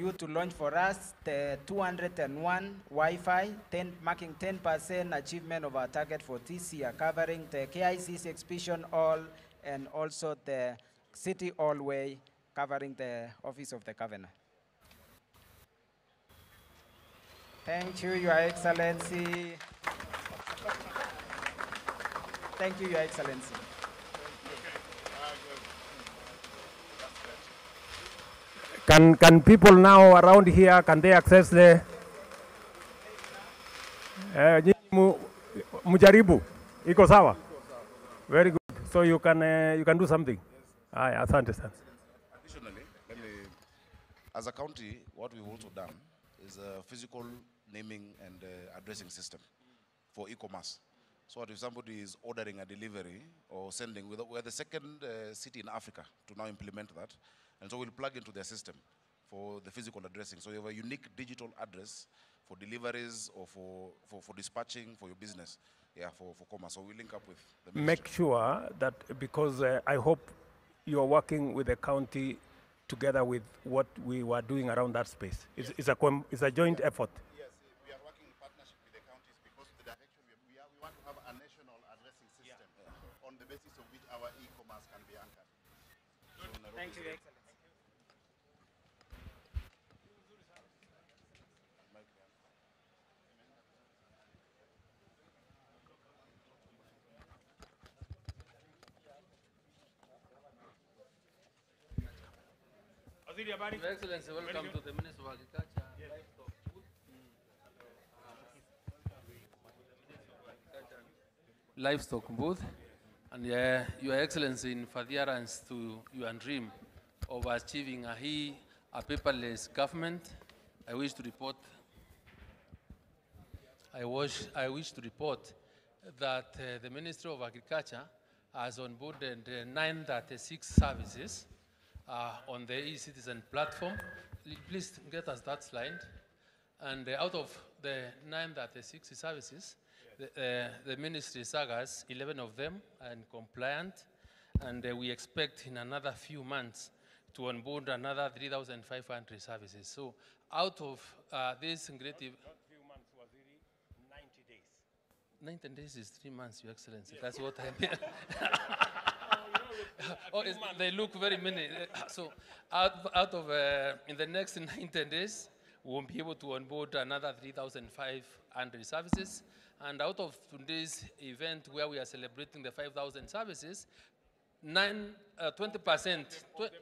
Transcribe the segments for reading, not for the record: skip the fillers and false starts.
you to launch for us the 201 Wi-Fi, marking 10% achievement of our target for this year, covering the KICC exhibition hall and also the city hallway, covering the office of the governor. Thank you, Your Excellency. Thank you, Your Excellency. Can people now around here, can they access the mujaribu? Iko sawa? Very good. So you can do something. Yes. Asante sana. Additionally, as a county, what we've also done is a physical naming and addressing system for e-commerce. So if somebody is ordering a delivery or sending, we're the second city in Africa to now implement that. And so we'll plug into their system for the physical addressing. So you have a unique digital address for deliveries or for dispatching for your business, for commerce. So we link up with the ministry. Make sure that, because I hope you're working with the county together with what we were doing around that space. It's a joint effort. Yes, we are working in partnership with the counties because the direction we want to have a national addressing system on the basis of which our e-commerce can be anchored. Thank you, Your Excellency. Your Excellency, welcome to the Minister of Agriculture. Livestock booth. And Your Excellency, in furtherance to your dream of achieving a paperless government, I wish to report that the Ministry of Agriculture has onboarded 936 services on the e-citizen platform. Please get us that slide. And out of the 936 services, the ministry SAGAs, 11 of them are compliant, and we expect in another few months to onboard another 3,500 services. So out of this creative... Not few months, was really 90 days. 90 days is 3 months, Your Excellency. That's what I mean. They look very many. So out of, in the next 90 days, we won't be able to onboard another 3,500 services. And out of today's event where we are celebrating the 5,000 services, 20%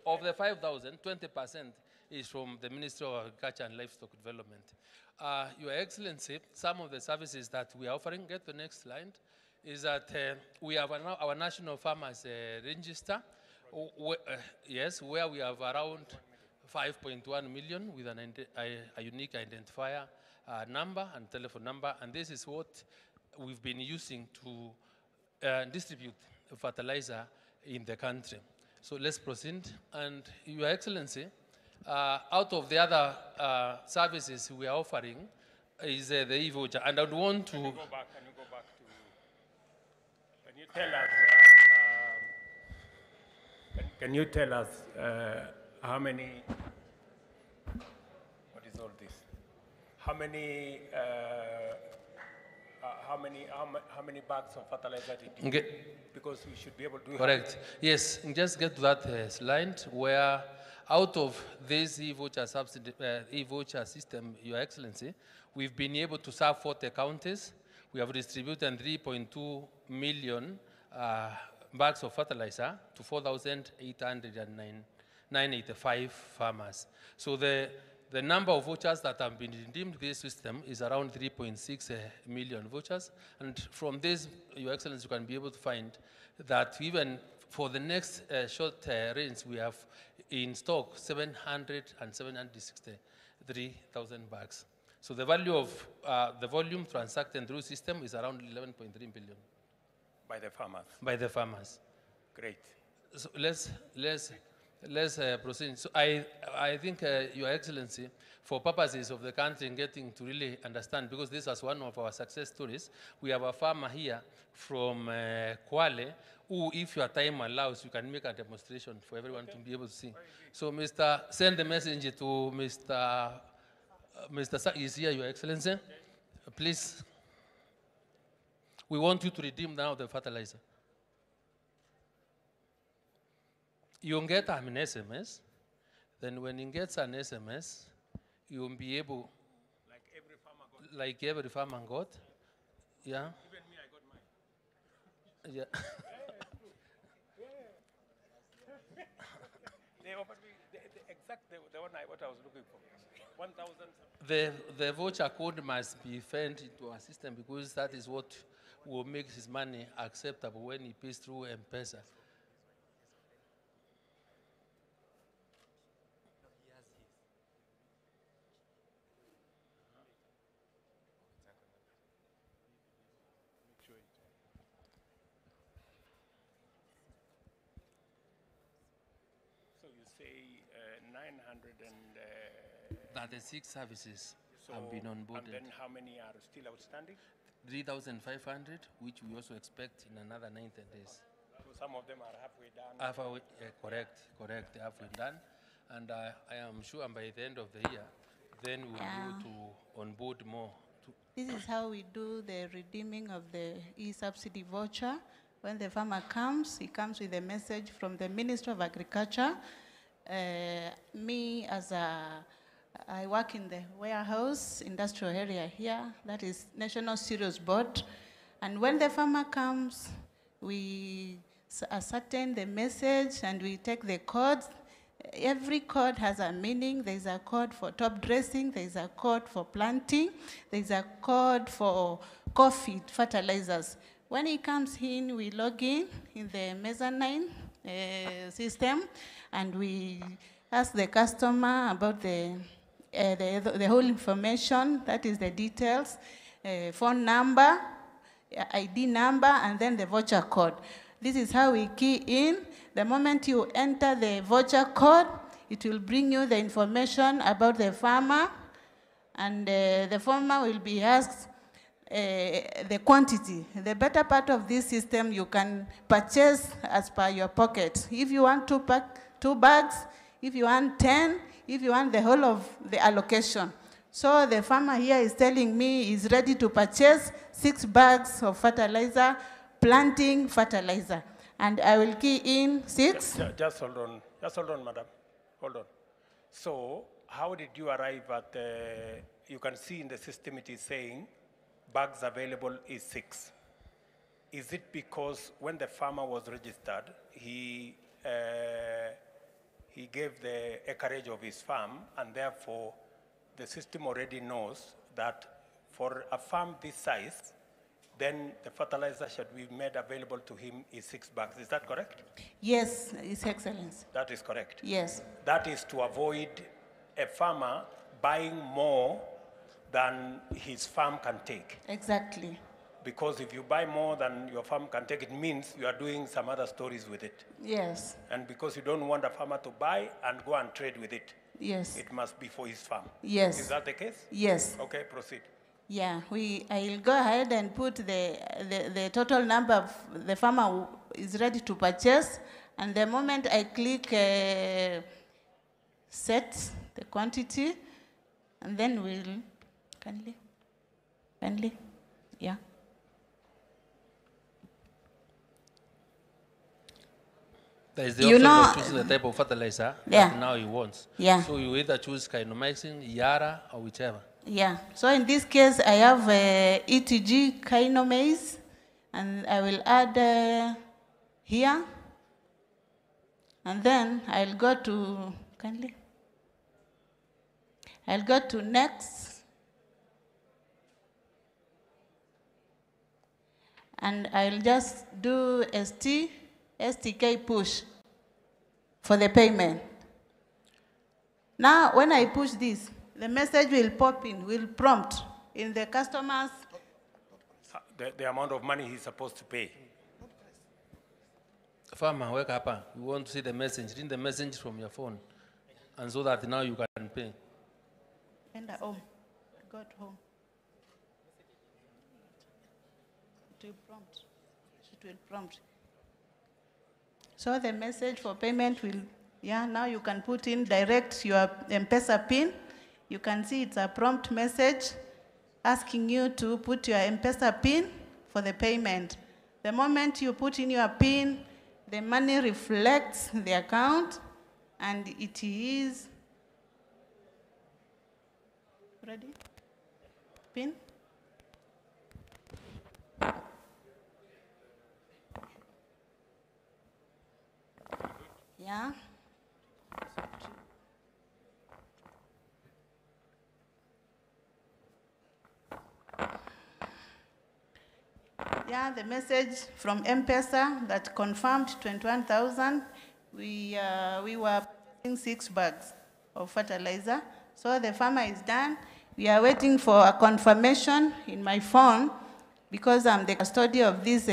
of the 5,000, 20% is from the Ministry of Agriculture and Livestock Development. Your Excellency, some of the services that we are offering, get the next slide, is that we have our National Farmers Register, where we have around 5.1 million with a unique identifier number and telephone number, and this is what we've been using to distribute fertilizer in the country. So let's proceed. And Your Excellency, out of the other services we are offering is the e-voucher, and I would want to... Can you go back to... Can you tell us... can you tell us how many... What is all this? How many bags of fertilizer did you get? Because we should be able to... Correct. Yes, just get to that slide where out of this e-voucher system, Your Excellency, we've been able to serve 40 counties. We have distributed 3.2 million bags of fertilizer to 4,885 farmers. So the number of vouchers that have been redeemed this system is around 3.6 million vouchers. And from this, Your Excellency, you can be able to find that even for the next short range, we have in stock 763,000 bags. So the value of the volume transacted through system is around 11.3 billion. By the farmers? By the farmers. Great. So let's proceed. So I think, Your Excellency, for purposes of the country in getting to really understand, because this is one of our success stories, we have a farmer here from Kwale Or if your time allows, you can make a demonstration for everyone to be able to see. So, send the message to Mr. Is here, Your Excellency. Please, we want you to redeem now the fertilizer. You'll get an SMS. Then when you get an SMS, you'll be able, like every farmer got. Yeah. Even me, I got mine. Yeah. They offered me the exact the one what I was looking for. 1,000. The voucher code must be fed into our system because that is what will make his money acceptable when he pays through M-Pesa. So you say 36 services have been onboarded. And then how many are still outstanding? 3,500, which we also expect in another 90 days. So some of them are halfway done. Correct, halfway done. And I am sure by the end of the year, then we'll be able to onboard more. This is how we do the redeeming of the e-subsidy voucher. When the farmer comes, he comes with a message from the Minister of Agriculture. I work in the warehouse industrial area here, that is National Cereals Board. And when the farmer comes, we ascertain the message and we take the codes. Every code has a meaning. There's a code for top dressing, there's a code for planting, there's a code for coffee fertilizers. When he comes in, we log in the mezzanine system, and we ask the customer about the whole information, that is the details, phone number, ID number, and then the voucher code. This is how we key in. The moment you enter the voucher code, it will bring you the information about the farmer, and the farmer will be asked the quantity. The better part of this system, you can purchase as per your pocket. If you want 2 bags, if you want 10, if you want the whole of the allocation. So the farmer here is telling me he's ready to purchase 6 bags of fertilizer, planting fertilizer. And I will key in 6. Just hold on, madam. Hold on. So how did you arrive at, you can see in the system it is saying bags available is 6. Is it because when the farmer was registered, he gave the acreage of his farm, and therefore the system already knows that for a farm this size, then the fertilizer should be made available to him is 6 bags. Is that correct? Yes, His Excellency. That is correct. Yes. That is to avoid a farmer buying more than his farm can take. Exactly. Because if you buy more than your farm can take, it means you are doing some other stories with it. Yes. And because you don't want a farmer to buy and go and trade with it, yes, it must be for his farm. Yes. Is that the case? Yes. Okay, proceed. Yeah, I'll go ahead and put the total number of the farmer who is ready to purchase, and the moment I click set the quantity, and then we'll kindly, yeah. There is the option of choosing the type of fertilizer that now he wants. Yeah. So you either choose Kinomycin, Yara, or whichever. Yeah. So in this case, I have ETG Kinomase, and I will add here, and then I'll go to I'll go to next, and I'll just do STK push for the payment. Now, when I push this, the message will pop in, will prompt in the customer's the amount of money he's supposed to pay. Farmer, wake up. You want to see the message. Read the message from your phone. And so that now you can pay. And home. Got home. It will prompt. It will prompt. So the message for payment will, now you can put in direct your M-Pesa PIN. You can see it's a prompt message asking you to put your M-Pesa PIN for the payment. The moment you put in your PIN, the money reflects the account, and it is ready. PIN. Yeah. Yeah, the message from M-Pesa that confirmed 21,000. We were purchasing 6 bags of fertilizer. So the farmer is done. We are waiting for a confirmation in my phone because I'm the custodian of this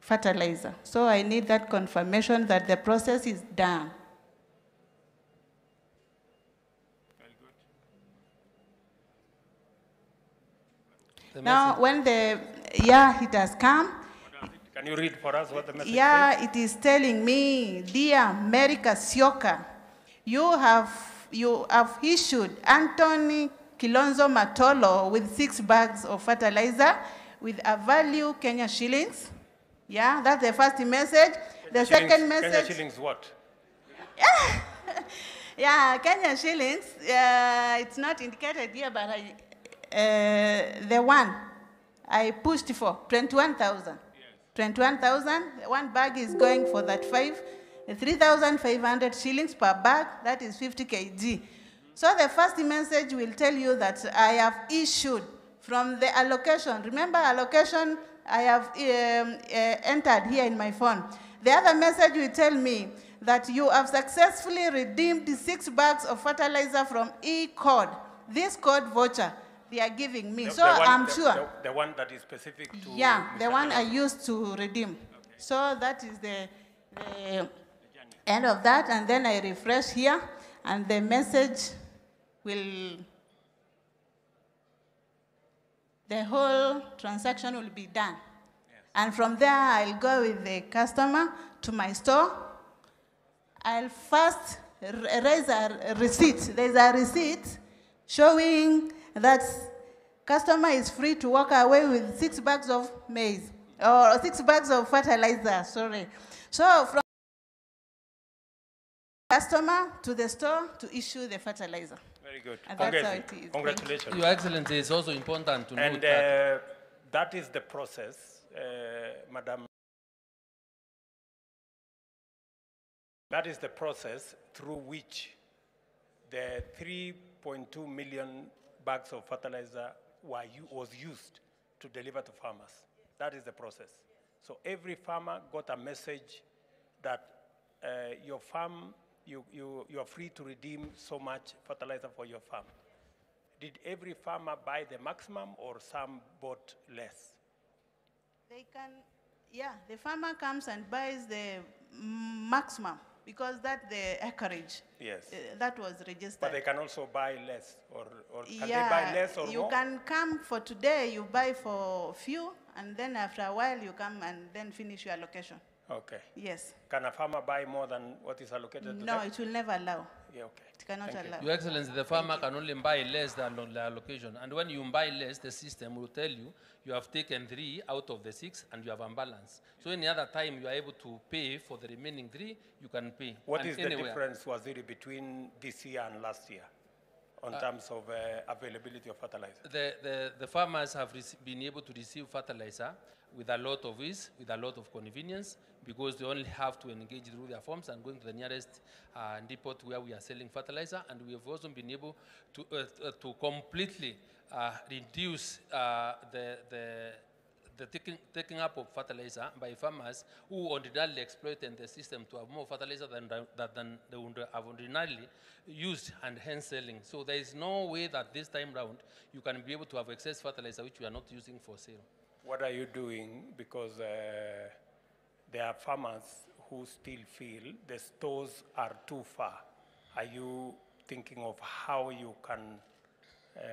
fertilizer. So I need that confirmation that the process is done. Now, when it has come. Can you read for us what the message says? Yeah, it is telling me, dear America Sioka, you have issued Anthony Kilonzo Matolo with 6 bags of fertilizer with a value Kenya shillings. Yeah, that's the first message. The second message. Kenya shillings what? Yeah, Kenya shillings. It's not indicated here, but the one I pushed for 21,000. 21,000. One bag is going for that 3,500 shillings per bag. That is 50 kg. So the first message will tell you that I have issued from the allocation. Remember allocation I have entered here in my phone. The other message will tell me that you have successfully redeemed 6 bags of fertilizer from E-code. This code voucher they are giving me. I'm sure. The one that is specific to... Yeah, the one I used to redeem. Okay. So that is the end of that. And then I refresh here, and the message will... The whole transaction will be done. Yes. And from there, I'll go with the customer to my store. I'll first raise a receipt. There's a receipt showing that customer is free to walk away with 6 bags of maize, or 6 bags of fertilizer, sorry. So from customer to the store to issue the fertilizer. Very good. And that's how it is. Congratulations. Your Excellency, it's also important to note that is the process, Madam. That is the process through which the 3.2 million bags of fertilizer was used to deliver to farmers. That is the process. So every farmer got a message that your farm, you are free to redeem so much fertilizer for your farm. Did every farmer buy the maximum, or some bought less? They can, the farmer comes and buys the maximum, because that's the acreage. Yes. That was registered. But they can also buy less, or can they buy less or more? You can come for today, you buy for few, and then after a while you come and then finish your allocation. Okay. Yes. Can a farmer buy more than what is allocated to No, them? it will never allow. Yeah, okay. It cannot allow. Your Excellency, the farmer can only buy less than the allocation. And when you buy less, the system will tell you you have taken 3 out of the 6 and you have unbalanced. So any other time you are able to pay for the remaining 3, you can pay. What is the difference, Waziri, between this year and last year on terms of availability of fertilizer? The farmers have been able to receive fertilizer with a lot of ease, with a lot of convenience, because they only have to engage through their forms and going to the nearest depot where we are selling fertilizer. And we have also been able to completely reduce the taking up of fertilizer by farmers who ordinarily exploited the system to have more fertilizer than they would have ordinarily used, and hence selling. So there is no way that this time round you can be able to have excess fertilizer which we are not using for sale. What are you doing? Because there are farmers who still feel the stores are too far. Are you thinking of how you can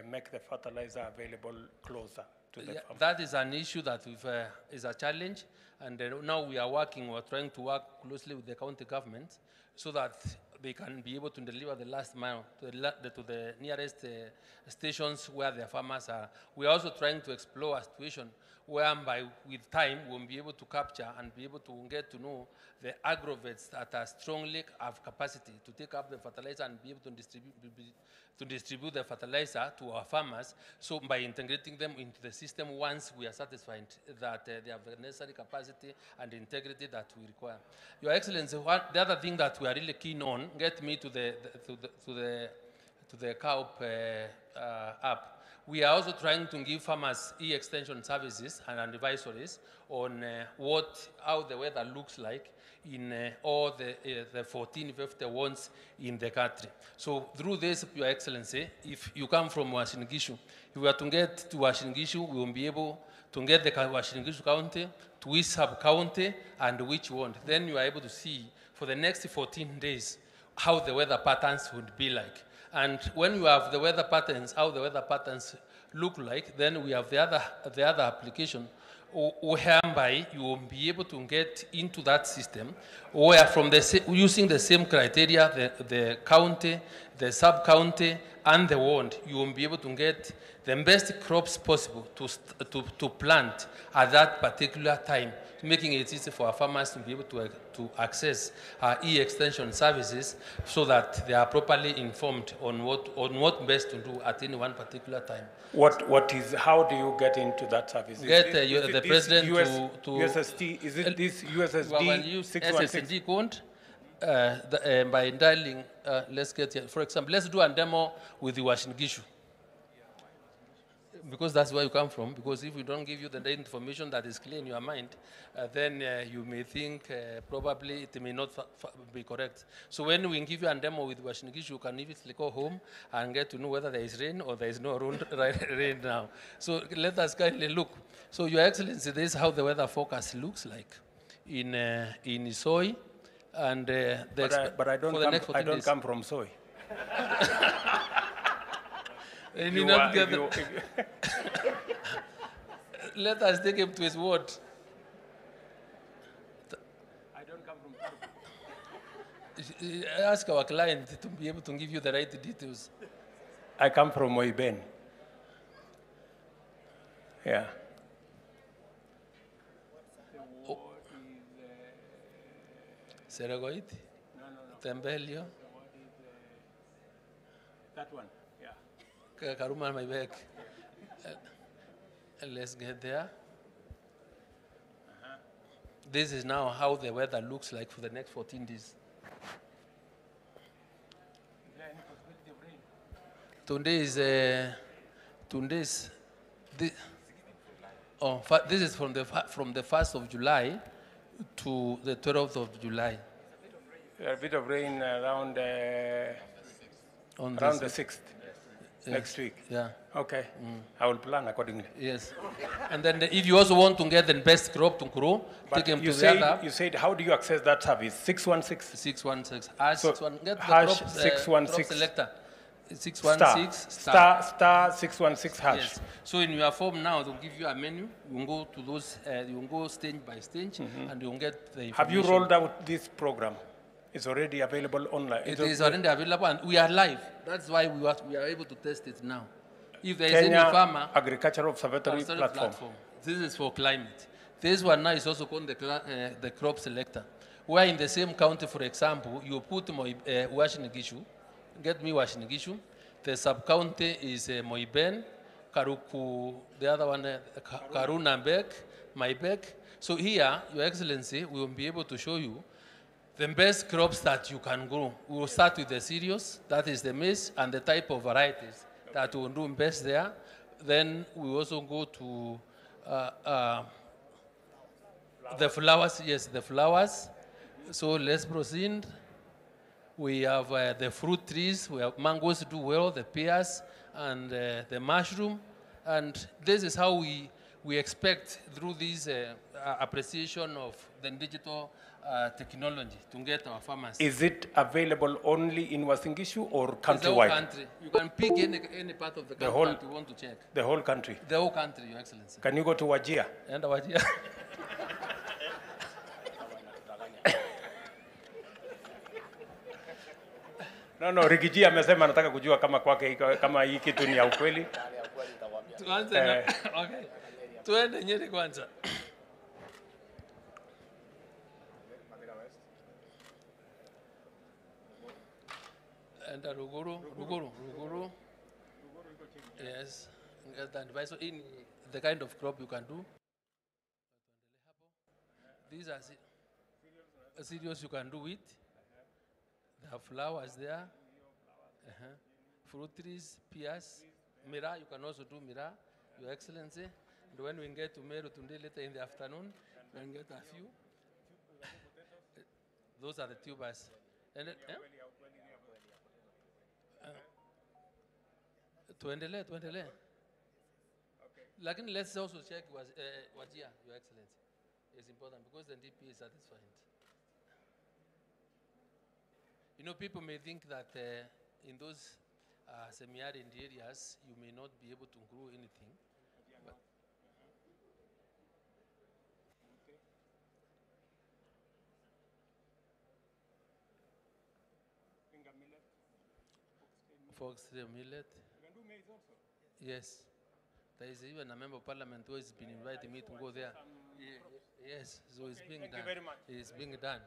make the fertilizer available closer? to the farm? That is an issue that is a challenge, and now we're trying to work closely with the county government so that they can be able to deliver the last mile to the nearest stations where their farmers are. We are also trying to explore a situation whereby with time we'll be able to capture and be able to get to know the agrovets that are strongly have capacity to take up the fertilizer and be able to distribute the fertilizer to our farmers. So by integrating them into the system, once we are satisfied that they have the necessary capacity and integrity that we require. Your Excellency, the other thing that we are really keen on, get me to the COP app. We are also trying to give farmers e-extension services and advisories on how the weather looks like in all the 14 51s in the country. So through this, Your Excellency, if you come from Uasin-Gishu, if we are to get to Uasin-Gishu, we will be able to get the Uasin-Gishu county, to which sub-county, and which won't. Then you are able to see for the next 14 days how the weather patterns would be like. And when you have the weather patterns, how the weather patterns look like, then we have the other application whereby you will be able to get into that system where from using the same criteria, the county, the sub-county, and the ward, you will be able to get the best crops possible to plant at that particular time, making it easy for our farmers to be able to access our e-extension services so that they are properly informed on what best to do at any one particular time. How do you get into that service? The president to USSD, is it this USSD? We will use SSD code by dialing, let's get here. For example, let's do a demo with the Uasin-Gishu. Because that's where you come from, because if we don't give you the information that is clear in your mind, then you may think probably it may not be correct. So when we give you a demo with Uasin-Gishu, you can immediately go home and get to know whether there is rain or there is no rain now. So let us kindly look. So Your Excellency, this is how the weather forecast looks like in Isoi. And but I don't come from Soy. Let us take him to his word. I don't come from Ask our client to be able to give you the right details. I come from Moiben. Yeah. Seragoit? No. Tembelio? That one, yeah. Karuma, my back. Let's get there. This is now how the weather looks like for the next 14 days. Is there any possibility of rain? This is from the 1st of July to the 12th of July. A bit of rain around the 6th. Yes. Next week. Yeah. Okay. I will plan accordingly. Yes. And then if you also want to get the best crop to grow, take them to the other. You said, how do you access that service? 616? 616. Get the hash crop, 616. crop selector. 616 star 616 hash. Yes. So in your form now, they'll give you a menu. You can go to those, you can go stage by stage, and you can get the information. Have you rolled out this program? It's already available online. It is already available, and we are live. That's why we are able to test it now. If there is Kenya any farmer, Agricultural Observatory platform. This is for climate. This one now is also called the crop selector. Where in the same county, for example, you put Uasin-Gishu, get me Uasin-Gishu. The sub-county is Moiben, Karuku, the other one, Karunambek, Maibek. So here, Your Excellency, we will be able to show you the best crops that you can grow. We will start with the cereals, that is the maize, and the type of varieties that will do best there. Then we also go to the flowers. Yes, the flowers. So let's proceed. We have the fruit trees. We have mangoes do well, the pears, and the mushroom. And this is how we expect through this appreciation of the digital technology to get our farmers. Is it available only in Uasin Gishu or It's the whole countrywide? country. You can pick any part of the country whole- that you want to check. The whole country. The whole country, Your Excellency. Can you go to Wajir? And our yeah. No, Rigiji amesema anataka kujua kama kwake kama hii kitu ni ya ukweli. Tuanze na okay. Tuende Nyeri kwanza. And Ruguru. Yes. Get that advice. So in the kind of crop you can do. These are cereals you can do with. There are flowers there. Fruit trees, pears, mira. You can also do mira, Your Excellency. And when we get to Meru Tunde later in the afternoon, we can get a few. Those are the tubers. And tuendelee. Lakini let's also check Wajir, Your Excellency. It's important because the DP is satisfied. You know, people may think that in those semi-arid areas, you may not be able to grow anything. But foxtail millet. You can do maize also. Yes. There is even a member of parliament who has been inviting me to go there. Yes, so it's being Thank done. you very much. It's being done.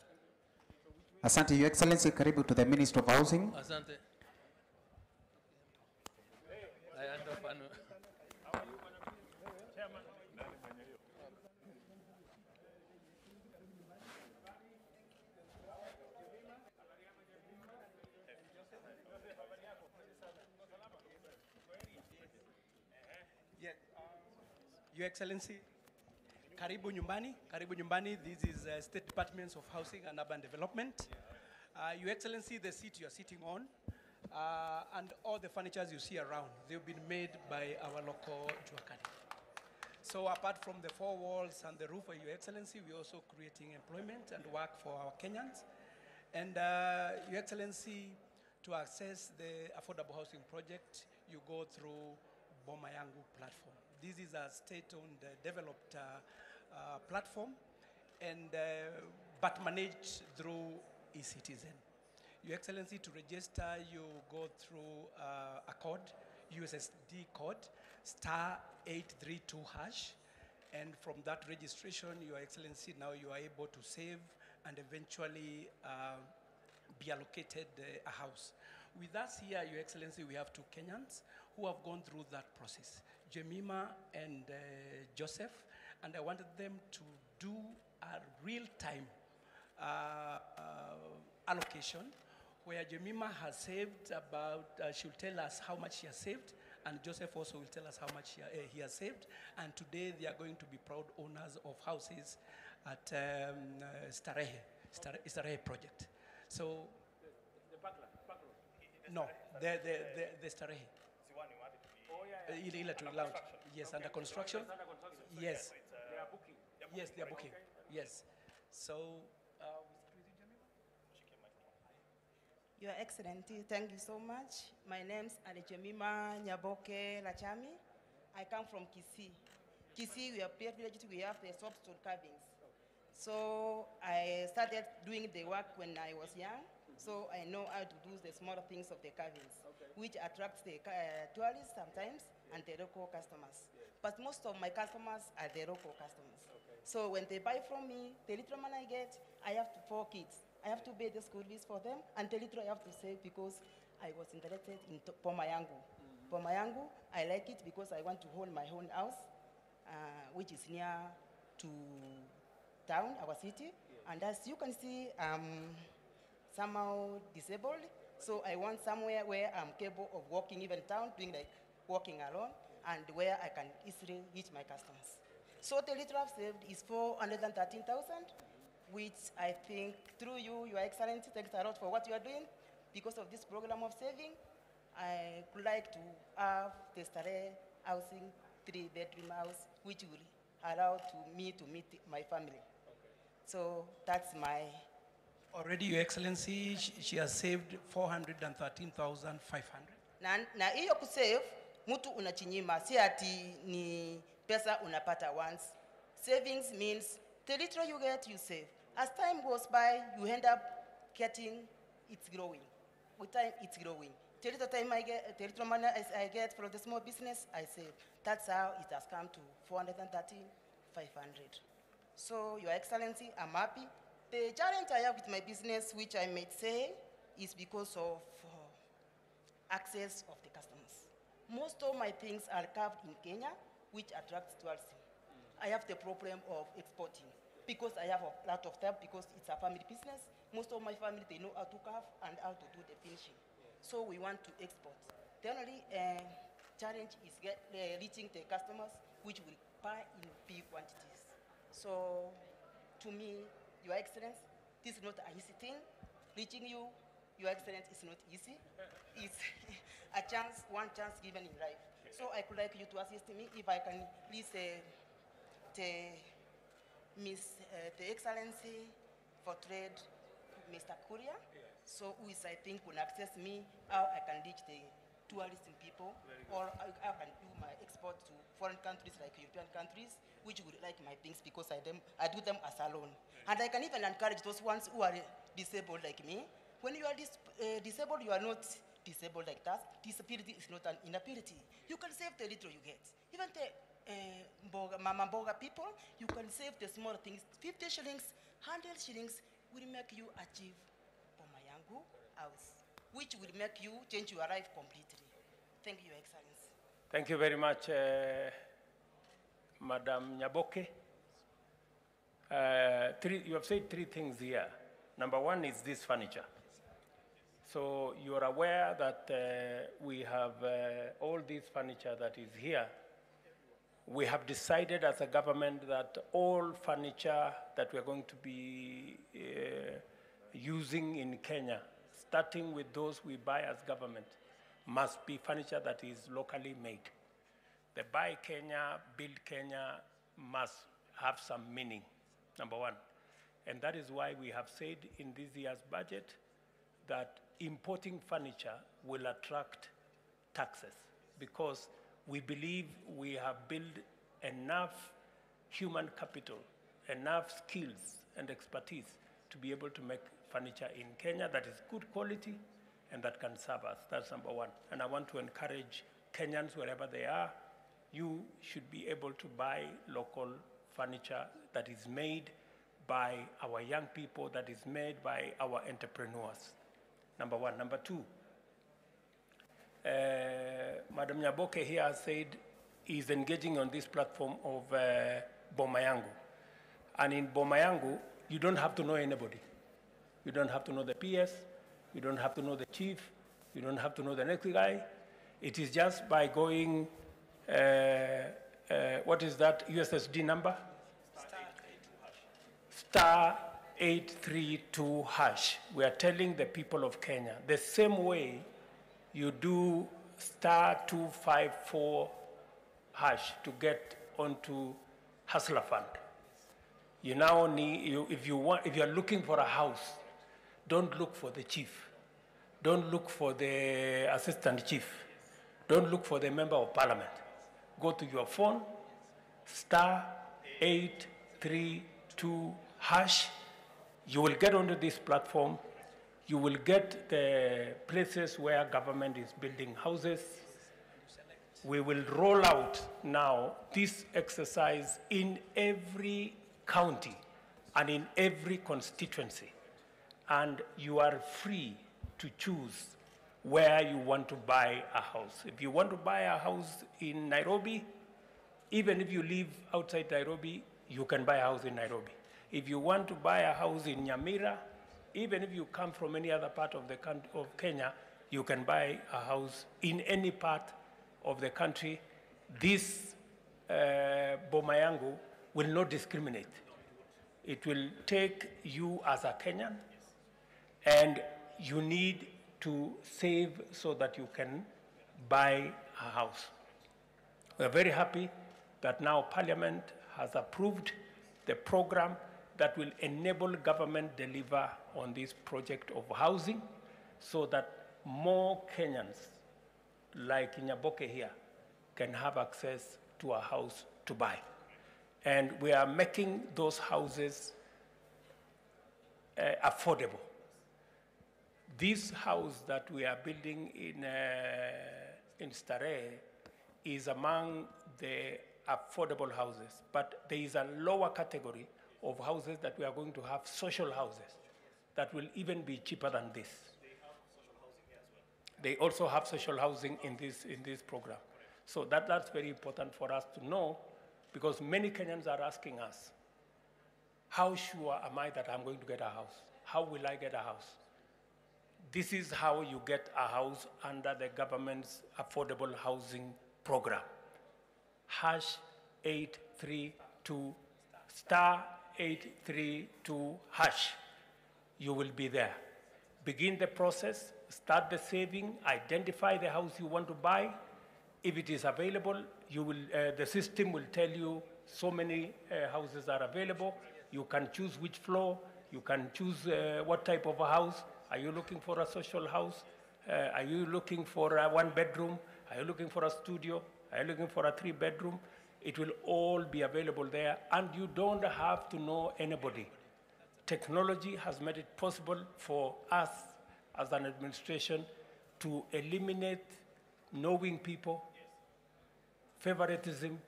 Asante, Your Excellency, karibu to the Minister of Housing. Asante. Your Excellency, karibu nyumbani. This is State Department of Housing and Urban Development. Your Excellency, the seat you are sitting on and all the furnitures you see around, they've been made by our local Juakari. So apart from the four walls and the roof, Your Excellency, we're also creating employment and work for our Kenyans. And Your Excellency, to access the affordable housing project, you go through Boma Yangu platform. This is a state-owned, developed platform, and but managed through eCitizen. Your Excellency, to register, you go through a code, USSD code, *832#, and from that registration, Your Excellency, now you are able to save and eventually be allocated a house. With us here, Your Excellency, we have two Kenyans who have gone through that process, Jemima and Joseph, and I wanted them to do a real-time allocation where Jemima has saved about, she'll tell us how much she has saved, and Joseph also will tell us how much he has saved, and today they are going to be proud owners of houses at Starehe project. So, no, the Starehe. Yes, under construction. Yes. They are booking. Yes, they are booking. Yes. So, Your Excellency, thank you so much. My name's Alejemima Nyaboke Lachami. I come from Kisii. Kisii, we are privileged, we have the soapstone carvings. So I started doing the work when I was young. So I know how to do the smaller things of the carvings, which attracts the tourists sometimes and the local customers. But most of my customers are the local customers. So when they buy from me, the little money I get, I have 4 kids. I have to pay the school fees for them, and the little I have to save because I was interested in Boma Yangu. Boma Yangu, I like it because I want to hold my own house, which is near to town, our city. And as you can see, somehow disabled, so I want somewhere where I'm capable of walking even town, doing like walking alone, and where I can easily reach my customers. So the little I've saved is 413,000, which I think through you, Your Excellency, thanks a lot for what you are doing. Because of this program of saving, I would like to have the Starehe housing 3-bedroom house, which will allow me to meet my family. So that's my, Already, Your Excellency, she has saved 413,500. na hiyo kusave, mtu unachinyima, si ati ni pesa unapata once. Savings means the little you get, you save. As time goes by, you end up getting, it's growing. With time, it's growing. The little time I get, the little money I get from the small business, I save. That's how it has come to 413,500. So, Your Excellency, I'm happy. The challenge I have with my business, which I may say, is because of access of the customers. Most of my things are carved in Kenya, which attracts tourism. I have the problem of exporting because I have a lot of time because it's a family business. Most of my family, they know how to carve and how to do the finishing. So we want to export. The only challenge is reaching the customers which will buy in big quantities. So to me, Your Excellency, this is not an easy thing. Reaching you, Your Excellency, is not easy. It's a chance, one chance given in life. So I could like you to assist me if I can please the Excellency for Trade, Mr. Courier. So who is, I think, will access me, how I can reach the tourism people, or how I can do my export to foreign countries like European countries, which would like my things because I do them as alone. And I can even encourage those ones who are disabled like me. When you are disabled, you are not disabled like that. Disability is not an inability. You can save the little you get. Even the Mama Boga people, you can save the small things. 50 shillings, 100 shillings will make you achieve Bomayangu house, which will make you change your life completely. Thank you, Your Excellency. Thank you very much, Madam Nyaboke. You have said three things here. Number one is this furniture. So you are aware that we have all this furniture that is here. We have decided as a government that all furniture that we are going to be using in Kenya, starting with those we buy as government, must be furniture that is locally made. The Buy Kenya, Build Kenya must have some meaning, number one. And that is why we have said in this year's budget that importing furniture will attract taxes because we believe we have built enough human capital, enough skills and expertise to be able to make furniture in Kenya that is good quality and that can serve us. That's number one. And I want to encourage Kenyans, wherever they are, you should be able to buy local furniture that is made by our young people, that is made by our entrepreneurs. Number one. Number two, Madam Nyaboke here has said is engaging on this platform of Bomayangu. And in Bomayangu, you don't have to know anybody. You don't have to know the PS, you don't have to know the chief, you don't have to know the next guy. It is just by going, what is that USSD number? Star 832 hash. We are telling the people of Kenya, the same way you do star 254 hash to get onto Hustler Fund. You now need, if you are looking for a house, don't look for the chief. Don't look for the assistant chief. Don't look for the member of parliament. Go to your phone, star 832 hash. You will get onto this platform. You will get the places where government is building houses. We will roll out now this exercise in every county and in every constituency. And you are free to choose where you want to buy a house. If you want to buy a house in Nairobi, even if you live outside Nairobi, you can buy a house in Nairobi. If you want to buy a house in Nyamira, even if you come from any other part of Kenya, you can buy a house in any part of the country. This Bomayangu will not discriminate. It will take you as a Kenyan, and you need to save so that you can buy a house. We are very happy that now Parliament has approved the program that will enable government deliver on this project of housing so that more Kenyans like Nyaboke here can have access to a house to buy. And we are making those houses affordable. This house that we are building in Starehe is among the affordable houses, but there is a lower category of houses that we are going to have, social houses, that will even be cheaper than this. They also have social housing in this program. So that's very important for us to know, because many Kenyans are asking us, how sure am I that I'm going to get a house? How will I get a house? This is how you get a house under the government's affordable housing program. #832 *832#. You will be there. Begin the process, start the saving, identify the house you want to buy. If it is available, the system will tell you so many houses are available. You can choose which floor, you can choose what type of a house. Are you looking for a social house? Are you looking for a 1-bedroom? Are you looking for a studio? Are you looking for a 3-bedroom? It will all be available there, and you don't have to know anybody. Technology has made it possible for us as an administration to eliminate knowing people, favoritism,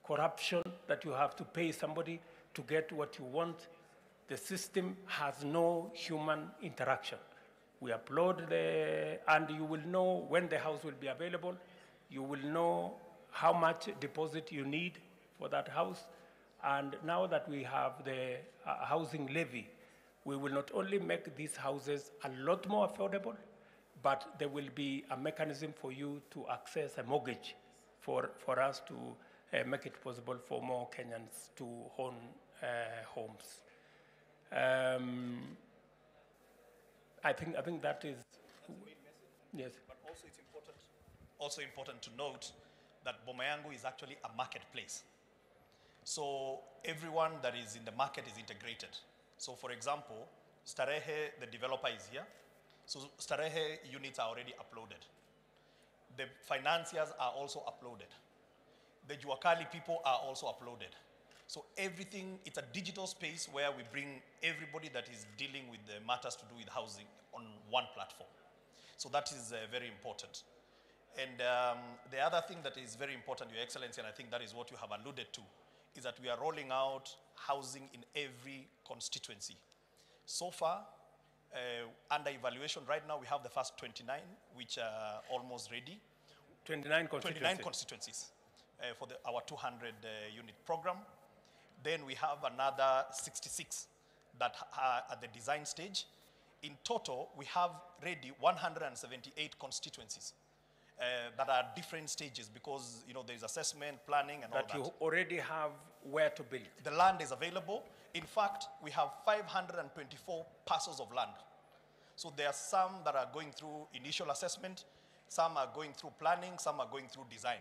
corruption, that you have to pay somebody to get what you want. The system has no human interaction. We upload and you will know when the house will be available. You will know how much deposit you need for that house. And now that we have the housing levy, we will not only make these houses a lot more affordable, but there will be a mechanism for you to access a mortgage for us to make it possible for more Kenyans to own homes. I think that is, yes. But also it's important to note that Boma Yangu is actually a marketplace. So everyone that is in the market is integrated. So for example, Starehe, the developer is here. So Starehe units are already uploaded. The financiers are also uploaded. The Juakali people are also uploaded. So everything, it's a digital space where we bring everybody that is dealing with the matters to do with housing on one platform. So that is very important. And the other thing that is very important, Your Excellency, and I think that is what you have alluded to, is that we are rolling out housing in every constituency. So far, under evaluation right now, we have the first 29, which are almost ready. 29 constituencies. 29 constituencies for our 200-unit program. Then we have another 66 that are at the design stage. In total, we have ready 178 constituencies that are different stages, because there is assessment, planning, and all that. That you already have where to build. The land is available. In fact, we have 524 parcels of land. So there are some that are going through initial assessment, some are going through planning, some are going through design.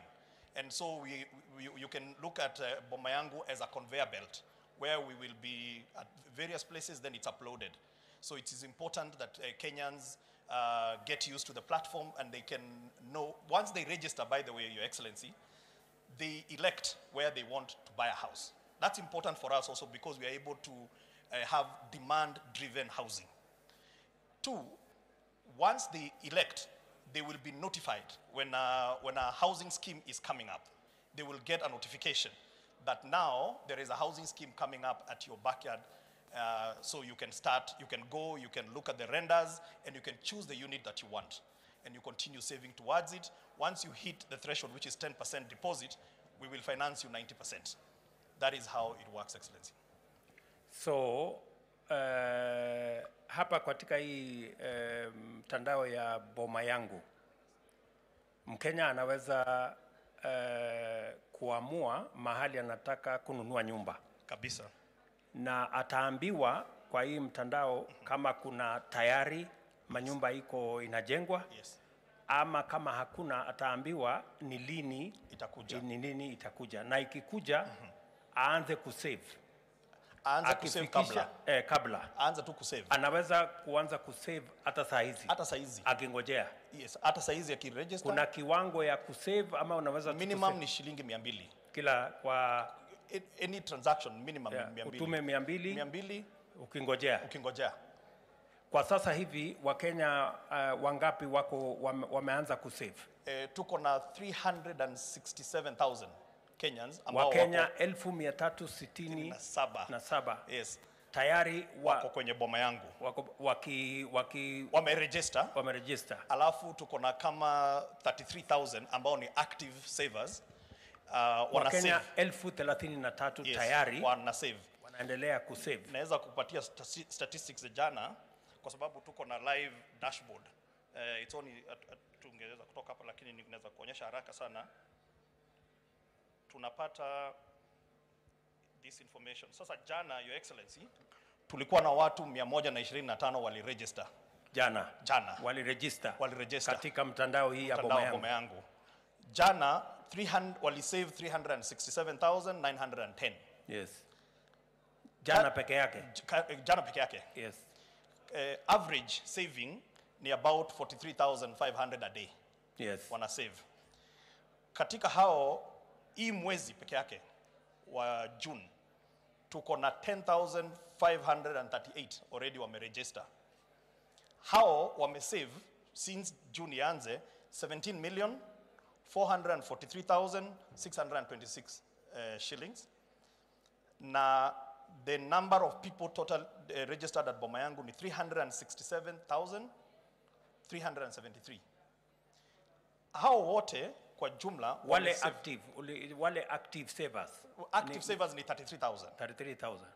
And so you can look at Boma Yangu as a conveyor belt, where we will be at various places, then it's uploaded. So it is important that Kenyans get used to the platform, and they can know, once they register, by the way, Your Excellency, they elect where they want to buy a house. That's important for us also, because we are able to have demand-driven housing. 2, once they elect, they will be notified when a housing scheme is coming up. They will get a notification that now there is a housing scheme coming up at your backyard. So you can start, you can go, you can look at the renders, and you can choose the unit that you want. And you continue saving towards it. Once you hit the threshold, which is 10% deposit, we will finance you 90%. That is how it works, Excellency. So, hapa katika hii mtandao ya Boma Yangu, Mkenya anaweza kuamua mahali anataka kununua nyumba. Kabisa. Na ataambiwa kwa hii mtandao kama kuna tayari manyumba iko inajengwa. Yes. Ama kama hakuna, ataambiwa ni lini itakuja. Na ikikuja, aanze kusave. Aanza kusave kabla. Kabla. Aanza tu kusave. Anaweza kuanza kusave hata saa hizi. Hata saa hizi. Akingojea. Yes, hata saa hizi akiregister. Kuna kiwango ya kusave ama unaweza minimum ni shilingi 200. Kila kwa any transaction minimum 200. Utume 200 ukingojea. Kwa sasa hivi Wakenya wangapi wako wameanza kusave? Tuko na 367,000 Kenyans ambao Wakenya 1367 yes tayari wako kwenye boma yangu wameregister. Alafu tuko na kama 33,000 ambao ni active savers. Wakenya 33,000 tayari wana save, wanaendelea kusave. Naweza kupatia statistics za jana kwa sababu tuko na live dashboard. It's only tungeweza kutoka hapa lakini ninaweza kuonyesha haraka sana. Tunapata this information. Sasa jana, Your Excellency, tulikuwa na watu 125 waliregister. Jana waliregister katika mtandao hii ya boma yangu. Jana walisave 367,910. Yes. Jana peke yake. Jana peke yake. Yes. Average saving ni about 43,500 a day. Yes. Wana save. Katika hao hii mwezi peke yake wa June tuko na 10,538 already wameregister. Hao wamesave since June ianze 17,443,626 shillings. Na the number of people total registered at boma yangu ni 367,373. Hao wote kwa jumla wale active savers. Active savers ni 33,000. 33,000.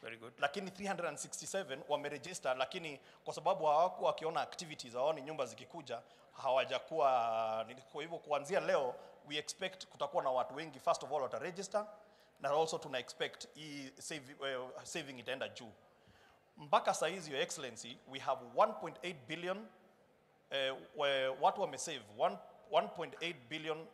Very good. Lakini 367 wameregister, lakini kwa sababu hawakuwa wakiona activities, hawaoni nyumba zikikuja, hawajakuwa. Kwa hivyo kuanzia leo we expect kutakuwa na watu wengi first of all wataregister, na also tuna expect saving itaenda juu. Mpaka saa hizi, Your Excellency, we have 1.8 billion watu wamesave 1.8 billion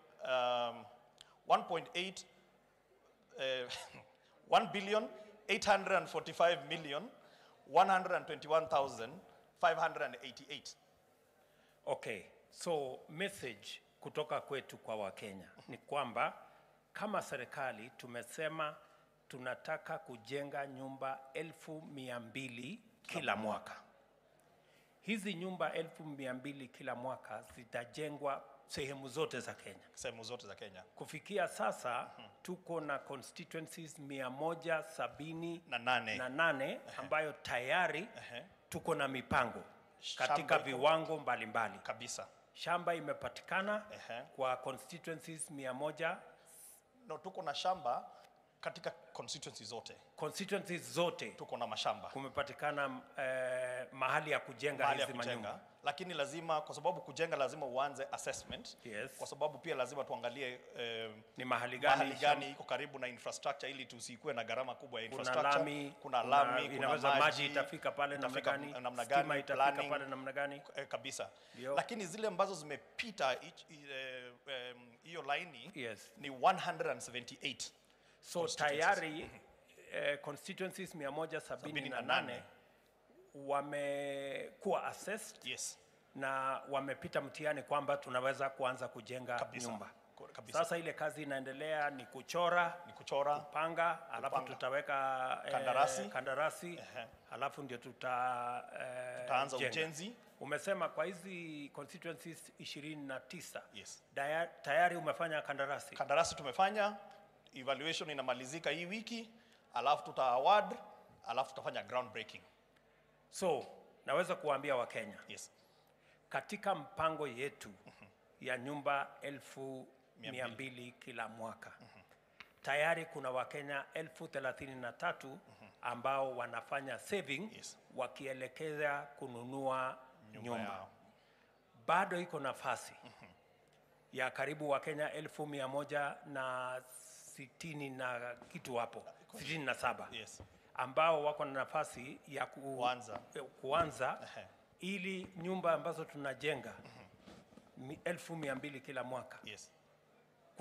1,845,121,588. Okay, so message kutoka kwetu kwa Wakenya ni kwamba kama serikali tumesema tunataka kujenga nyumba 1,200 kila mwaka. Hizi nyumba 1,200 kila mwaka zitajengwa sehemu zote za Kenya. Sehemu zote za Kenya. Kufikia sasa tuko na constituencies 178 ambayo tayari tuko na mipango katika viwango mbalimbali. Kabisa. Shamba imepatikana kwa constituencies 100. No, tuko na shamba katika constituencies zote. Constituencies zote tuko na mashamba. Kumepatikana mahali ya kujenga hizi manyumba. Lakini lazima, kwa sababu kujenga lazima uanze assessment. Yes. Kwa sababu pia lazima tuangalie ni mahali gani iko karibu na infrastructure ili tusikue na gharama kubwa ya infrastructure. Kuna lami, inaweza maji itafika pale namna gani, stima itafika pale namna gani. Kabisa. Lakini zile ambazo zimepita hiyo laini ni 178. So tayari constituencies 178 wamekuwa assessed. Yes. Na wamepita mtihani kwamba tunaweza kuanza kujenga nyumba. Kabisa. Sasa ile kazi inaendelea ni kuchora, kupanga, alafu tutaweka kandarasi, alafu ndio tutaanza ujenzi. Umesema kwa hizi constituencies 29. Yes. Tayari umefanya kandarasi? Kandarasi tumefanya, evaluation inamalizika hii wiki, alafu tuta award, alafu tutafanya groundbreaking. So, naweza kuambia Wakenya. Yes. Katika mpango yetu ya nyumba 1,200 kila mwaka. Tayari kuna Wakenya 33,000 ambao wanafanya saving wakielekeza kununua nyumba. Bado iko nafasi ya karibu Wakenya 1,160 na kitu hapo, 67. Yes. Ambao wako na nafasi ya kuanza ili nyumba ambazo tunajenga 1,200 kila mwaka. Yes.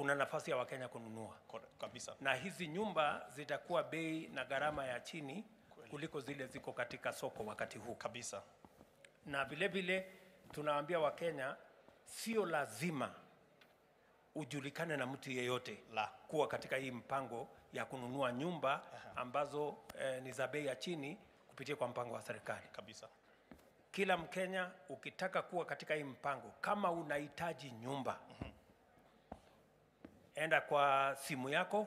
kuna nafasi ya Wakenya kununua. Kabisa. Na hizi nyumba zitakuwa bei na gharama ya chini kuliko zile ziko katika soko wakati huu. Kabisa. Na vile vile tunawaambia Wakenya sio lazima ujulikane na mtu yeyote kuwa katika hii mpango ya kununua nyumba ambazo ni za bei ya chini kupitia kwa mpango wa serikali. Kabisa. Kila Mkenya ukitaka kuwa katika hii mpango, kama unahitaji nyumba, enda kwa simu yako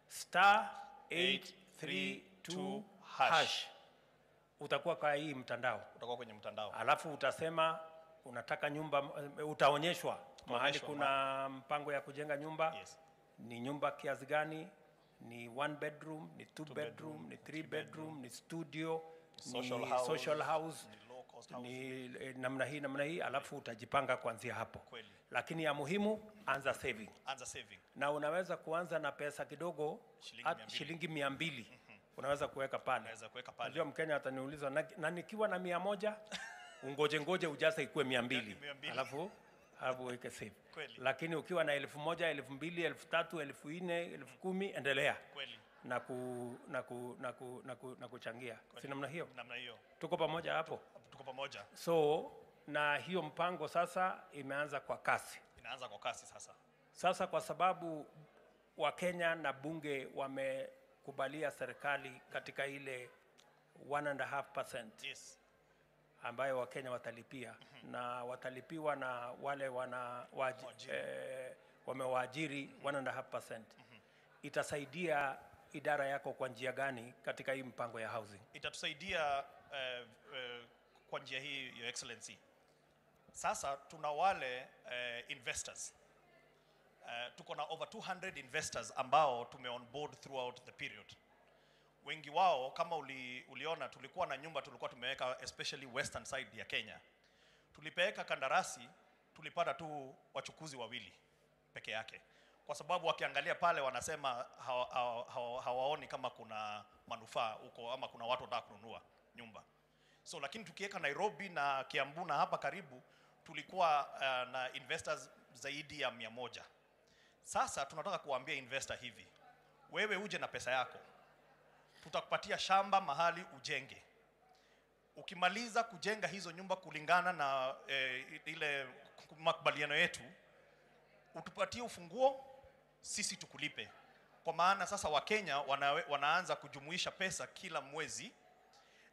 *832# utakuwa kwa hii mtandao. Utakuwa kwenye mtandao. Alafu utasema unataka nyumba, utaonyeshwa mahali kuna mpango ya kujenga nyumba. Yes. Ni nyumba kiasi gani? Ni 1 bedroom, ni 2 bedroom, ni 3 bedroom, ni studio, social house, ni namna hii, alafu utajipanga kuanzia hapo. Kweli. Lakini ya muhimu, anza saving. Anza saving. Na unaweza kuanza na pesa kidogo, shilingi 200. Unaweza kuweka pale. Unaweza kuweka pale. Unajua Mkenya ataniuliza na nikiwa na 100 ungoje ujaze ikuwe 200. Alafu weke save. Kweli. Lakini ukiwa na 1000, 2000, 3000, 4000, 10,000 endelea. Kweli. Na kuchangia. Si namna hiyo? Namna hiyo. Tuko pamoja hapo? Tuko pamoja. So na hiyo mpango sasa imeanza kwa kasi. Inaanza kwa kasi sasa. Sasa kwa sababu Wakenya na bunge wamekubalia serikali katika ile 1.5%. Yes. Ambayo Wakenya watalipia na watalipiwa na wale wamewaajiri 1.5%. Itasaidia idara yako kwa njia gani katika hii mpango ya housing? Itatusaidia kwa njia hii, Your Excellency. Sasa tuna wale investors. Tuko na over 200 investors ambao tume on board throughout the period. Wengi wao kama uliona tulikuwa na nyumba tulikuwa tumeweka especially western side ya Kenya. Tulipeleka kandarasi, tulipata tu wachukuzi 2 peke yake. Kwa sababu wakiangalia pale wanasema hawaoni kama kuna manufaa huko ama kuna watu wanataka kununua nyumba. So lakini tukiweka Nairobi na Kiambu na hapa karibu tulikuwa na investors zaidi ya 100. Sasa tunataka kuambia investor hivi. Wewe uje na pesa yako. Tutakupatia shamba mahali ujenge. Ukimaliza kujenga hizo nyumba kulingana na ile makubaliano yetu, utupatie ufunguo, sisi tukulipe. Kwa maana sasa Wakenya wanaanza kujumuisha pesa kila mwezi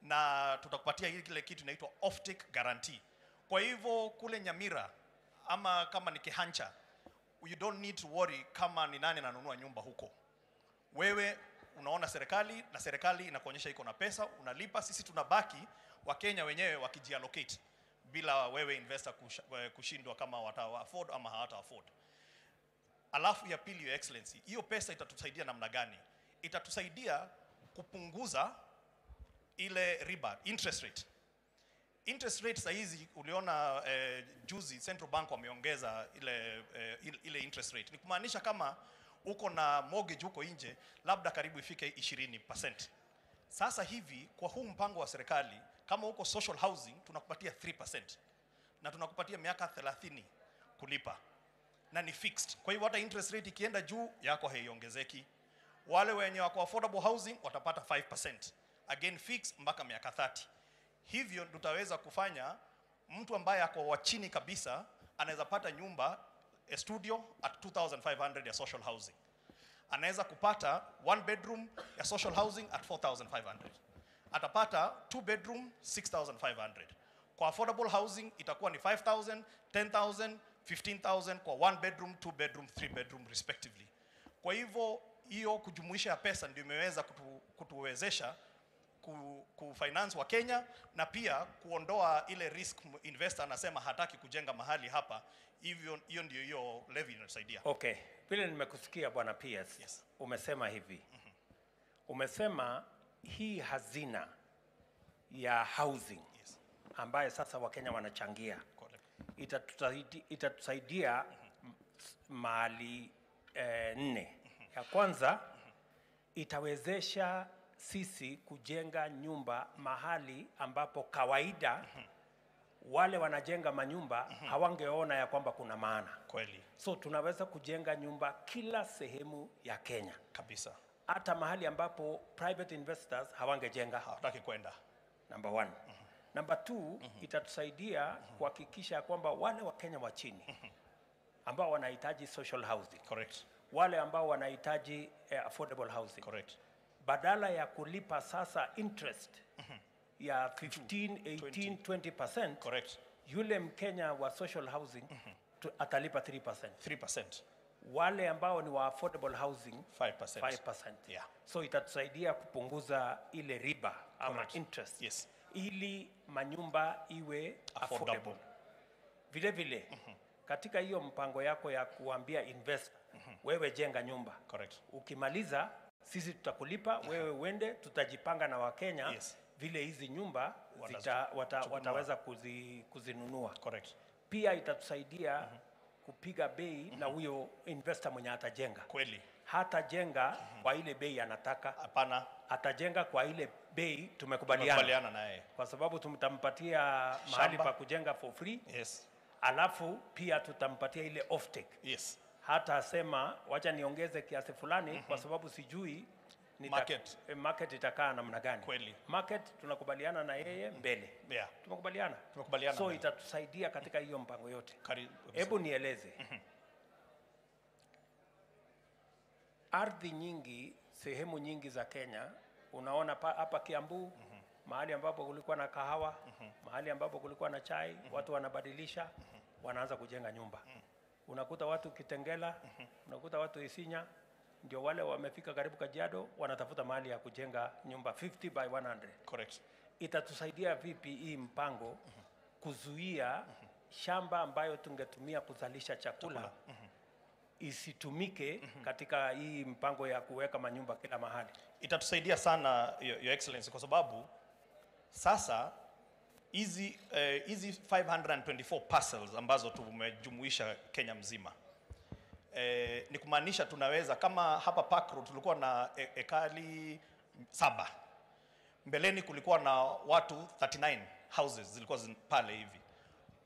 na tutakupatia ile kitu inaitwa off-take guarantee. Kwa hivyo kule Nyamira ama kama ni Kihancha, you don't need to worry kama ni nani ananunua nyumba huko. Wewe unaona serikali na serikali inakuonyesha iko na pesa, unalipa, sisi tunabaki Wakenya wenyewe wakijiallocate bila wewe investor kushindwa kama wata afford ama hawata afford. Alafu ya pili, Your Excellency, hiyo pesa itatusaidia namna gani? Itatusaidia kupunguza ile riba, interest rate. Interest rate sasa hizi uliona juzi Central Bank wameongeza ile interest rate. Ni kumaanisha kama uko na mortgage huko nje labda karibu ifike 20%. Sasa hivi kwa huu mpango wa serikali kama uko social housing tunakupatia 3% na tunakupatia miaka 30 kulipa na ni fixed. Kwa hivyo hata interest rate ikienda juu yako haiongezeki. Wale wenye wako affordable housing watapata 5%, again fixed mpaka miaka 30. Hivyo tutaweza kufanya mtu ambaye ako wa chini kabisa anaweza pata nyumba a studio at 2,500 ya social housing. Anaweza kupata 1 bedroom ya social housing at 4,500. Atapata 2 bedroom 6,500. Kwa affordable housing itakuwa ni 5,000, 10,000, 15,000 kwa 1 bedroom, 2 bedroom, 3 bedroom respectively. Kwa hivyo hiyo kujumuisha ya pesa ndio imeweza kutuwezesha kufinance wa Kenya na pia kuondoa ile risk investor anasema hataki kujenga mahali hapa. Hivyo hiyo ndio hiyo levy inatusaidia. Okay. Vile nimekusikia Bwana PS. Yes. Umesema hivi. Umesema hii hazina ya housing. Yes. Ambaye sasa Wakenya wanachangia. Itatusaidia mahali 4. Ya kwanza itawezesha sisi kujenga nyumba mahali ambapo kawaida wale wanajenga manyumba hawangeona ya kwamba kuna maana. Kweli. So tunaweza kujenga nyumba kila sehemu ya Kenya. Kabisa. Hata mahali ambapo private investors hawangejenga. Hawataki kwenda. Number 1. Number 2, itatusaidia kuhakikisha kwamba wale wa Kenya wa chini ambao wanahitaji social housing. Correct. Wale ambao wanahitaji affordable housing. Correct. Badala ya kulipa sasa interest ya 15, 18, 20%. Correct. Yule Mkenya wa social housing atalipa 3%. 3%. Wale ambao ni wa affordable housing 5%. 5%. Yeah. So itatusaidia kupunguza ile riba ama interest. Yes. Ili manyumba iwe affordable. Vile vile katika hiyo mpango yako ya kuambia investor wewe jenga nyumba. Correct. Ukimaliza sisi tutakulipa, wewe uende, tutajipanga na Wakenya. Yes. Vile hizi nyumba wataweza kuzinunua. Correct. Pia itatusaidia kupiga bei na huyo investor mwenye atajenga. Kweli. Hatajenga kwa ile bei anataka. Hapana. Atajenga kwa ile bei tumekubaliana naye. Kwa sababu tutampatia mahali pa kujenga for free. Yes. Alafu pia tutampatia ile off take. Yes. Hata asema wacha niongeze kiasi fulani kwa sababu sijui market itakaa namna gani. Kweli. Market tunakubaliana na yeye mbele. Yeah. Tumekubaliana. So itatusaidia katika hiyo mpango yote. Hebu nieleze. Ardhi nyingi, sehemu nyingi za Kenya, unaona hapa Kiambu, mahali ambapo kulikuwa na kahawa, mahali ambapo kulikuwa na chai, watu wanabadilisha, wanaanza kujenga nyumba. Unakuta watu Kitengela, unakuta watu Isinya, ndio wale wamefika karibu Kajiado, wanatafuta mahali ya kujenga nyumba 50 by 100. Correct. Itatusaidia vipi hii mpango kuzuia shamba ambayo tungetumia kuzalisha chakula isitumike katika hii mpango ya kuweka manyumba kila mahali? Itatusaidia sana your excellency, kwa sababu sasa hizi 524 parcels ambazo tumejumuisha Kenya mzima, ni kumaanisha tunaweza, kama hapa Park Road tulikuwa na ekali 7, mbeleni kulikuwa na watu 39 houses zilikuwa pale hivi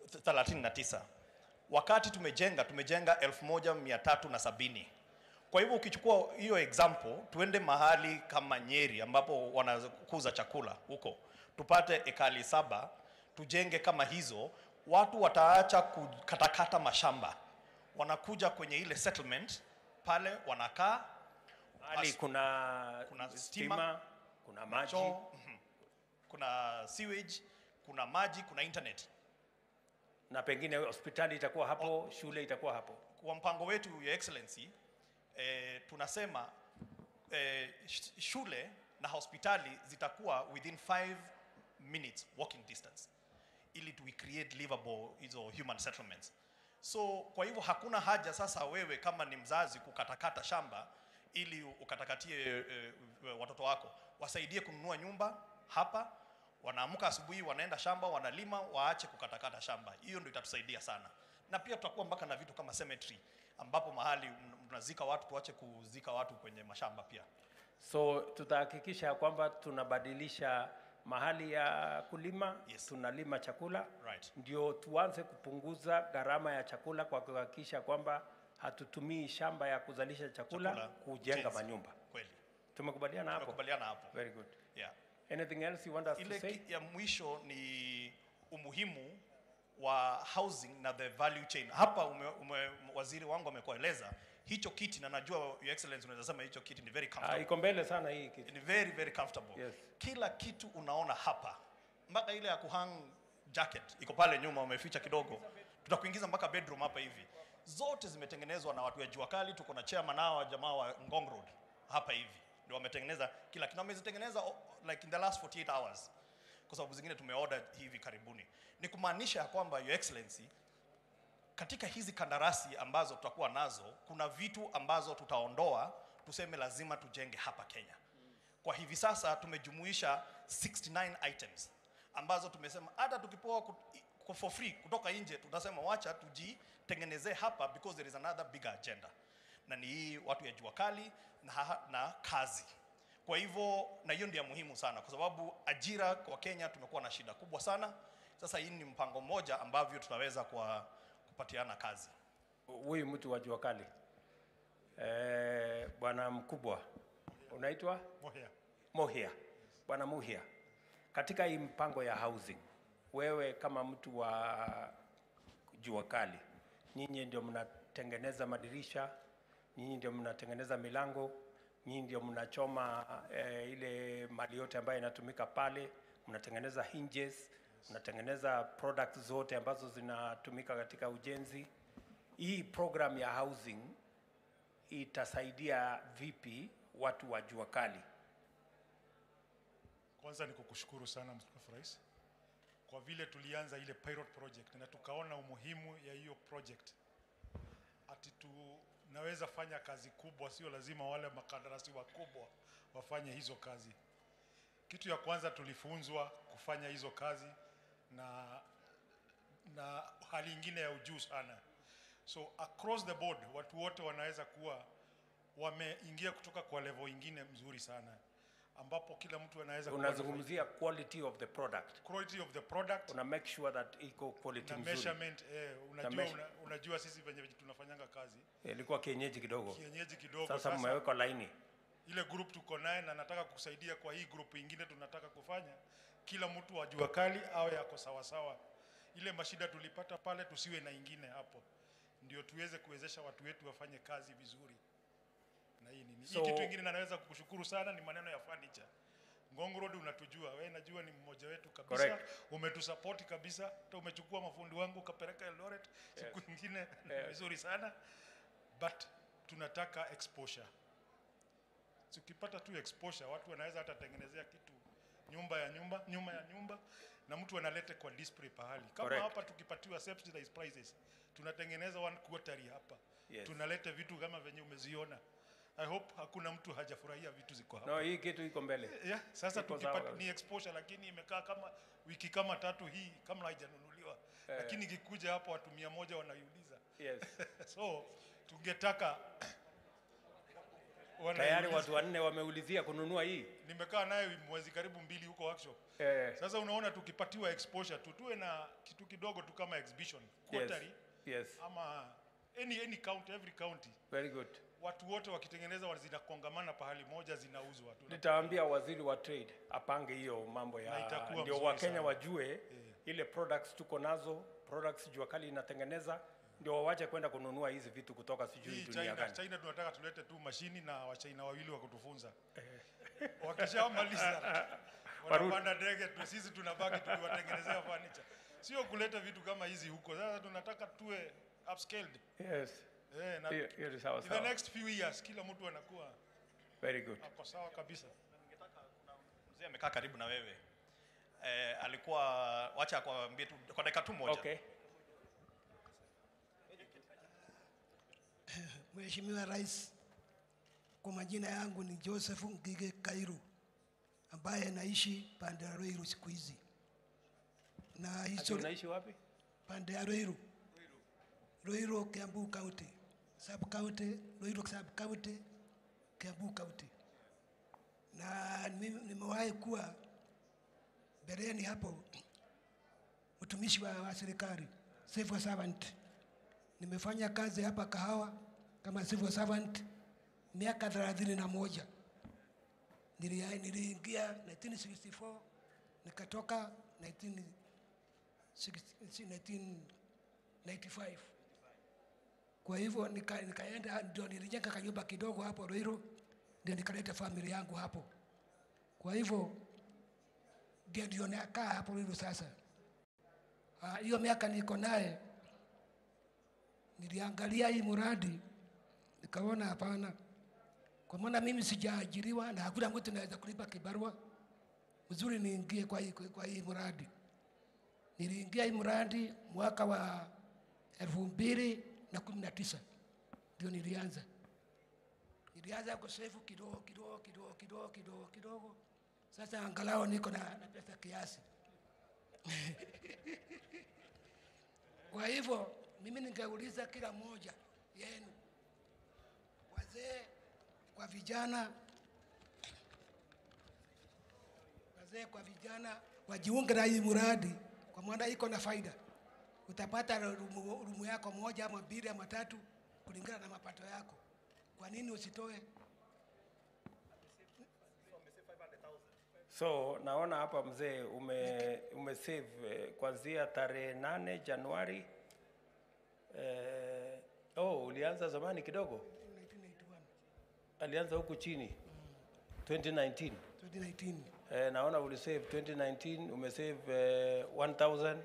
39. Wakati tumejenga 1370. Kwa hivyo ukichukua hiyo example, tuende mahali kama Nyeri ambapo wanakuza chakula huko, tupate ekali 7, tujenge kama hizo, watu wataacha kukatakata mashamba, wanakuja kwenye ile settlement pale, wanakaa hali kuna stima, kuna maji, kuna sewage, kuna maji, kuna internet, na pengine hospitali itakuwa hapo, shule itakuwa hapo. Kwa mpango wetu your excellency, tunasema shule na hospitali zitakuwa within 5 minutes walking distance, ili we create livable hizo human settlements. So kwa hivyo hakuna haja sasa wewe kama ni mzazi kukatakata shamba ili ukatakatie watoto wako. Wasaidie kununua nyumba hapa, wanaamka asubuhi wanaenda shamba wanalima, waache kukatakata shamba. Hiyo ndio itatusaidia sana. Na pia tutakuwa mpaka na vitu kama cemetery ambapo mahali mnazika watu, tuache kuzika watu kwenye mashamba pia. So tutahakikisha kwamba tunabadilisha mahali ya kulima, tunalima chakula, ndio tuanze kupunguza gharama ya chakula kwa kuhakikisha kwamba hatutumii shamba ya kuzalisha chakula kujenga manyumba. Kweli. Tumekubaliana hapo? Tumekubaliana hapo. Very good. Yeah. Anything else you want us to say? Ile ya mwisho ni umuhimu wa housing na the value chain. Hapa waziri wangu amekueleza hicho kiti, na najua your excellency unaweza sema hicho kiti ni very comfortable. Iko mbele sana hii kiti. Ni very very comfortable. Yes. Kila kitu unaona hapa. Mpaka ile ya kuhang jacket iko pale nyuma umeficha kidogo. Tutakuingiza mpaka bedroom hapa hivi. Zote zimetengenezwa na watu wa jua kali. Tuko na chairman nao jamaa wa Ngong Road hapa hivi. Ndio wametengeneza kila kitu. Wamezitengeneza like in the last 48 hours. Kwa sababu zingine tumeorder hivi karibuni. Ni kumaanisha kwamba your excellency, katika hizi kandarasi ambazo tutakuwa nazo, kuna vitu ambazo tutaondoa, tuseme lazima tujenge hapa Kenya. Kwa hivi sasa tumejumuisha 69 items ambazo tumesema hata tukipoa for free kutoka nje, tutasema wacha tujitengenezee hapa because there is another bigger agenda. Na ni hii watu ya jua kali na kazi. Kwa hivyo, na hiyo ndio muhimu sana kwa sababu ajira kwa Kenya tumekuwa na shida kubwa sana. Sasa hii ni mpango mmoja ambavyo tutaweza kupatiana kazi. huyu mtu wa jua kali. Bwana mkubwa, unaitwa? Mohia. Mohia. Bwana Mohia, katika hii mpango ya housing, wewe kama mtu wa jua kali, nyinyi ndio mnatengeneza madirisha, nyinyi ndio mnatengeneza milango, nyinyi ndio mnachoma ile mali yote ambayo inatumika pale, mnatengeneza hinges, mnatengeneza products zote ambazo zinatumika katika ujenzi. Hii program ya housing itasaidia vipi watu wa jua kali? Kwanza ni kukushukuru sana Mheshimiwa Rais kwa vile tulianza ile pilot project na tukaona umuhimu ya hiyo project. Ati tunaweza fanya kazi kubwa, sio lazima wale makandarasi wakubwa wafanye hizo kazi. Kitu ya kwanza tulifunzwa kufanya hizo kazi na hali ingine ya ujuu sana. So across the board watu wote wanaweza kuwa wameingia kutoka kwa level ingine mzuri sana, ambapo kila mtu anaweza unazungumzia quality of the product. Quality of the product. Una make sure that iko quality na nzuri. Measurement, unajua sisi venye tunafanyanga kazi. Ilikuwa kienyeji kidogo. Kienyeji kidogo. Sasa mmeweka laini. Ile group tuko naye na nataka kusaidia kwa hii group ingine tunataka kufanya. Kila mtu wa jua kali awe yako sawa sawa. Ile mashida tulipata pale tusiwe na ingine hapo. Ndio tuweze kuwezesha watu wetu wafanye kazi vizuri. Na hii nini? Hii kitu kingine naweza kukushukuru sana ni maneno ya furniture. Ngong Road unatujua, wewe najua ni mmoja wetu kabisa. Correct. Umetusupport kabisa. Hata umechukua mafundi wangu ukapeleka Eldoret siku nyingine vizuri sana. But tunataka exposure. Tukipata tu exposure watu wanaweza hata tengenezea kitu nyumba ya nyumba na mtu analete kwa display pahali. Kama Correct. Hapa tukipatiwa subsidized prices tunatengeneza 1 quarter hapa. Yes. Tunaleta vitu kama venye umeziona. I hope hakuna mtu hajafurahia vitu ziko hapa. No, hii kitu iko mbele. Yeah, sasa tukipata ni exposure lakini imekaa kama wiki kama 3 hii kama haijanunuliwa. Lakini ikikuja hapo watu 100 wanaiuliza. Yes. So tungetaka tayari watu 4 wameulizia kununua hii. Nimekaa naye mwezi karibu 2 huko workshop. Sasa unaona tukipatiwa exposure tuwe na kitu kidogo tu kama exhibition quarterly. Yes. Ama any county, every county. Very good. Watu wote wakitengeneza zinakongamana pahali moja zinauzwa. Nitaambia waziri wa trade apange hiyo mambo ya ndio Wakenya wajue ile products tuko nazo, products jua kali inatengeneza, ndio wawache kwenda kununua hizi vitu kutoka sijui dunia gani. China tunataka tulete tu mashini na Wachina wawili wa kutufunza. Wakishamaliza wanapanda ndege tu, sisi tunabaki tukiwatengenezea furniture. Sio kuleta vitu kama hizi huko. Sasa tunataka tuwe upscaled. Yes. In the next few years kila mtu anakuwa very good. Ako sawa kabisa. Ningetaka kuna mzee amekaa karibu na wewe. Alikuwa wacha akwambie tu kwa dakika tu moja. Okay. Mheshimiwa Rais, kwa majina yangu ni Joseph Ngige Kairu ambaye naishi pande ya Ruiru siku hizi. Na hizo unaishi wapi? Pande ya Ruiru. Ruiru, Kiambu County. Sub County, Ruiru Sub County, Kiambu County. Na nimewahi kuwa bereni hapo mtumishi wa serikali, civil servant. Nimefanya kazi hapa Kahawa kama civil servant miaka 31. Niliingia 1964 nikatoka 1995. Kwa hivyo nikaenda ndio nilijenga kanyumba kidogo hapo Ruiru, ndio nikaleta familia yangu hapo. Kwa hivyo ndio nakaa hapo Ruiru sasa. Hiyo miaka niko naye niliangalia hii mradi nikaona hapana, kwa maana mimi sijaajiriwa na hakuna mtu anaweza kulipa kibarua mzuri niingie kwa hii mradi. Niliingia hii mradi mwaka wa 2019 ndio nilianza kusefu kidogo. Sasa angalau niko na pesa kiasi. Kwa hivyo mimi ningeuliza kila mmoja yenu, wazee kwa vijana, wajiunge na hii mradi kwa maana iko na faida. Utapata rumu yako moja ama mbili ama tatu kulingana na mapato yako. Kwa nini usitoe? So naona hapa mzee umesave kuanzia tarehe 8 Januari. Ulianza zamani kidogo? 1981. Alianza huku chini. 2019. 2019. Naona ulisave 2019, umesave 1,000,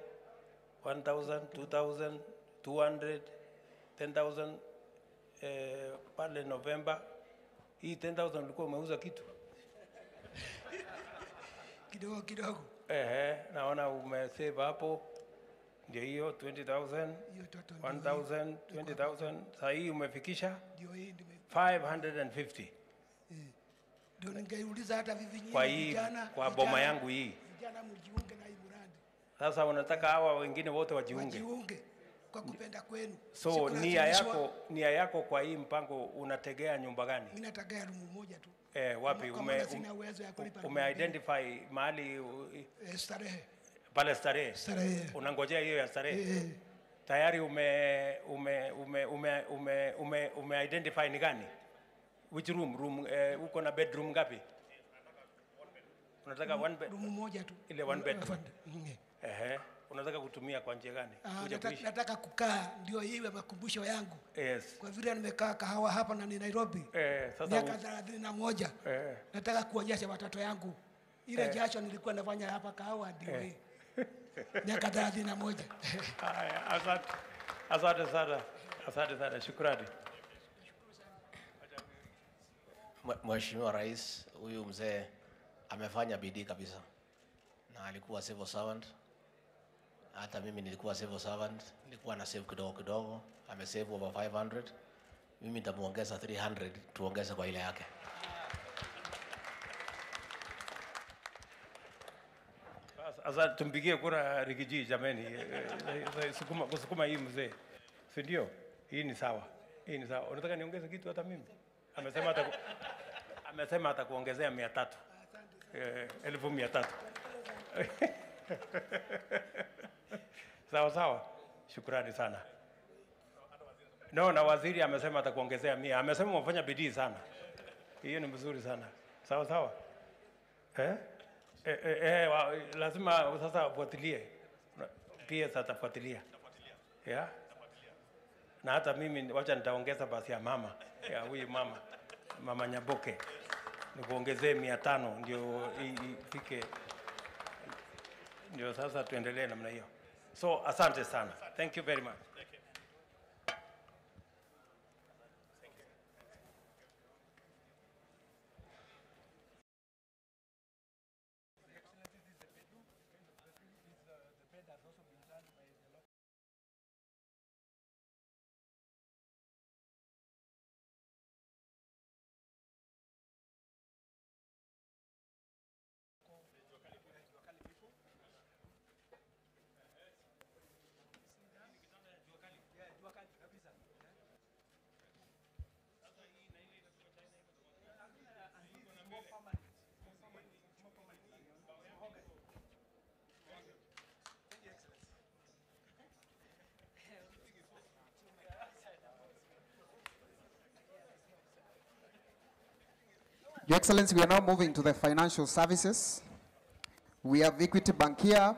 2,000, 200, 10,000 pale November. Hii 10,000 ulikuwa umeuza kitu? Kidogo. Naona umesave hapo. Ndio hiyo 20,000, 1,000, 20,000. Sasa hii umefikisha? Ndio hii 550. Ndio ningeuliza hata kwa hii kwa boma yangu hii. Vijana mjiunge na hii mradi. Sasa unataka hawa wengine wote wajiunge? Wajiunge kwa kupenda kwenu. So nia yako kwa hii mpango unategea nyumba gani? Mimi nategea rumu moja tu. Wapi ume-identify mahali? Starehe. Pale Starehe. Unangojea hiyo ya Starehe? Tayari ume-identify ni gani? Which room? Uko na bedroom ngapi? Unataka one bed? Room moja tu. Ile one bedroom. Unataka kutumia kwa njia gani? Nataka kukaa ndio iwe makumbusho yangu. Yes. Kwa vile nimekaa kahawa hapa na ni Nairobi. Sasa miaka 31. Nataka kuonyesha watoto yangu ile jasho nilikuwa nafanya hapa kahawa ndio hii. Miaka 31. Asante sana. Shukrani. Mheshimiwa Rais, huyu mzee amefanya bidii kabisa. Na alikuwa civil servant. Hata mimi nilikuwa civil servant, nilikuwa na save kidogo. Amesave over 500. Mimi nitamuongeza 300 tuongeze kwa ile yake. Sasa tumpigie kura Rigiji jameni. Kusukuma hii mzee. Si ndio? Hii ni sawa. Unataka niongeze kitu hata mimi? Amesema atakuongezea 300. 1,300. Sawa. Shukrani sana. Na waziri amesema atakuongezea 100. Amesema umefanya bidii sana. Hiyo ni mzuri sana. Sawa. Lazima sasa fuatilie. PS atafuatilia. Na hata mimi wacha nitaongeza basi ya mama. Ya huyu mama Nyaboke. Nikuongezee 500 ndio ifike. Ndio sasa tuendelee namna hiyo. So asante sana. Thank you very much. Your Excellency, we are now moving to the financial services. We have Equity Bank here.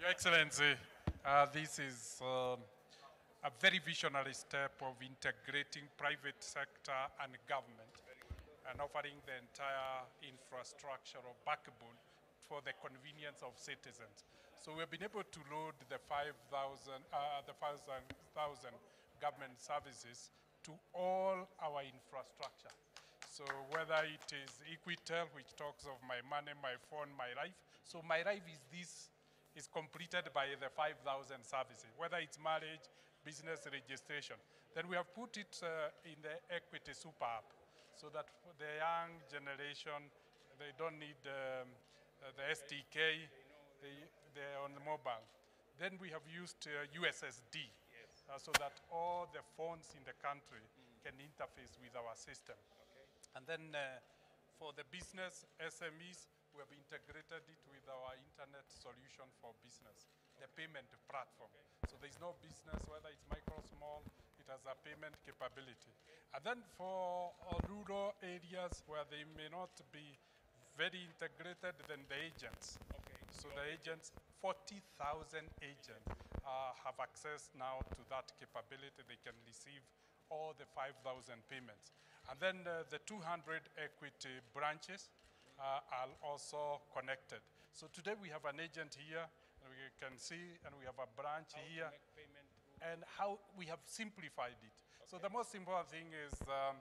Your Excellency, this is a very visionary step of integrating private sector and government and offering the entire infrastructure or backbone for the convenience of citizens. So we've been able to load the 5,000 government services to all our infrastructure. So whether it is Equitel, which talks of my money, my phone, my life. So my life is completed by the 5,000 services, whether it's marriage, business registration. Then we have put it in the Equity Super App so that for the young generation, they don't need the SDK, they're on the mobile. Then we have used USSD so that all the phones in the country can interface with our system. And then for the business SMEs, we have integrated it with our internet solution for business, the payment platform. So there's no business, whether it's micro, small, it has a payment capability. And then for rural areas where they may not be very integrated, then the agents. So the agents, 40,000 agents have access now to that capability. They can receive all the 5,000 payments. And then the 200 equity branches are also connected. So today we have an agent here, and we can see, and we have a branch here, and how we have simplified it. So the most important thing is the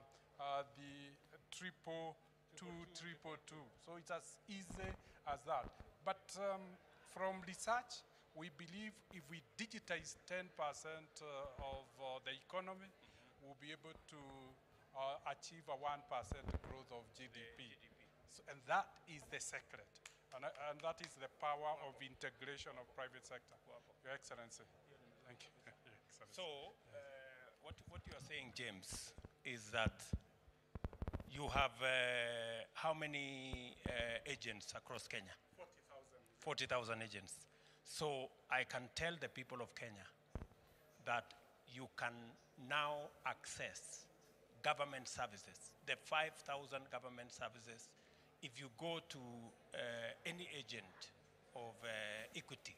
222. So it's as easy as that. But from research, we believe if we digitize 10% of the economy, we'll be able to achieve a 1% growth of GDP. So, and that is the secret. And that is the power of integration of private sector. Your Excellency. Thank you. Your Excellency. So, what you are saying, James, is that you have how many agents across Kenya? 40,000. 40,000 agents. So I can tell the people of Kenya that you can now access government services, the 5,000 government services. If you go to any agent of Equity,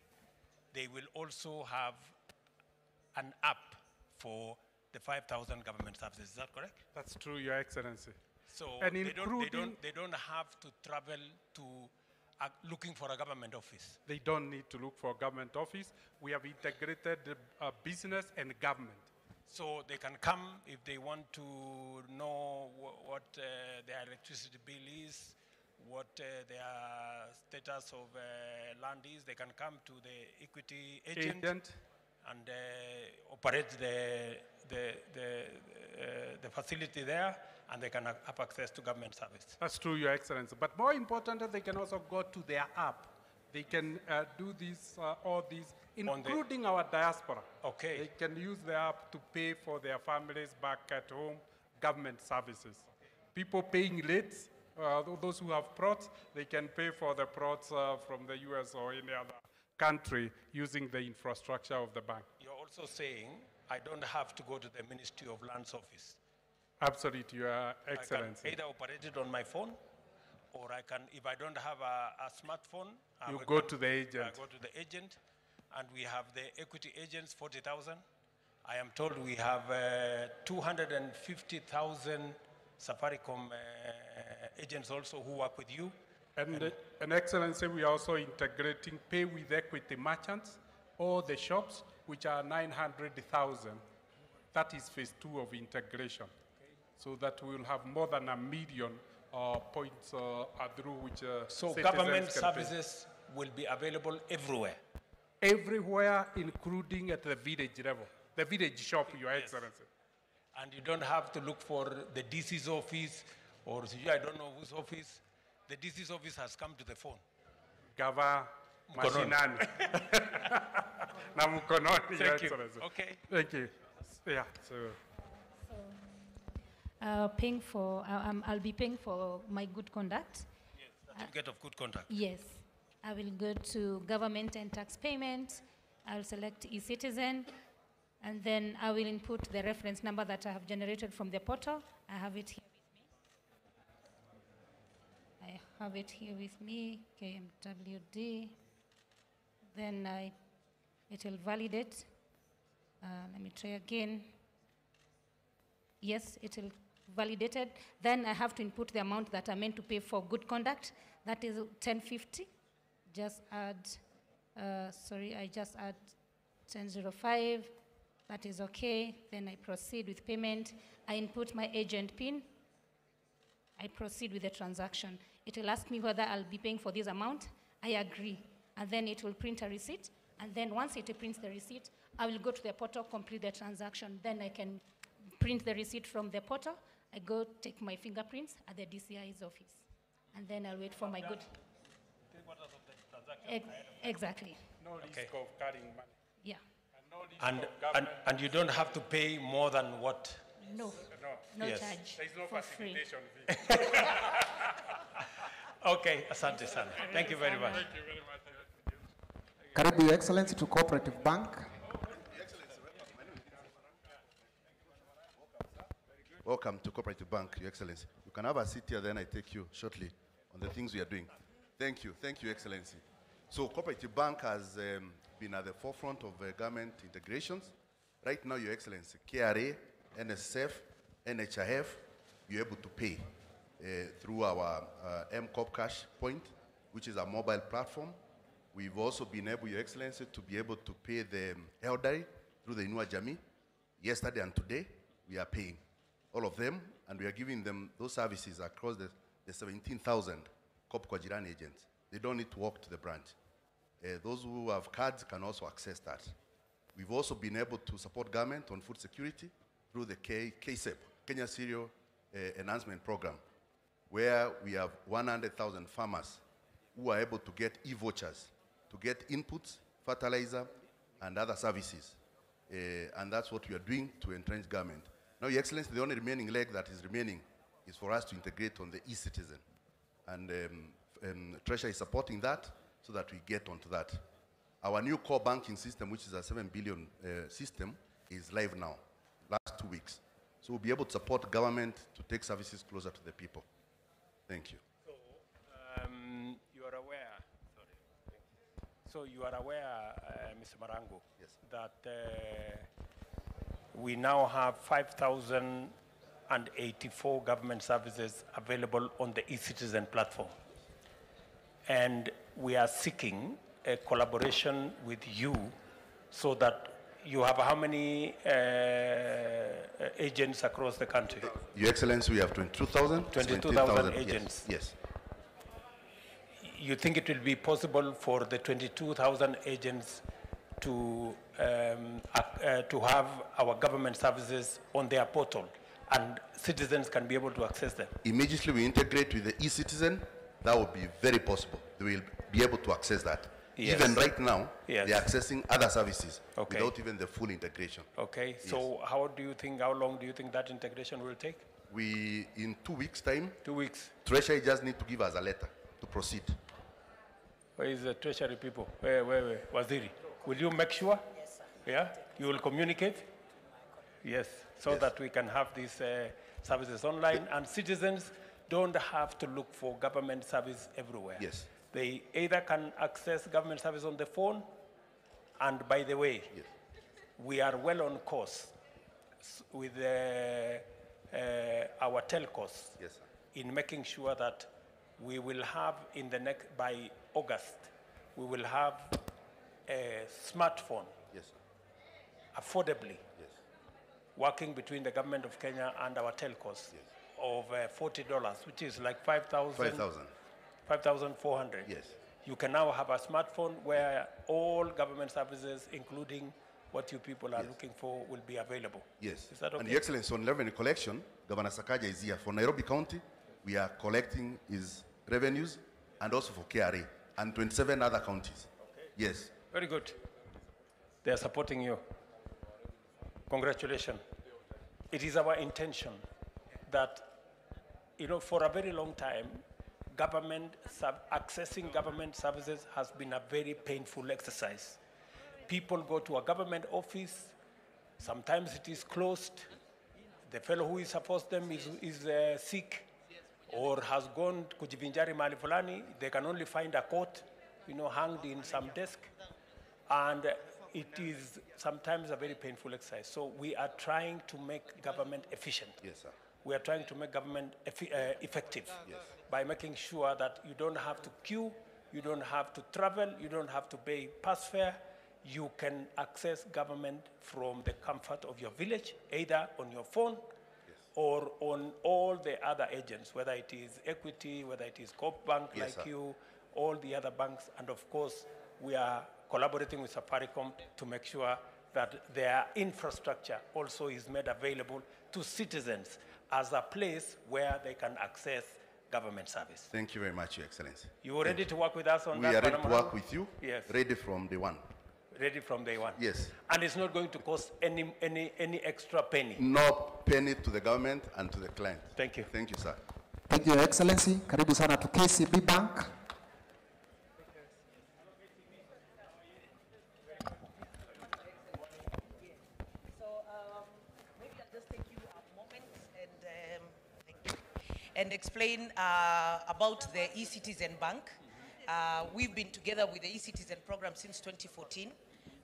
they will also have an app for the 5,000 government services. Is that correct? That's true, Your Excellency. So and they don't have to travel to looking for a government office. They don't need to look for a government office. We have integrated business and government. So they can come if they want to know what their electricity bill is, what their status of land is. They can come to the Equity agent. And operate the facility there, and they can have access to government service. That's true, Your Excellency. But more importantly, they can also go to their app. They can do this, all these, including our diaspora. Okay. They can use the app to pay for their families back at home, government services. People paying late, those who have plots, they can pay for the plots from the US or any other country using the infrastructure of the bank. You're also saying I don't have to go to the Ministry of Lands office. Absolutely, Your Excellency. I can either operate it on my phone, or I can, if I don't have a smartphone, you go to the agent. I go to the agent, and we have the Equity agents, 40,000. I am told we have 250,000 Safaricom agents also who work with you. And Excellency, we are also integrating pay with equity merchants, all the shops, which are 900,000. That is phase 2 of integration. Okay. So that we will have more than 1 million points through which so government services will be available everywhere? Everywhere, including at the village level. The village shop, Your Excellency. And you don't have to look for the DC's office, or I don't know whose office. The DC's office has come to the phone. Gava mashinani. Na mkononi, Your Excellency. Okay. Thank you. Yeah. Paying for, I'll be paying for my good conduct. Yes, certificate of good conduct. Yes. I will go to government and tax payment. I'll select e-citizen, and then I will input the reference number that I have generated from the portal. I have it here. I have it here with me, KMWD. Then it will validate. Let me try again. Yes, it will validate it. Then I have to input the amount that I'm meant to pay for good conduct. That is 1050. Just add, I just add 1005. That is okay. Then I proceed with payment. I input my agent PIN. I proceed with the transaction. It will ask me whether I'll be paying for this amount. I agree. And then it will print a receipt. And then once it prints the receipt, I will go to the portal, complete the transaction. Then I can print the receipt from the portal. I go take my fingerprints at the DCI's office. And then I'll wait for my good. Exactly. No risk of carrying money. Yeah. And And you don't have to pay more than what? No, no Yes. charge. There is no for free. facilitation fee. Okay, asante sana. Thank you very much. Thank you very much. Karibu, Your Excellency, to Cooperative Bank. Welcome to Cooperative Bank, Your Excellency. You can have a seat here, then I take you shortly on the things we are doing. Thank you, Excellency. So Cooperative Bank has been at the forefront of government integrations. Right now, Your Excellency, KRA, NSF, NHIF, you're able to pay through our MCOP Cash Point, which is a mobile platform. We've also been able, Your Excellency, to be able to pay the elderly through the Inua Jamii. Yesterday and today, we are paying all of them, and we are giving them those services across the 17,000 COP kwa Jirani agents. They don't need to walk to the branch. Those who have cards can also access that. We've also been able to support government on food security through the KSEP, Kenya Cereal Enhancement Program, where we have 100,000 farmers who are able to get e-vouchers to get inputs, fertilizer, and other services. And that's what we are doing to entrench government. Now, Your Excellency, the only remaining leg that is remaining is for us to integrate on the e-citizen. And Treasury is supporting that so that we get onto that. Our new core banking system, which is a 7 billion system, is live now, last 2 weeks. So we'll be able to support government to take services closer to the people. Thank you. So, you are aware, So you are aware, Mr. Marango, yes, that we now have 5,084 government services available on the e-citizen platform. And we are seeking a collaboration with you so that you have how many agents across the country? Your Excellency, we have 22,000. 22,000 agents. Yes. You think it will be possible for the 22,000 agents to have our government services on their portal and citizens can be able to access them? Immediately we integrate with the e-citizen, that would be very possible. They will be able to access that. Yes. Even right now, yes, they're accessing other services okay, without even the full integration. Okay, yes, so how long do you think that integration will take? In 2 weeks' time. 2 weeks. Treasury just need to give us a letter to proceed. Where is the Treasury people? Where? Waziri, will you make sure? Yes, sir. Yeah, you will communicate? Yes, so yes, that we can have these services online and citizens don't have to look for government service everywhere. Yes. They either can access government service on the phone, and by the way, yes, we are well on course with our telcos, yes, sir, in making sure that we will have by August, we will have a smartphone, yes, sir, affordably, yes, working between the government of Kenya and our telcos, yes, of $40, which is like 5,400. Yes. You can now have a smartphone where all government services, including what you people are yes, looking for, will be available. Yes. Is that okay? And Your Excellency, on revenue collection, Governor Sakaja is here. For Nairobi County, we are collecting his revenues and also for KRA and 27 other counties. Okay. Yes. Very good. They are supporting you. Congratulations. It is our intention that, for a very long time, accessing government services has been a very painful exercise. People go to a government office, sometimes it is closed, the fellow who is supposed them is sick or has gone kujivinjari mahali fulani, they can only find a coat, hanged in some desk, and it is sometimes a very painful exercise. So we are trying to make government efficient. Yes, sir. We are trying to make government effective, yes, by making sure that you don't have to queue, you don't have to travel, you don't have to pay pass fare. You can access government from the comfort of your village, either on your phone, yes, or on all the other agents, whether it is Equity, whether it is Coop Bank, yes, like sir, you, all the other banks, and of course, we are collaborating with Safaricom to make sure that their infrastructure also is made available to citizens as a place where they can access government service. Thank you very much, Your Excellency. You are ready to work with us on that? We are ready to work with you, yes, ready from day one. Ready from day one? Yes. And it's not going to cost any extra penny? No penny to the government and to the client. Thank you. Thank you, sir. Thank you, Your Excellency. Karibu sana to KCB Bank. And explain about the eCitizen Bank. We've been together with the eCitizen program since 2014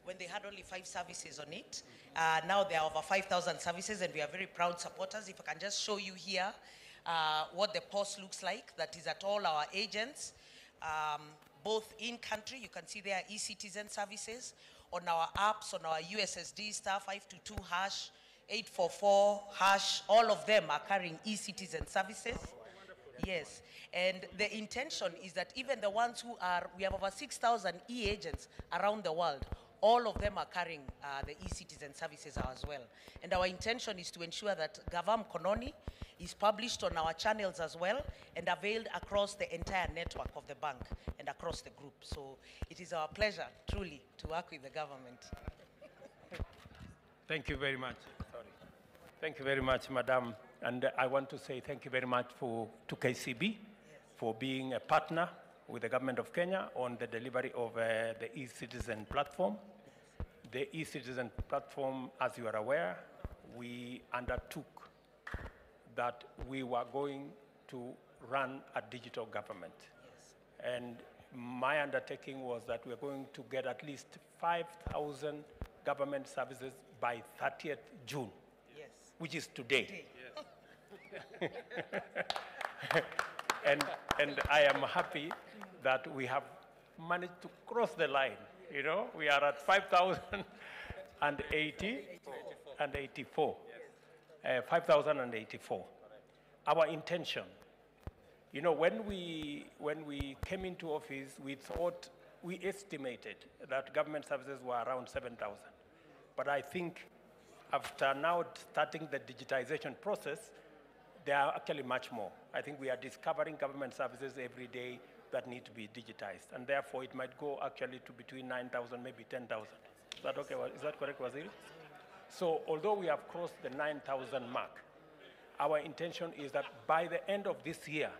when they had only 5 services on it. Now there are over 5,000 services and we are very proud supporters. If I can just show you here what the POS looks like, that is at all our agents, both in country, you can see there are eCitizen services, on our apps, on our USSD star 522 hash, 844 hash, all of them are carrying eCitizen services. Yes, and the intention is that even the ones who are, we have over 6,000 e-agents around the world, all of them are carrying the eCitizen services as well. And our intention is to ensure that Gavam Kononi is published on our channels as well and availed across the entire network of the bank and across the group. So it is our pleasure, truly, to work with the government. Thank you very much. Sorry. Thank you very much, Madam. And I want to say thank you very much to KCB for being a partner with the government of Kenya on the delivery of the eCitizen platform. The eCitizen platform, as you are aware, we undertook that we were going to run a digital government. And my undertaking was that we are going to get at least 5,000 government services by 30th June, which is today. and I am happy that we have managed to cross the line. You know, we are at 5,084. 5,084. Our intention, you know, when we came into office, we estimated that government services were around 7,000. But I think after now starting the digitization process, there are actually much more. I think we are discovering government services every day that need to be digitized. And therefore, it might go actually to between 9,000, maybe 10,000. Is that okay? Is that correct, Waziri? So although we have crossed the 9,000 mark, our intention is that by the end of this year,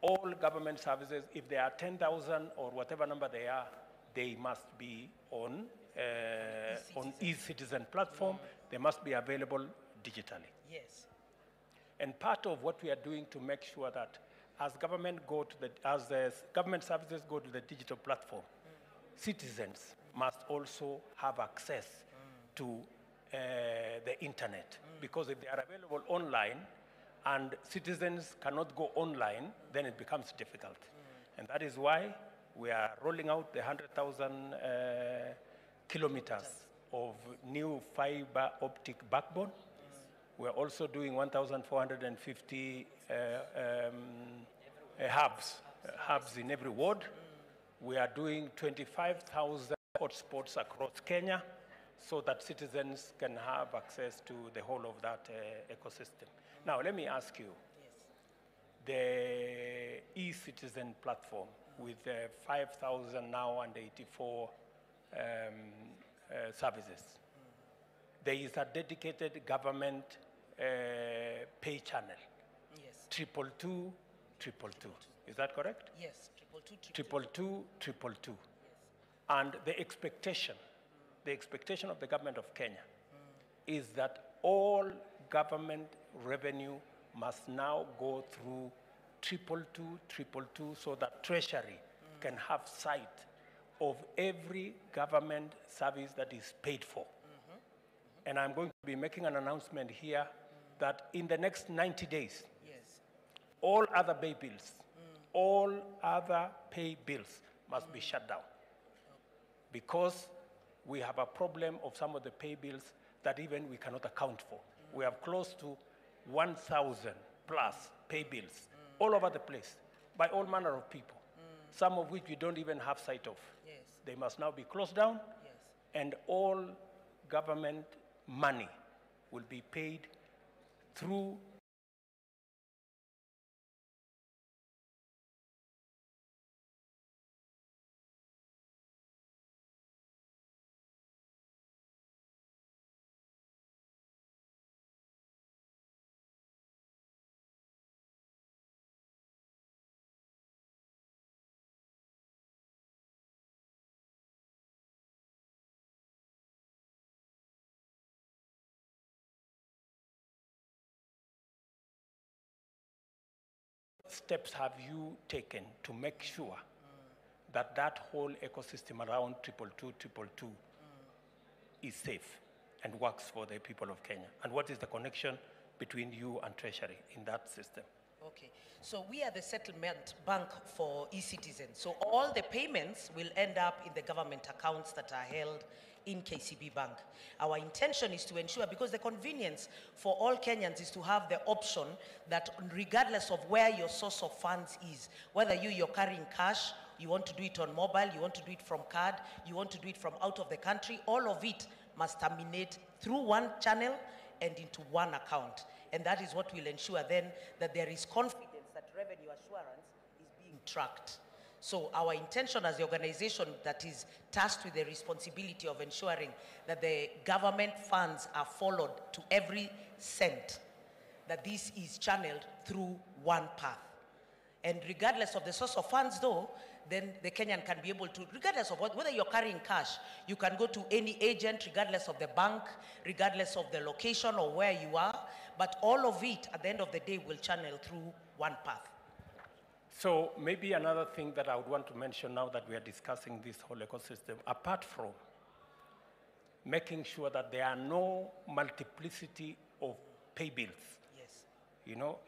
all government services, if there are 10,000 or whatever number they are, they must be on eCitizen platform. They must be available digitally. Yes. And part of what we are doing to make sure that as government government services go to the digital platform, citizens must also have access to the internet. Because if they are available online and citizens cannot go online, then it becomes difficult. And that is why we are rolling out the 100,000 kilometers of new fiber optic backbone. We're also doing 1,450 hubs in every ward. We are doing 25,000 hotspots across Kenya so that citizens can have access to the whole of that ecosystem. Now, let me ask you, the eCitizen platform with 5,000 now and 84 services, there is a dedicated government pay channel. Yes. 222, 222. Is that correct? Yes, 222, 222. Yes. And the expectation of the government of Kenya is that all government revenue must now go through 222, 222 so that Treasury can have sight of every government service that is paid for. And I'm going to be making an announcement here that in the next 90 days, all other pay bills must be shut down. Because we have a problem of some of the pay bills that even we cannot account for. We have close to 1,000 plus pay bills all over the place by all manner of people, some of which we don't even have sight of. They must now be closed down, and all government money will be paid through steps have you taken to make sure that that whole ecosystem around 222 is safe and works for the people of Kenya? And what is the connection between you and Treasury in that system? Okay, so we are the settlement bank for e-citizens. So all the payments will end up in the government accounts that are held in KCB Bank. Our intention is to ensure, because the convenience for all Kenyans is to have the option that regardless of where your source of funds is, whether you're carrying cash, you want to do it on mobile, you want to do it from card, you want to do it from out of the country, all of it must terminate through one channel and into one account. And that is what will ensure then that there is confidence that revenue assurance is being tracked. So our intention as the organization that is tasked with the responsibility of ensuring that the government funds are followed to every cent, that this is channeled through one path. And regardless of the source of funds though, then the Kenyan can be able to, regardless of whether you're carrying cash, you can go to any agent, regardless of the bank, regardless of the location or where you are, but all of it, at the end of the day, will channel through one path. So maybe another thing that I would want to mention now that we are discussing this whole ecosystem, apart from making sure that there are no multiplicity of pay bills, you know,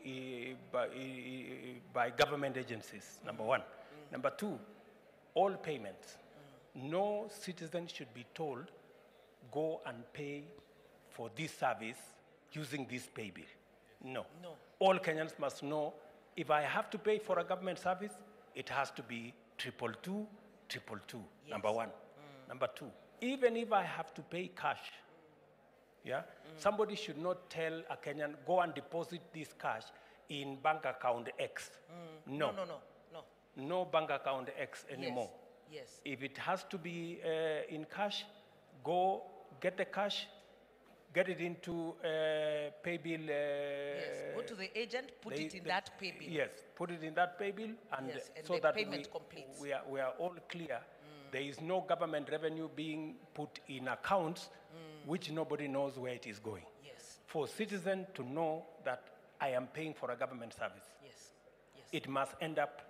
by government agencies, number one. Number two, all payments. No citizen should be told, go and pay for this service using this pay bill. No. All Kenyans must know, if I have to pay for a government service, it has to be 222, number one. Number two, even if I have to pay cash, somebody should not tell a Kenyan, go and deposit this cash in bank account X. No. No bank account X anymore. Yes. If it has to be in cash, go get the cash, get it into pay bill. Yes, go to the agent, put it in that pay bill. Yes, put it in that pay bill, and, and so the that payment completes. we are all clear. There is no government revenue being put in accounts which nobody knows where it is going. Yes. For citizens to know that I am paying for a government service, it must end up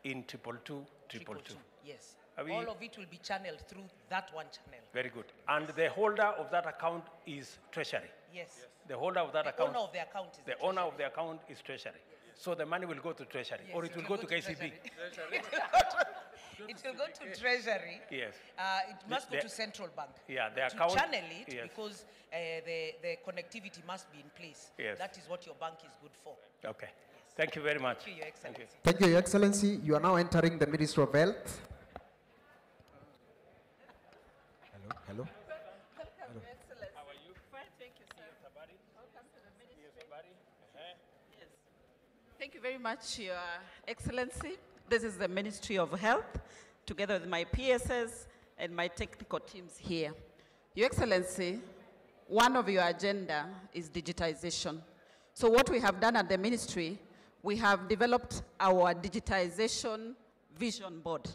in 222. Yes. All of it will be channeled through that one channel. Very good. And the holder of that account is Treasury. Yes. The holder of that account. The owner of the account is the owner of the account is Treasury. So the money will go to Treasury, or it will go to KCB. It will go to Treasury. Yes. It must go to Central Bank. Yeah, the to account. Channel it because the connectivity must be in place. Yes. That is what your bank is good for. Okay. Thank you very much. Thank you, Your Excellency. Thank you, Your Excellency. You are now entering the Ministry of Health. Hello. Hello. How are you? Fine, thank you, sir. Welcome to the ministry. Yes. Thank you very much, Your Excellency. This is the Ministry of Health, together with my PSS and my technical teams here. Your Excellency, one of your agenda is digitization. So what we have done at the ministry, we have developed our digitization vision board.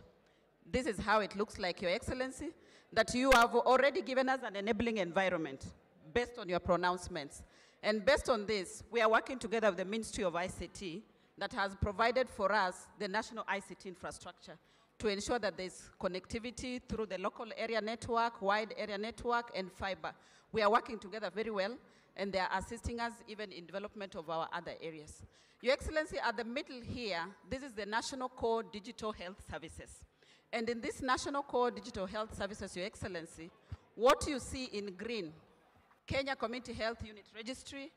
This is how it looks like, Your Excellency, that you have already given us an enabling environment based on your pronouncements. And based on this, we are working together with the Ministry of ICT that has provided for us the national ICT infrastructure to ensure that there's connectivity through the local area network, wide area network, and fiber. We are working together very well, and they are assisting us even in development of our other areas. Your Excellency, at the middle here, this is the National Core Digital Health Services. And in this National Core Digital Health Services, Your Excellency, what you see in green, Kenya Community Health Unit Registry,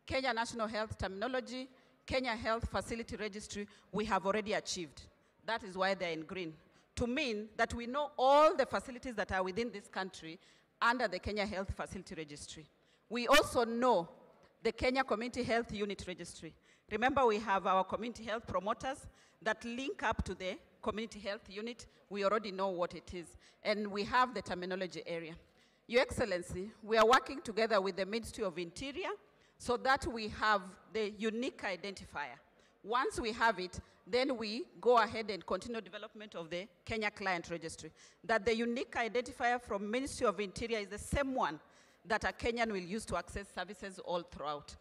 Kenya National Health Terminology, Kenya Health Facility Registry, we have already achieved. That is why they're in green, to mean that we know all the facilities that are within this country under the Kenya Health Facility Registry. We also know the Kenya Community Health Unit Registry. Remember, we have our community health promoters that link up to the community health unit. We already know what it is. And we have the terminology area. Your Excellency, we are working together with the Ministry of Interior so that we have the unique identifier. Once we have it, then we go ahead and continue development of the Kenya Client Registry. That the unique identifier from Ministry of Interior is the same one that a Kenyan will use to access services all throughout.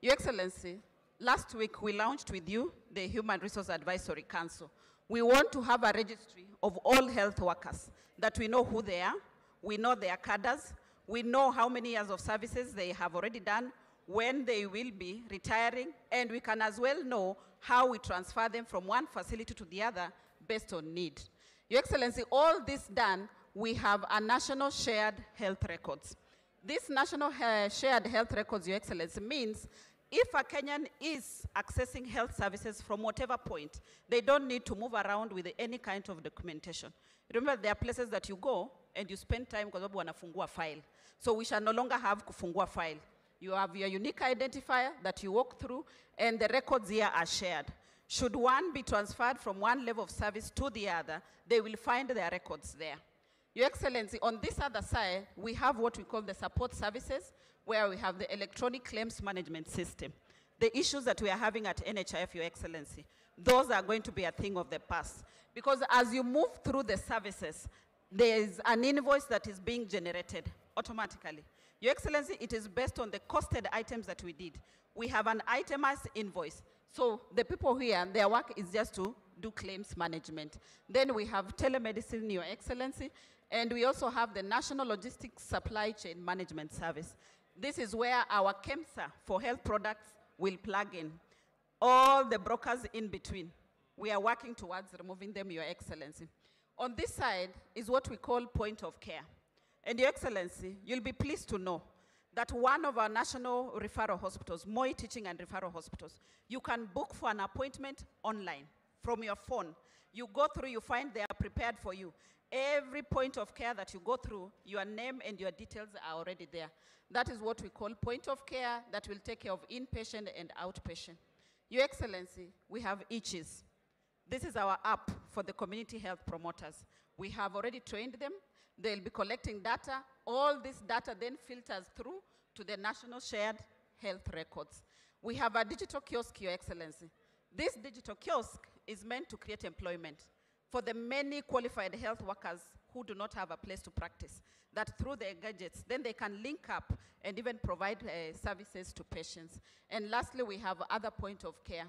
Your Excellency, last week we launched with you the Human Resource Advisory Council. We want to have a registry of all health workers, that we know who they are, we know their cadres, we know how many years of services they have already done, when they will be retiring, and we can as well know how we transfer them from one facility to the other based on need. Your Excellency, all this done, we have a national shared health records. This national shared health records, Your Excellency, means if a Kenyan is accessing health services from whatever point, they don't need to move around with any kind of documentation. Remember, there are places that you go and you spend time because wanafungua file. So we shall no longer have kufungua file. You have your unique identifier that you walk through, and the records here are shared. Should one be transferred from one level of service to the other, they will find their records there. Your Excellency, on this other side, we have what we call the support services, where we have the electronic claims management system. The issues that we are having at NHIF, Your Excellency, those are going to be a thing of the past. Because as you move through the services, there is an invoice that is being generated automatically. Your Excellency, it is based on the costed items that we did. We have an itemized invoice. So the people here, their work is just to do claims management. Then we have telemedicine, Your Excellency, and we also have the National Logistics Supply Chain Management Service. This is where our KEMSA for health products will plug in. All the brokers in between, we are working towards removing them, Your Excellency. On this side is what we call point of care. And Your Excellency, you'll be pleased to know that one of our national referral hospitals, Moi Teaching and Referral Hospitals, you can book for an appointment online from your phone. You go through, you find they are prepared for you. Every point of care that you go through, your name and your details are already there. That is what we call point of care that will take care of inpatient and outpatient. Your Excellency, we have ICHIS. This is our app for the community health promoters. We have already trained them. They'll be collecting data. All this data then filters through to the national shared health records. We have a digital kiosk, Your Excellency. This digital kiosk is meant to create employment for the many qualified health workers who do not have a place to practice, that through their gadgets, then they can link up and even provide services to patients. And lastly, we have other point of care.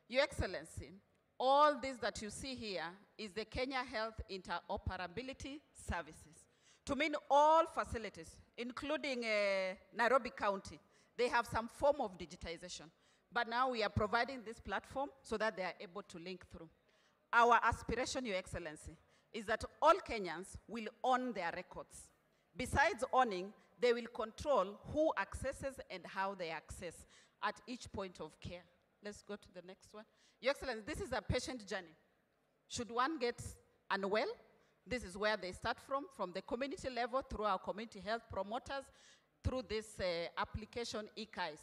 Your Excellency, all this that you see here is the Kenya Health Interoperability Services. To mean all facilities, including Nairobi County, they have some form of digitization. But now we are providing this platform so that they are able to link through. Our aspiration, Your Excellency, is that all Kenyans will own their records. Besides owning, they will control who accesses and how they access at each point of care. Let's go to the next one. Your Excellency, this is a patient journey. Should one get unwell, this is where they start from the community level through our community health promoters, through this application, EKIS.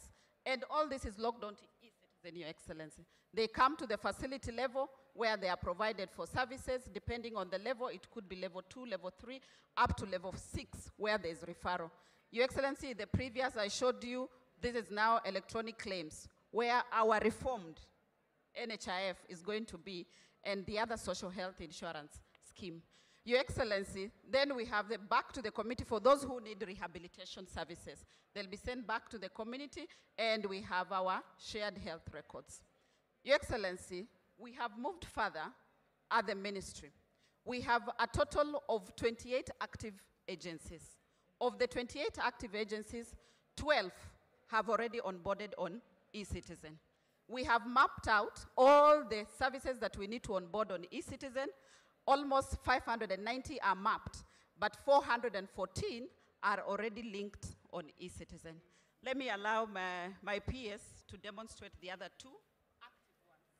And all this is logged onto eCitizen, Your Excellency. They come to the facility level where they are provided for services. Depending on the level, it could be level 2, level 3, up to level 6, where there's referral. Your Excellency, the previous I showed you, this is now electronic claims, where our reformed NHIF is going to be, and the other social health insurance scheme. Your Excellency, then we have the back to the community for those who need rehabilitation services. They'll be sent back to the community, and we have our shared health records. Your Excellency, we have moved further at the ministry. We have a total of 28 active agencies. Of the 28 active agencies, 12 have already onboarded on eCitizen. We have mapped out all the services that we need to onboard on eCitizen. Almost 590 are mapped, but 414 are already linked on eCitizen. Let me allow my PS to demonstrate the other two.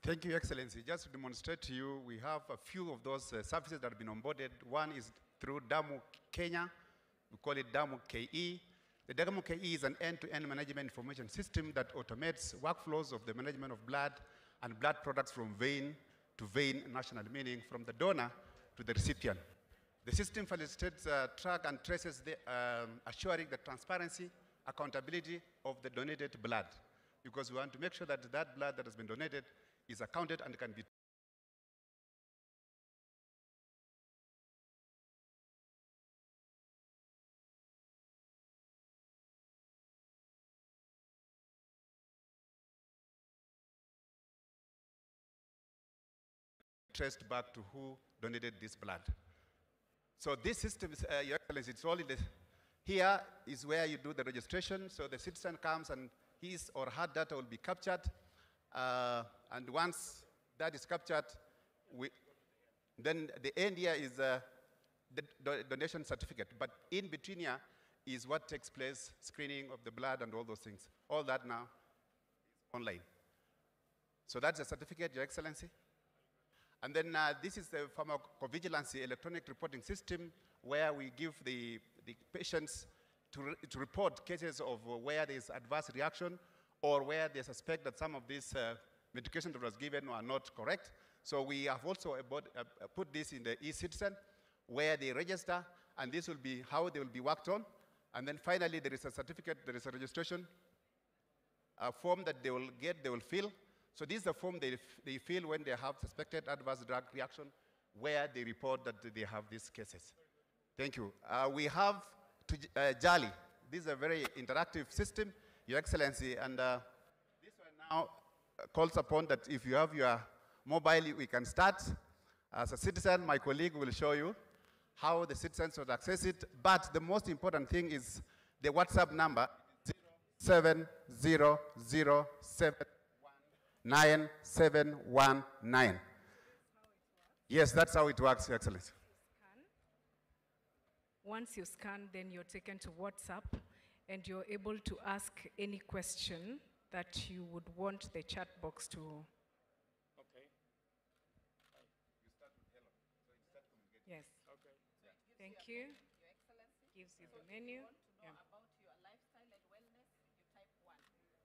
Thank you, Excellency. Just to demonstrate to you, we have a few of those services that have been onboarded. One is through Damu Kenya. We call it Damu KE. The Damu KE is an end-to-end management information system that automates workflows of the management of blood and blood products from vein to vein national, meaning from the donor to the recipient. The system facilitates track and traces the, assuring the transparency, accountability of the donated blood, because we want to make sure that that blood that has been donated is accounted and can be traced back to who donated this blood. So this system, Your Excellency, it's all in the, here is where you do the registration. So the citizen comes and his or her data will be captured. And once that is captured, then the end here is the donation certificate. But in between here is what takes place, screening of the blood and all those things. All that now is online. So that's the certificate, Your Excellency. And then this is the pharmacovigilance electronic reporting system where we give the patients to report cases of where there's adverse reaction or where they suspect that some of these medications that was given are not correct. So we have also put this in the e-citizen where they register, and this will be how they will be worked on. And then finally, there is a certificate, there is a registration form that they will get, they will fill. So this is the form they fill when they have suspected adverse drug reaction, where they report that they have these cases. Thank you. We have Jali. This is a very interactive system, Your Excellency, and this one now calls upon that if you have your mobile, we can start. As a citizen, my colleague will show you how the citizens would access it, but the most important thing is the WhatsApp number, 0700799719. Yes, that's how it works, Your Excellency. Once you scan, then you're taken to WhatsApp, and you're able to ask any question that you would want the chat box to. Okay. You start with hello. So you start communicating. Yes. Okay. Thank you. Your Excellency. Gives you the menu. If you want to know about your lifestyle and wellness, you type 1.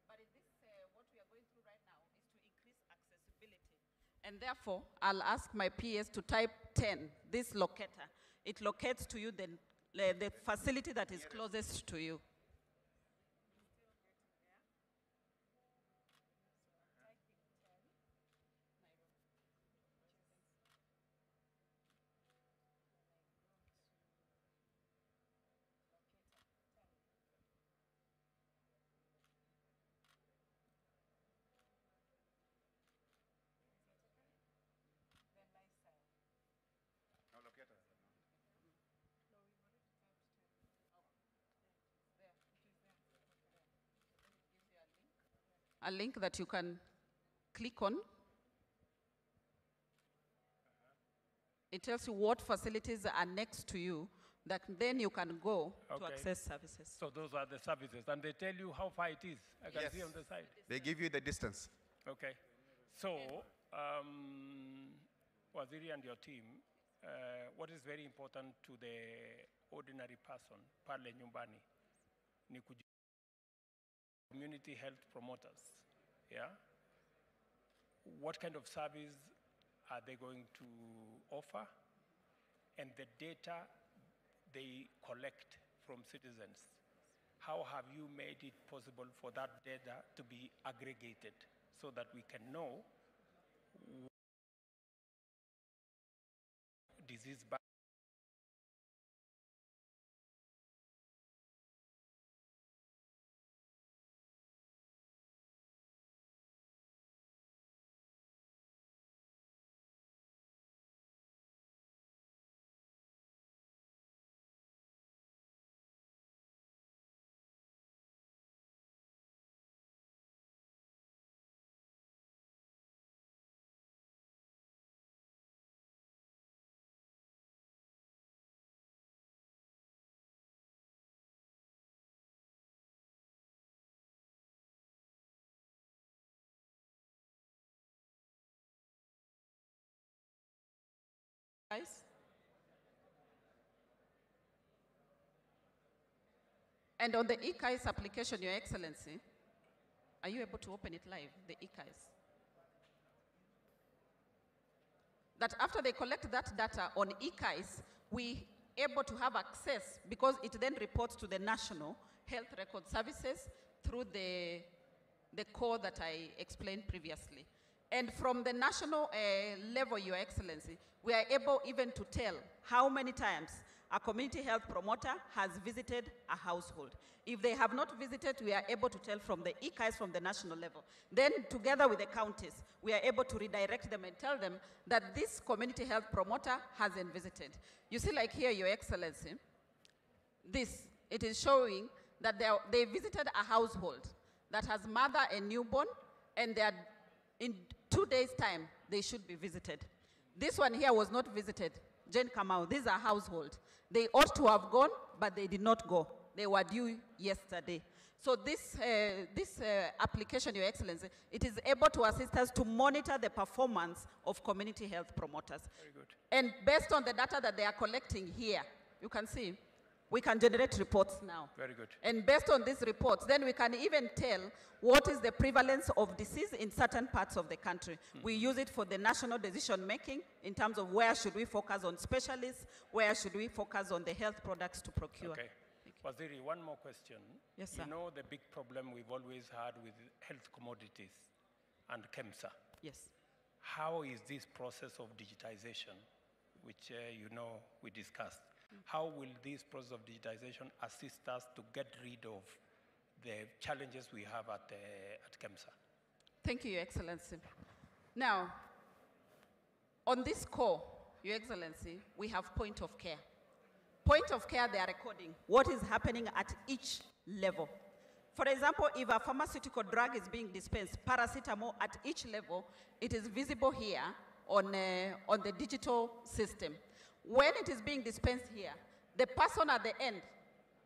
But in this, what we are going through right now is to increase accessibility. And therefore, I'll ask my PS to type 10, this locator. It locates to you the facility that is closest to you. No locator. A link that you can click on. It tells you what facilities are next to you, that then you can go to access services. So those are the services, and they tell you how far it is. I can see on the side. They give you the distance. Okay. So, Waziri and your team, what is very important to the ordinary person, pale nyumbani, ni community health promoters, yeah? What kind of service are they going to offer? And the data they collect from citizens, how have you made it possible for that data to be aggregated so that we can know disease And on the eKais application, Your Excellency, are you able to open it live, the eKais? That after they collect that data on eKais, we able to have access because it then reports to the National Health Record Services through the core that I explained previously. And from the national level, Your Excellency, we are able even to tell how many times a community health promoter has visited a household. If they have not visited, we are able to tell from the EKIs from the national level. Then together with the counties, we are able to redirect them and tell them that this community health promoter hasn't visited. You see, like here, Your Excellency, it is showing that they visited a household that has mother and newborn, and they are, in 2 days' time, they should be visited. This one here was not visited. Jane Kamau, these are household. They ought to have gone, but they did not go. They were due yesterday. So this application, Your Excellency, it is able to assist us to monitor the performance of community health promoters. Very good. And based on the data that they are collecting here, you can see, we can generate reports now. Very good. And based on these reports, then we can even tell what is the prevalence of disease in certain parts of the country. We use it for the national decision making in terms of where should we focus on specialists, where should we focus on the health products to procure. Okay. Waziri, one more question. Yes, sir. You know the big problem we've always had with health commodities and KEMSA. Yes. How is this process of digitization, which you know we discussed, how will this process of digitization assist us to get rid of the challenges we have at KEMSA? Thank you, Your Excellency. Now, on this core, Your Excellency, we have point of care. Point of care, they are recording what is happening at each level. For example, if a pharmaceutical drug is being dispensed, paracetamol at each level, it is visible here on the digital system. When it is being dispensed here, the person at the end,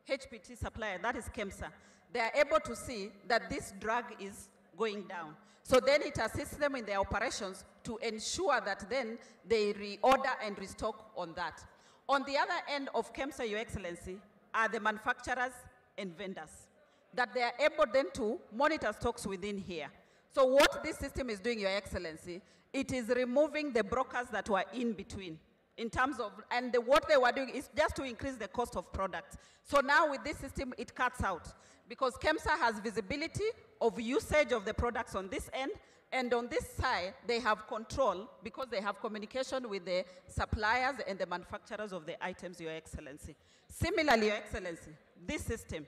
HPT supplier, that is KEMSA, they are able to see that this drug is going down. So then it assists them in their operations to ensure that then they reorder and restock on that. On the other end of KEMSA, Your Excellency, are the manufacturers and vendors, that they are able then to monitor stocks within here. So what this system is doing, Your Excellency, it is removing the brokers that were in between. In terms of, and what they were doing is just to increase the cost of products. So now with this system, it cuts out, because KEMSA has visibility of usage of the products on this end, and on this side, they have control because they have communication with the suppliers and the manufacturers of the items, Your Excellency. Similarly, Your Excellency, this system,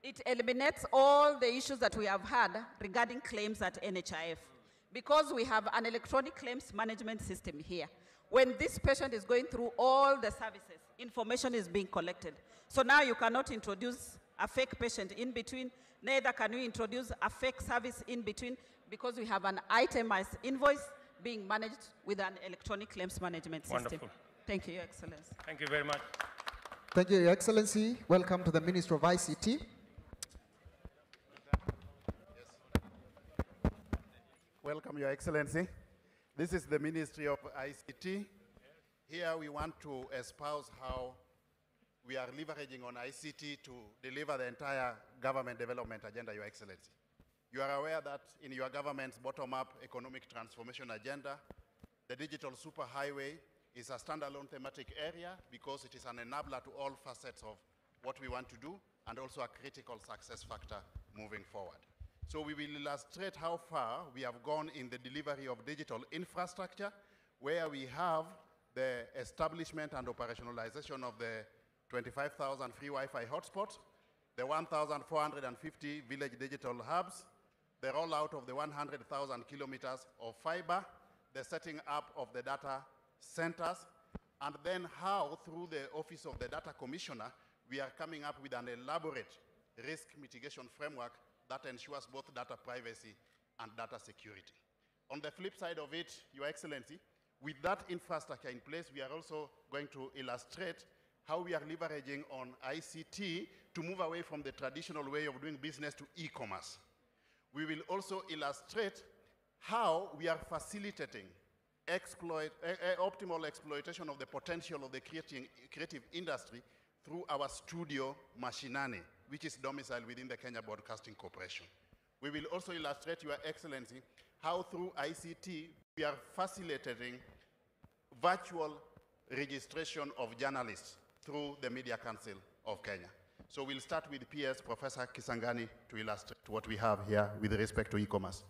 it eliminates all the issues that we have had regarding claims at NHIF, because we have an electronic claims management system here. When this patient is going through all the services, information is being collected. So now you cannot introduce a fake patient in between, neither can you introduce a fake service in between, because we have an itemized invoice being managed with an electronic claims management system. Wonderful. Thank you, Your Excellency. Thank you very much. Thank you, Your Excellency. Welcome to the Minister of ICT. Welcome, Your Excellency. This is the Ministry of ICT. Here we want to espouse how we are leveraging on ICT to deliver the entire government development agenda, Your Excellency. You are aware that in your government's bottom-up economic transformation agenda, the digital superhighway is a standalone thematic area because it is an enabler to all facets of what we want to do and also a critical success factor moving forward. So we will illustrate how far we have gone in the delivery of digital infrastructure, where we have the establishment and operationalization of the 25,000 free Wi-Fi hotspots, the 1,450 village digital hubs, the rollout of the 100,000 kilometers of fiber, the setting up of the data centers, and then how, through the Office of the Data Commissioner, we are coming up with an elaborate risk mitigation framework that ensures both data privacy and data security. On the flip side of it, Your Excellency, with that infrastructure in place, we are also going to illustrate how we are leveraging on ICT to move away from the traditional way of doing business to e-commerce. We will also illustrate how we are facilitating optimal exploitation of the potential of the creative industry through our studio Mashinani, which is domiciled within the Kenya Broadcasting Corporation. We will also illustrate, Your Excellency, how through ICT we are facilitating virtual registration of journalists through the Media Council of Kenya. So we'll start with PS Professor Kisangani to illustrate what we have here with respect to e-commerce.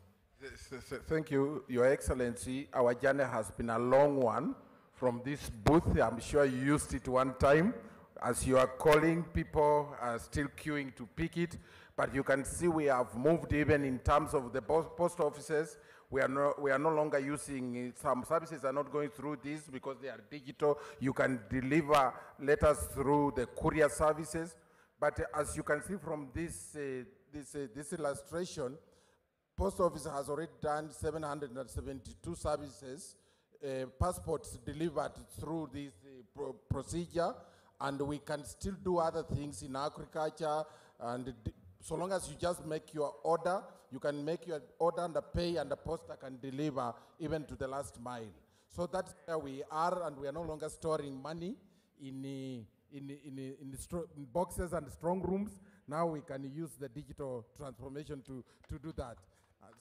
Thank you, Your Excellency. Our journey has been a long one from this booth. I'm sure you used it one time. As you are calling, people are still queuing to pick it. But you can see we have moved even in terms of the post offices. We are no longer using, some services are not going through this because they are digital. You can deliver letters through the courier services. But as you can see from this, this illustration, Post Office has already done 772 services, passports delivered through this procedure, and we can still do other things in agriculture, and so long as you just make your order, you can make your order and pay, and the poster can deliver even to the last mile. So that's where we are, and we are no longer storing money in boxes and strong rooms. Now we can use the digital transformation to do that.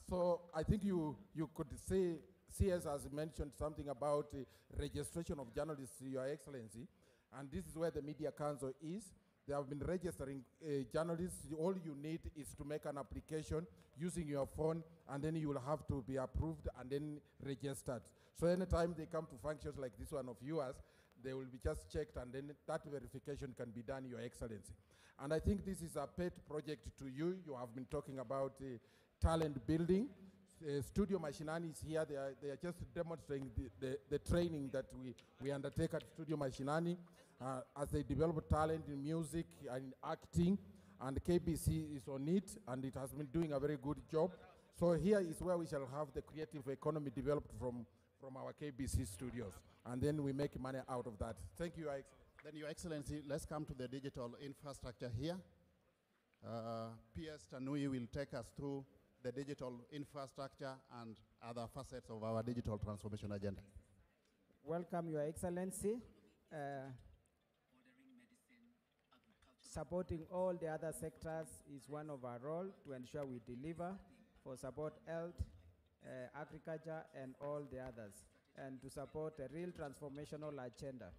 So I think you could say, CS has mentioned something about registration of journalists, Your Excellency, and this is where the Media Council is. They have been registering journalists. All you need is to make an application using your phone, and then you will have to be approved and then registered. So anytime they come to functions like this one of yours, they will be just checked, and then that verification can be done, Your Excellency. And I think this is a pet project to you. You have been talking about talent building. Studio Mashinani is here. They are just demonstrating the training that we undertake at Studio Mashinani as they develop talent in music and acting, and KBC is on it, and it has been doing a very good job. So here is where we shall have the creative economy developed from our KBC studios, and then we make money out of that. Thank you, Your Excellency. Then, Your Excellency, let's come to the digital infrastructure here. PS Tanui will take us through the digital infrastructure and other facets of our digital transformation agenda. Welcome, Your Excellency. Supporting all the other sectors is one of our role to ensure we deliver for support health, agriculture, and all the others, and to support a real transformational agenda.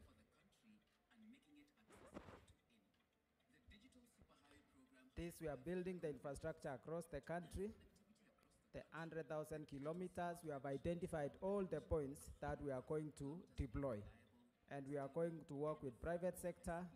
This, we are building the infrastructure across the country, the 100,000 kilometers. We have identified all the points that we are going to deploy, and we are going to work with private sector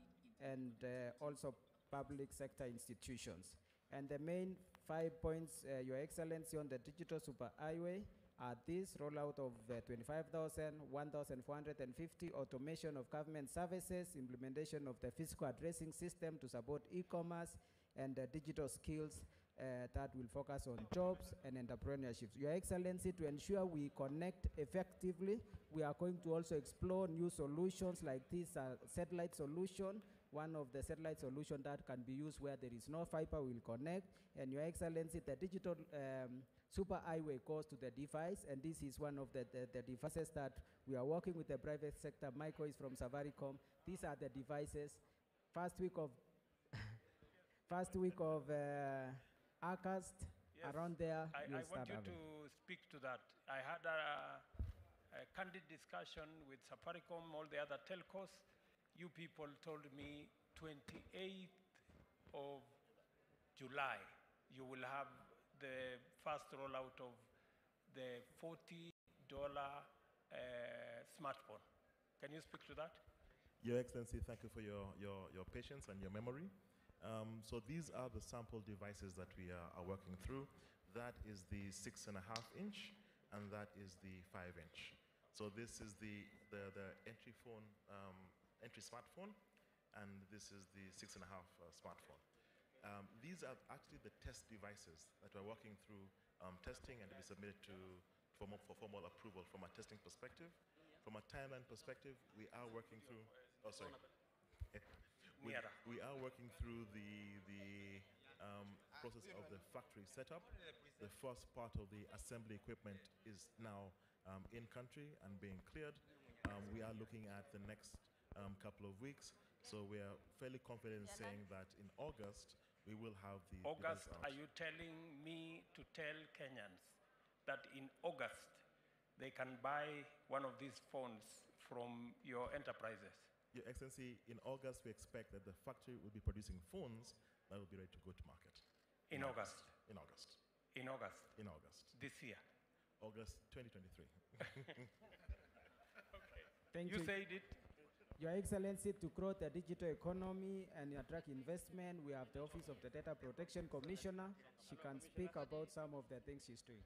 and also public sector institutions. And the main 5 points, Your Excellency, on the digital superhighway are this: rollout of 25,000, 1,450, automation of government services, implementation of the physical addressing system to support e-commerce, and digital skills that will focus on jobs and entrepreneurship. Your Excellency, to ensure we connect effectively, we are going to also explore new solutions like this satellite solution. One of the satellite solutions that can be used where there is no fiber will connect. And Your Excellency, the digital superhighway goes to the device, and this is one of the devices that we are working with the private sector. Michael is from Safaricom. These are the devices. First week of August, yes, around there. I want you to speak to that. I had a candid discussion with Safaricom, all the other telcos. You people told me 28th of July, you will have the first rollout of the $40 smartphone. Can you speak to that? Your Excellency, thank you for your patience and your memory. So these are the sample devices that we are working through. That is the 6.5 inch, and that is the 5 inch. So this is the entry phone, entry smartphone, and this is the 6.5 smartphone. These are actually the test devices that we're working through testing and to be submitted for formal approval from a testing perspective. From a timeline perspective, we are working through, we are working through the process of the factory setup. The first part of the assembly equipment is now in country and being cleared. We are looking at the next couple of weeks, so we are fairly confident in saying that in August we will have the August. device out. Are you telling me to tell Kenyans that in August they can buy one of these phones from your enterprises? Your Excellency, in August we expect that the factory will be producing phones that will be ready to go to market. In August? In August. In August? In August. This year? August 2023. Okay. Thank You you. said it. Your Excellency, to grow the digital economy and attract investment, we have the Office of the Data Protection Commissioner. She can speak about some of the things she's doing.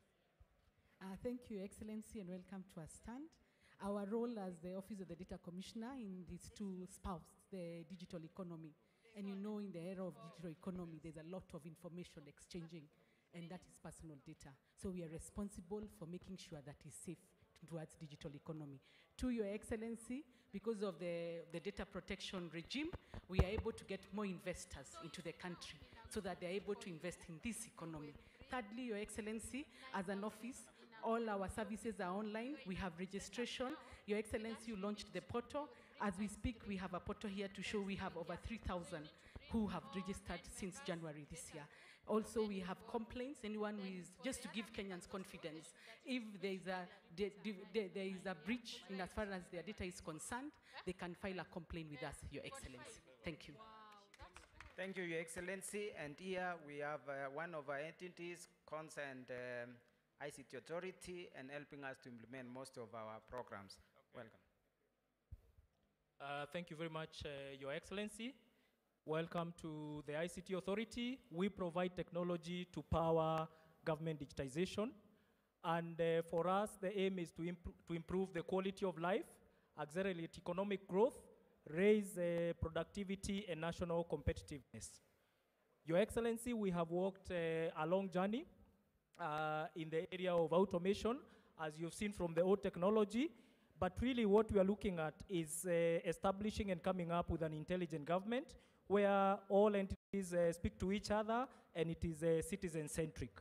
Thank you, Excellency, and welcome to our stand. Our role as the Office of the Data Commissioner is to spouse the digital economy. And you know, in the era of digital economy, there's a lot of information exchanging, and that is personal data. So we are responsible for making sure that is safe towards digital economy. To Your Excellency, because of the data protection regime, we are able to get more investors into the country so that they're able to invest in this economy. Thirdly, Your Excellency, as an office, all our services are online. We have registration. Your Excellency, you launched the portal. As we speak, we have a portal here to show we have over 3,000 who have registered since January this year. Also, we have complaints. Anyone who is, just to give Kenyans confidence, if there is a breach in as far as their data is concerned, they can file a complaint with us, Your Excellency. Thank you. Thank you, Your Excellency. And here we have one of our entities concerned ICT Authority and helping us to implement most of our programs. Welcome. Thank you very much, Your Excellency. Welcome to the ICT Authority. We provide technology to power government digitization. And for us, the aim is to improve the quality of life, accelerate economic growth, raise productivity and national competitiveness. Your Excellency, we have walked a long journey in the area of automation, as you've seen from the old technology. But really what we are looking at is establishing and coming up with an intelligent government where all entities speak to each other and it is citizen-centric.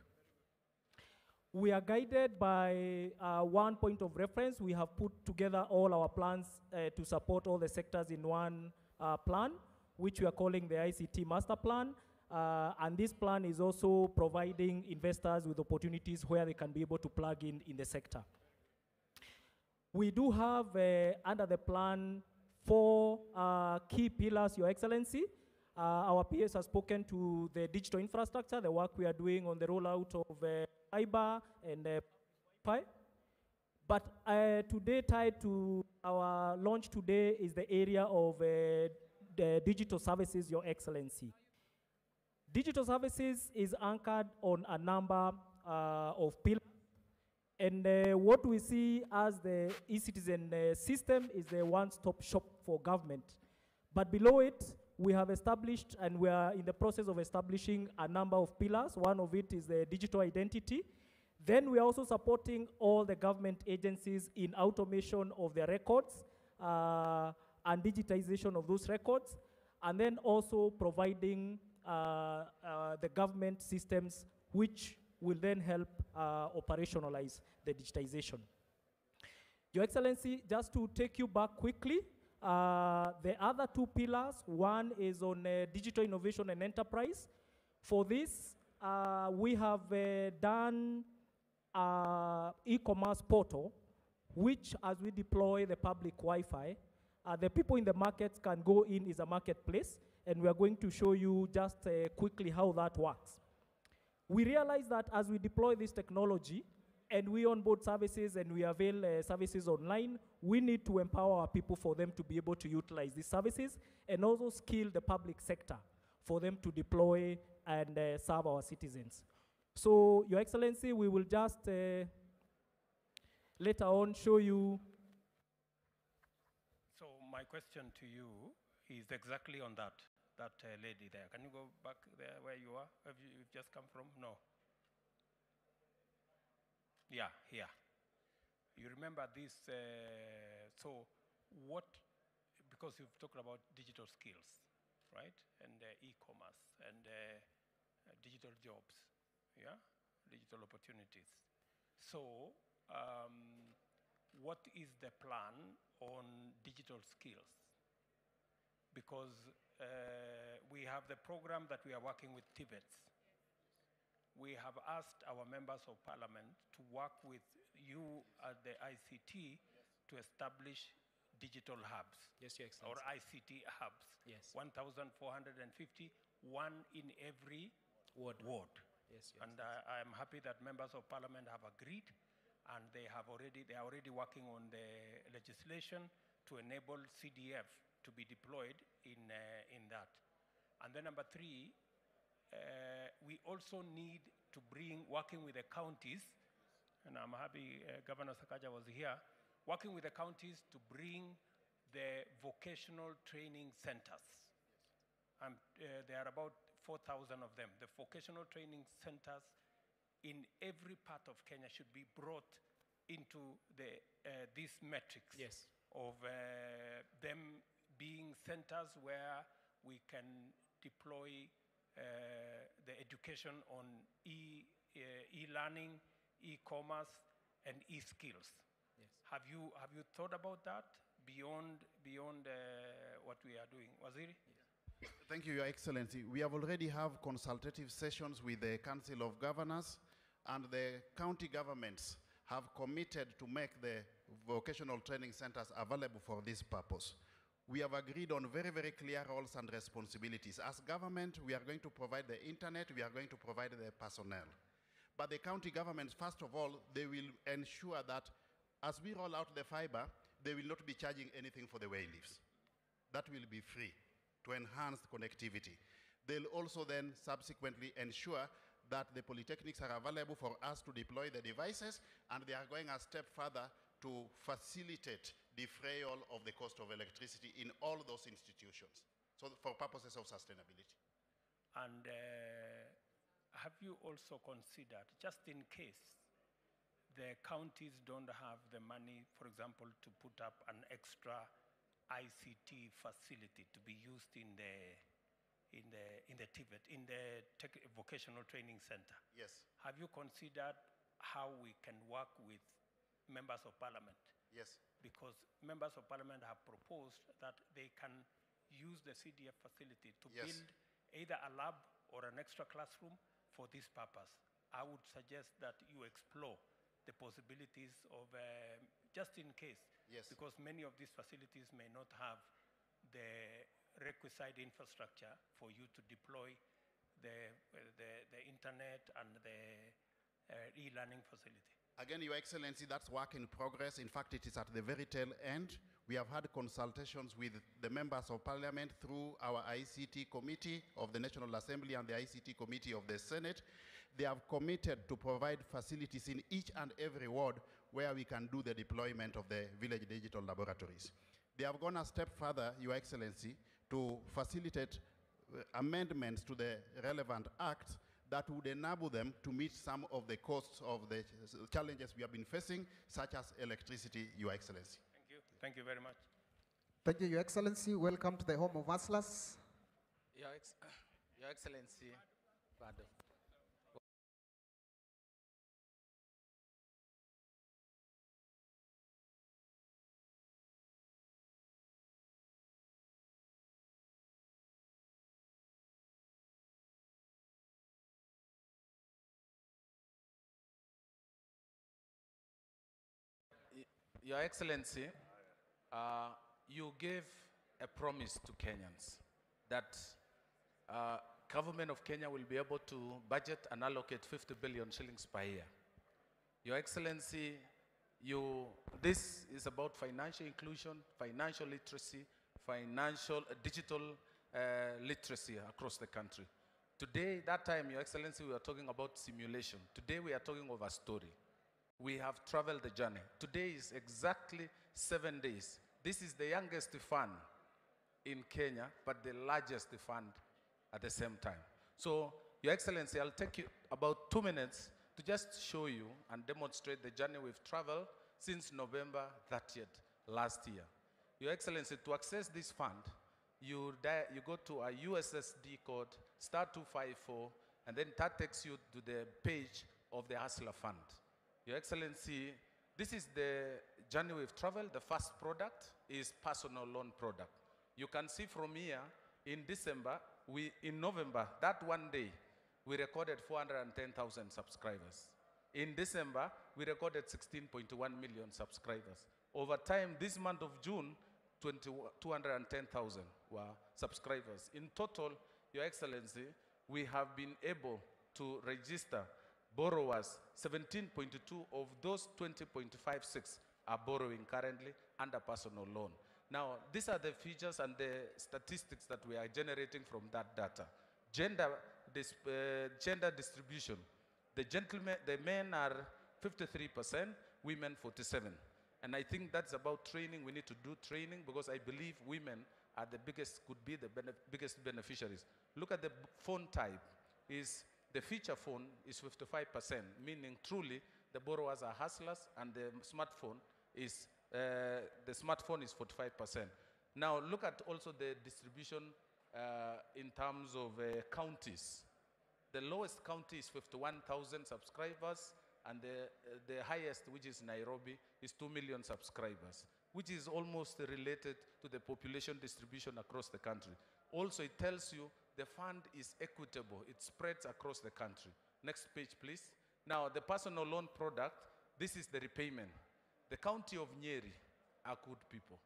We are guided by one point of reference. We have put together all our plans to support all the sectors in one plan, which we are calling the ICT Master Plan. And this plan is also providing investors with opportunities where they can be able to plug in the sector. We do have, under the plan, 4 key pillars, Your Excellency. Our PS has spoken to the digital infrastructure, the work we are doing on the rollout of fiber and Wi-Fi. But today, tied to our launch today, is the area of the digital services, Your Excellency. Digital services is anchored on a number of pillars. And what we see as the e-citizen system is the one-stop shop for government. But below it, we have established, and we are in the process of establishing a number of pillars. One of it is the digital identity. Then we are also supporting all the government agencies in automation of their records and digitization of those records, and then also providing the government systems which will then help operationalize the digitization. Your Excellency, just to take you back quickly, the other 2 pillars, one is on digital innovation and enterprise. For this, we have done e-commerce portal, which as we deploy the public Wi-Fi, the people in the markets can go in as a marketplace, and we are going to show you just quickly how that works. We realize that as we deploy this technology, and we onboard services and we avail services online, we need to empower our people for them to be able to utilize these services and also skill the public sector for them to deploy and serve our citizens. So, Your Excellency, we will just later on show you. So my question to you is exactly on that lady there. Can you go back there where you are? Have you just come from? No. Yeah, here. You remember this, so what, because you've talked about digital skills, right? And e-commerce and digital jobs, yeah? Digital opportunities. So what is the plan on digital skills? Because we have the program that we are working with Tibets. We have asked our members of parliament to work with you at the ICT to establish digital hubs. Yes, Your Excellency. Or ICT hubs. Yes. 1,450, one in every ward. Yes, and I am happy that members of parliament have agreed, and they are already working on the legislation to enable CDF to be deployed in that. And then number three, we also need to bring, working with the counties, and I'm happy Governor Sakaja was here, working with the counties to bring the vocational training centers. There are about 4,000 of them. The vocational training centers in every part of Kenya should be brought into these metrics of them being centers where we can deploy the education on e-learning, e-commerce, and e-skills. Yes. Have you thought about that beyond what we are doing? Waziri? Thank you, Your Excellency. We have already have consultative sessions with the Council of Governors, and the county governments have committed to make the vocational training centers available for this purpose. We have agreed on very, very clear roles and responsibilities. As government, we are going to provide the internet, we are going to provide the personnel. But the county governments, first of all, they will ensure that as we roll out the fiber, they will not be charging anything for the way lifts. That will be free to enhance the connectivity. They'll also then subsequently ensure that the polytechnics are available for us to deploy the devices, and they are going a step further to facilitate defrayal of the cost of electricity in all those institutions, so for purposes of sustainability. And have you also considered, just in case the counties don't have the money, for example, to put up an extra ICT facility to be used in the TVET, in the vocational training center? Yes. Have you considered how we can work with members of parliament? Yes. Because members of parliament have proposed that they can use the CDF facility to build either a lab or an extra classroom for this purpose. I would suggest that you explore the possibilities of, just in case, because many of these facilities may not have the requisite infrastructure for you to deploy the internet and the e-learning facility. Again, Your Excellency, that's work in progress. In fact, it is at the very tail end. We have had consultations with the members of parliament through our ICT committee of the National Assembly and the ICT committee of the Senate. They have committed to provide facilities in each and every ward where we can do the deployment of the village digital laboratories. They have gone a step further, Your Excellency, to facilitate amendments to the relevant acts that would enable them to meet some of the costs of the challenges we have been facing, such as electricity, Your Excellency. Thank you. Thank you very much. Thank you, Your Excellency. Welcome to the home of hustlers. Your Excellency, pardon. Your Excellency, you gave a promise to Kenyans that government of Kenya will be able to budget and allocate 50 billion shillings per year. Your Excellency, this is about financial inclusion, financial literacy, digital literacy across the country. Today, that time, Your Excellency, we were talking about simulation. Today, we are talking of a story. We have traveled the journey. Today is exactly 7 days. This is the youngest fund in Kenya, but the largest fund at the same time. So, Your Excellency, I'll take you about 2 minutes to just show you and demonstrate the journey we've traveled since November 30th last year. Your Excellency, to access this fund, you go to a USSD code, *254, and then that takes you to the page of the Hustler Fund. Your Excellency, this is the journey we've traveled. The first product is personal loan product. You can see from here, in November, that one day, we recorded 410,000 subscribers. In December, we recorded 16.1 million subscribers. Over time, this month of June, 210,000 were subscribers. In total, Your Excellency, we have been able to register borrowers. 17.2 of those 20.56 are borrowing currently under personal loan. Now, these are the features and the statistics that we are generating from that data. Gender distribution. The men are 53%, women 47%. And I think that's about training. We need to do training because I believe women are the biggest, could be the biggest beneficiaries. Look at the phone type. The feature phone is 55%, meaning truly the borrowers are hustlers, and the smartphone is 45%. Now look at also the distribution in terms of counties. The lowest county is 51,000 subscribers, and the highest, which is Nairobi, is 2 million subscribers, which is almost related to the population distribution across the country. Also, it tells you the fund is equitable. It spreads across the country. Next page, please. Now, the personal loan product, this is the repayment. The county of Nyeri are good people,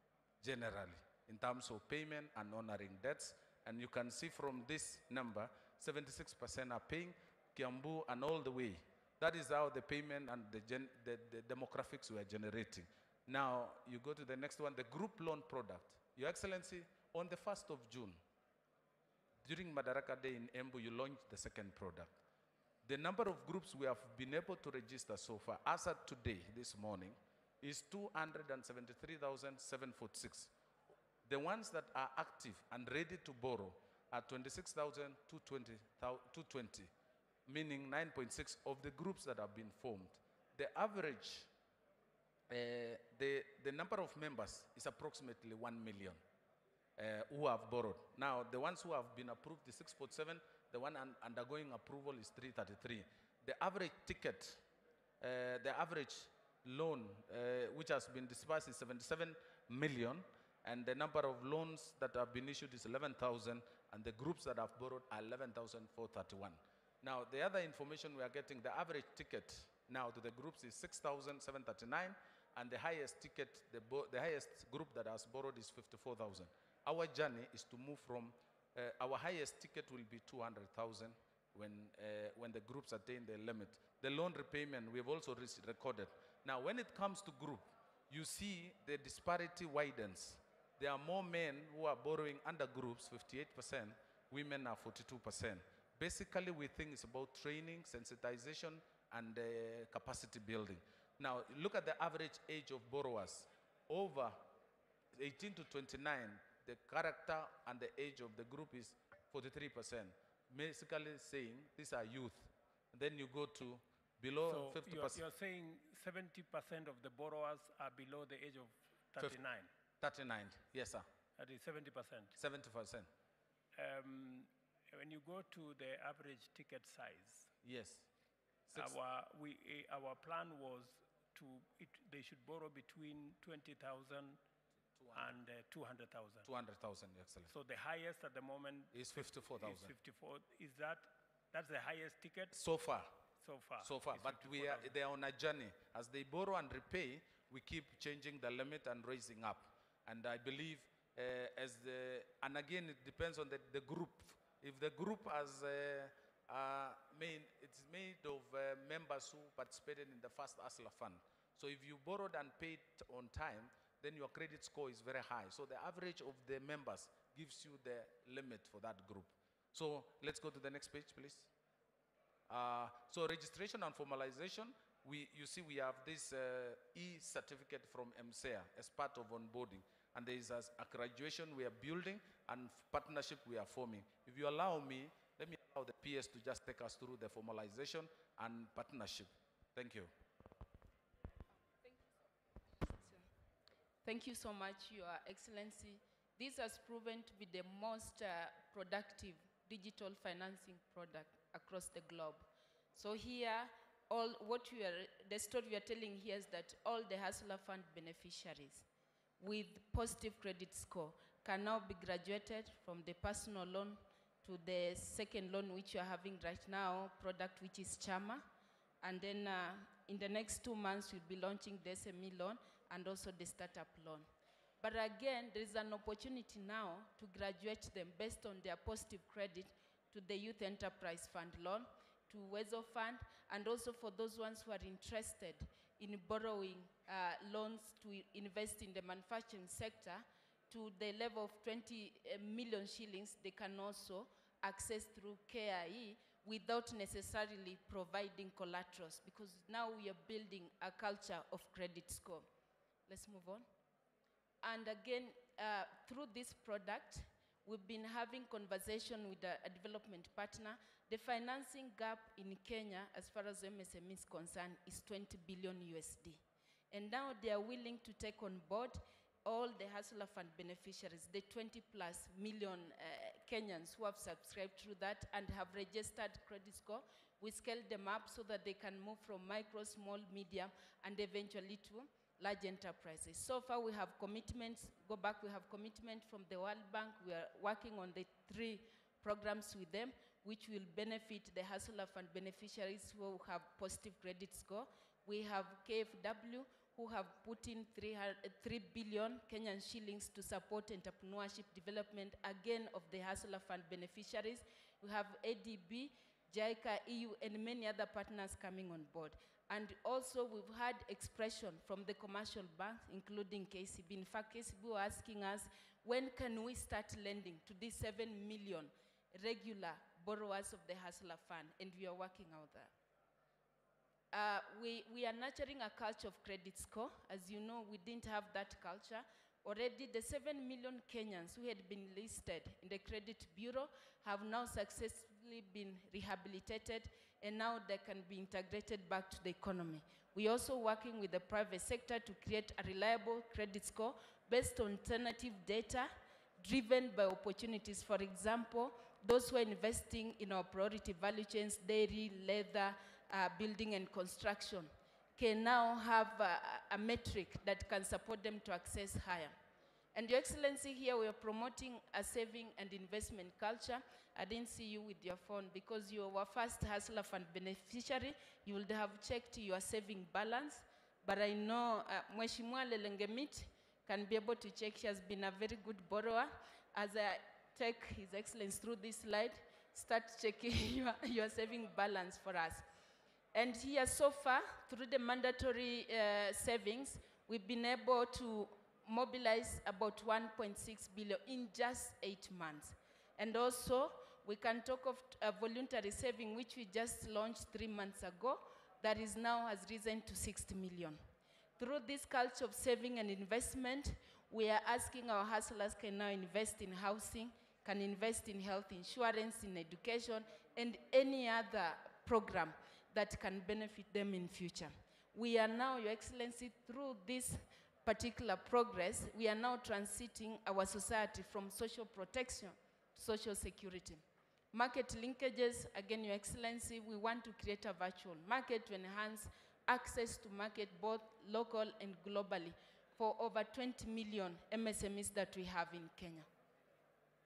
generally, in terms of payment and honoring debts. And you can see from this number, 76% are paying, Kiambu and all the way. That is how the payment and the demographics we are generating. Now, you go to the next one, the group loan product. Your Excellency, on the 1st of June, during Madaraka Day in Embu, you launched the second product. The number of groups we have been able to register so far, as of today, this morning, is 273,746. The ones that are active and ready to borrow are 26,220, meaning 9.6 of the groups that have been formed. The average, the number of members is approximately 1 million who have borrowed. Now, the ones who have been approved is 6.7, the one undergoing approval is 333. The average ticket, the average loan which has been disbursed is 77 million, and the number of loans that have been issued is 11,000, and the groups that have borrowed are 11,431. Now, the other information we are getting, the average ticket now to the groups is 6,739, and the highest ticket, the highest group that has borrowed is 54,000. Our journey is to move from, our highest ticket will be 200,000 when the groups attain the limit. The loan repayment, we have also recorded. Now, when it comes to group, you see the disparity widens. There are more men who are borrowing under groups, 58%, women are 42%. Basically, we think it's about training, sensitization, and capacity building. Now, look at the average age of borrowers. Over 18 to 29, the character and the age of the group is 43%. Basically saying these are youth. And then you go to below 50%. You're saying 70% of the borrowers are below the age of 39? 39, yes, sir. That is 70%? 70%. When you go to the average ticket size, yes, our plan was they should borrow between 20,000 and 200,000. 200,000, excellent. So the highest at the moment is 54,000. Is 54. Is that's the highest ticket? So far. So far. So far. But they are on a journey. As they borrow and repay, we keep changing the limit and raising up. And I believe and again, it depends on the group. If the group has it's made of members who participated in the first ASLA fund. So if you borrowed and paid on time, then your credit score is very high. So the average of the members gives you the limit for that group. So let's go to the next page, please. So registration and formalization, you see we have this e-certificate from MCEA as part of onboarding. And there is a graduation we are building and partnership we are forming. If you allow me, let me allow the PS to just take us through the formalization and partnership. Thank you. Thank you so much, Your Excellency. This has proven to be the most productive digital financing product across the globe. So here, the story we are telling here is that all the Hustler Fund beneficiaries with positive credit score can now be graduated from the personal loan to the second loan which you are having right now, product which is Chama. And then in the next 2 months, we'll be launching the SME loan and also the startup loan. But again, there is an opportunity now to graduate them based on their positive credit to the Youth Enterprise Fund loan, to Wezo Fund, and also for those ones who are interested in borrowing loans to invest in the manufacturing sector, to the level of 20 million shillings, they can also access through KIE without necessarily providing collaterals, because now we are building a culture of credit score. Let's move on. And again, through this product, we've been having conversation with a development partner. The financing gap in Kenya, as far as MSME is concerned, is 20 billion USD. And now they are willing to take on board all the Hustler Fund beneficiaries, the 20+ million Kenyans who have subscribed through that and have registered credit score. We scaled them up so that they can move from micro, small, medium, and eventually to large enterprises. So far we have commitments, we have commitment from the World Bank. We are working on the 3 programs with them, which will benefit the Hustler Fund beneficiaries who have positive credit score. We have KFW, who have put in 3 billion Kenyan shillings to support entrepreneurship development, again, of the Hustler Fund beneficiaries. We have ADB, JICA, EU, and many other partners coming on board. And also, we've had expression from the commercial banks, including KCB. In fact, KCB were asking us, when can we start lending to these 7 million regular borrowers of the Hustler Fund? And we are working out there. We are nurturing a culture of credit score. As you know, we didn't have that culture. Already, the 7 million Kenyans who had been listed in the credit bureau have now successfully been rehabilitated, and now they can be integrated back to the economy. We're also working with the private sector to create a reliable credit score based on alternative data driven by opportunities. For example, those who are investing in our priority value chains, dairy, leather, building and construction, can now have a metric that can support them to access higher. And Your Excellency, here we are promoting a saving and investment culture. I didn't see you with your phone because you were first Hustler Fund beneficiary. You would have checked your saving balance, but I know Mheshimiwa Lelengemit can be able to check. She has been a very good borrower. As I take His Excellency through this slide, start checking your saving balance for us. And here, so far, through the mandatory savings, we've been able to mobilize about 1.6 billion in just 8 months. And also, we can talk of a voluntary saving, which we just launched 3 months ago, that is now has risen to 60 million. Through this culture of saving and investment, we are asking our hustlers can now invest in housing, can invest in health insurance, in education, and any other program that can benefit them in future. We are now, Your Excellency, through this particular progress, we are now transiting our society from social protection to social security. Market linkages, again, Your Excellency, we want to create a virtual market to enhance access to market both local and globally for over 20 million MSMEs that we have in Kenya.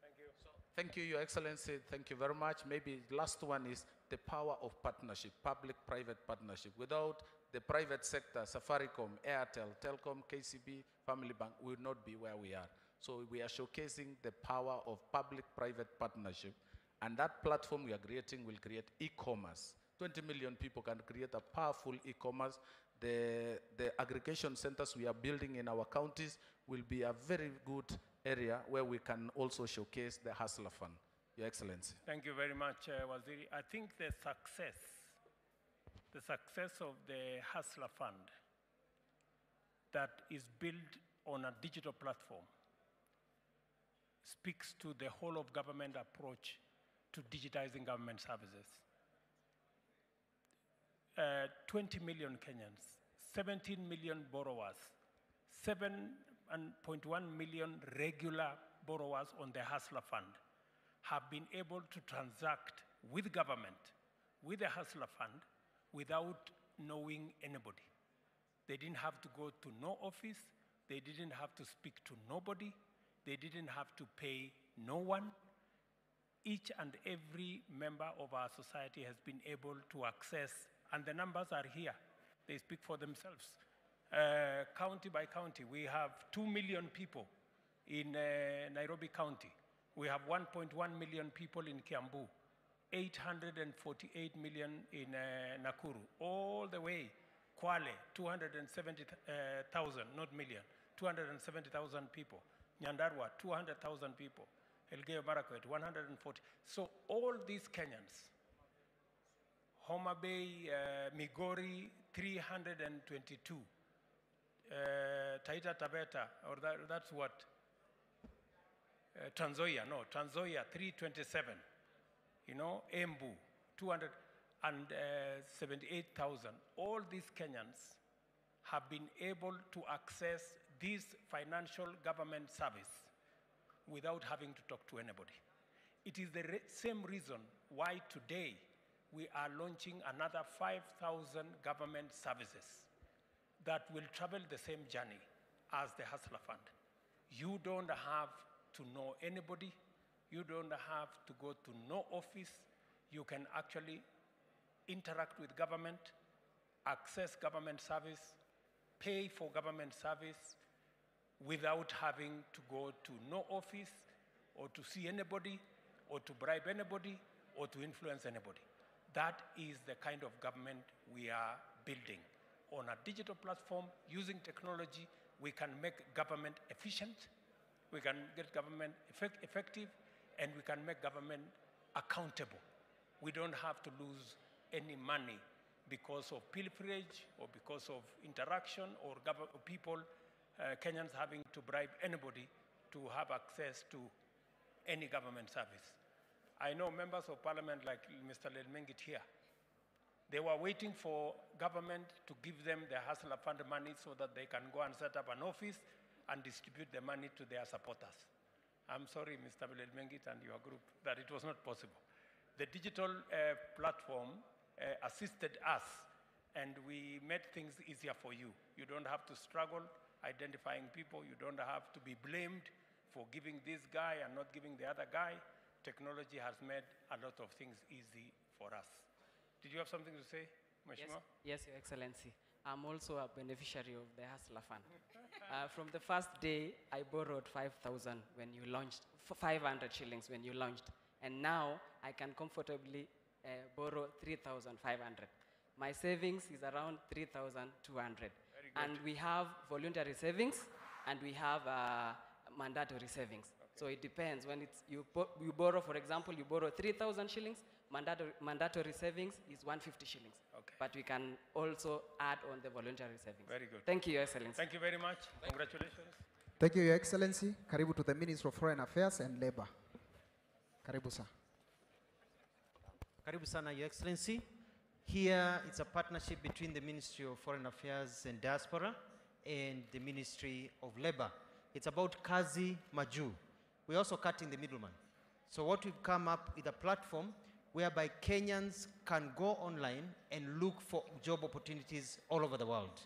Thank you. Thank you, Your Excellency. Thank you very much. Maybe the last one is the power of partnership, public-private partnership. Without the private sector, Safaricom, Airtel, Telcom, KCB, Family Bank will not be where we are. So we are showcasing the power of public-private partnership, and that platform we are creating will create e-commerce. 20 million people can create a powerful e-commerce. The aggregation centers we are building in our counties will be a very good area where we can also showcase the Hustler Fund. Your Excellency. Thank you very much, Waziri. I think the success of the Hustler Fund that is built on a digital platform speaks to the whole of government approach to digitizing government services. 20 million Kenyans, 17 million borrowers, 7.1 million regular borrowers on the Hustler Fund have been able to transact with government, with the Hustler Fund, without knowing anybody. They didn't have to go to no office. They didn't have to speak to nobody. They didn't have to pay no one. Each and every member of our society has been able to access, and the numbers are here. They speak for themselves. County by county, we have 2 million people in Nairobi County. We have 1.1 million people in Kiambu, 848 million in Nakuru, all the way, Kwale, 270,000, not million, 270,000 people. Nyandarua, 200,000 people. Elgeyo Marakwet, 140. So all these Kenyans, Homa Bay, Migori, 322. Taita Taveta, or that's what? Trans Nzoia, 327. You know, Embu, 278,000. All these Kenyans have been able to access this financial government service without having to talk to anybody. It is the same reason why today we are launching another 5,000 government services that will travel the same journey as the Hustler Fund. You don't have to know anybody. You don't have to go to no office. You can actually interact with government, access government service, pay for government service without having to go to no office or to see anybody or to bribe anybody or to influence anybody. That is the kind of government we are building. On a digital platform, using technology, we can make government efficient, we can get government effective, and we can make government accountable. We don't have to lose any money because of pilferage or because of interaction or people, Kenyans having to bribe anybody to have access to any government service. I know members of parliament like Mr. Lelmengit here, they were waiting for government to give them the Hustler Fund money so that they can go and set up an office and distribute the money to their supporters. I'm sorry, Mr. Lelmengit and your group, that it was not possible. The digital platform assisted us, and we made things easier for you. You don't have to struggle identifying people. You don't have to be blamed for giving this guy and not giving the other guy. Technology has made a lot of things easy for us. Did you have something to say, Mheshimiwa? Yes, Your Excellency. I'm also a beneficiary of the Hustler Fund. From the first day, I borrowed 5,000 when you launched, 500 shillings when you launched. And now I can comfortably borrow 3,500. My savings is around 3,200. And we have voluntary savings and we have mandatory savings. Okay. So it depends. When it's, you borrow, for example, you borrow 3,000 shillings, mandatory savings is 150 shillings. Okay. But we can also add on the voluntary savings. Very good. Thank you, Your Excellency. Thank you very much. Congratulations. Thank you, Your Excellency. Karibu to the Minister of Foreign Affairs and Labor. Karibu, sir. Karibu sana, Your Excellency. Here it's a partnership between the Ministry of Foreign Affairs and Diaspora and the Ministry of Labor. It's about Kazi Maju. We're also cutting the middleman. So what we've come up with a platform whereby Kenyans can go online and look for job opportunities all over the world.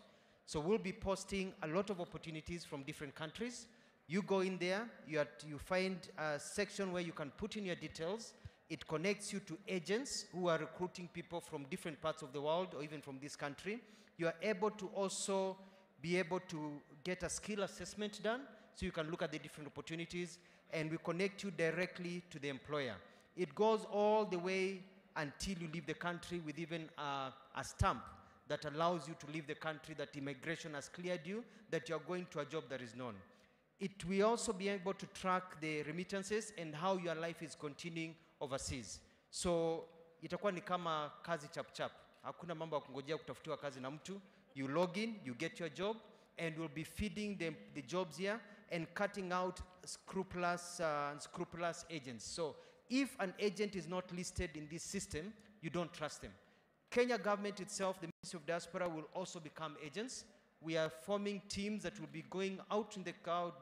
So we'll be posting a lot of opportunities from different countries. You go in there, you find a section where you can put in your details. It connects you to agents who are recruiting people from different parts of the world or even from this country. You are able to also be able to get a skill assessment done so you can look at the different opportunities, and we connect you directly to the employer. It goes all the way until you leave the country with even a stamp that allows you to leave the country, that immigration has cleared you, that you're going to a job that is known. It will also be able to track the remittances and how your life is continuing overseas. So itakuwa ni kama kazi chap chap. Hakuna mambo ya kungojea kutafutiwa kazi na mtu. You log in, you get your job, and we'll be feeding the jobs here and cutting out scrupulous agents. So if an agent is not listed in this system, you don't trust them. Kenya government itself, the Ministry of Diaspora, will also become agents. We are forming teams that will be going out in the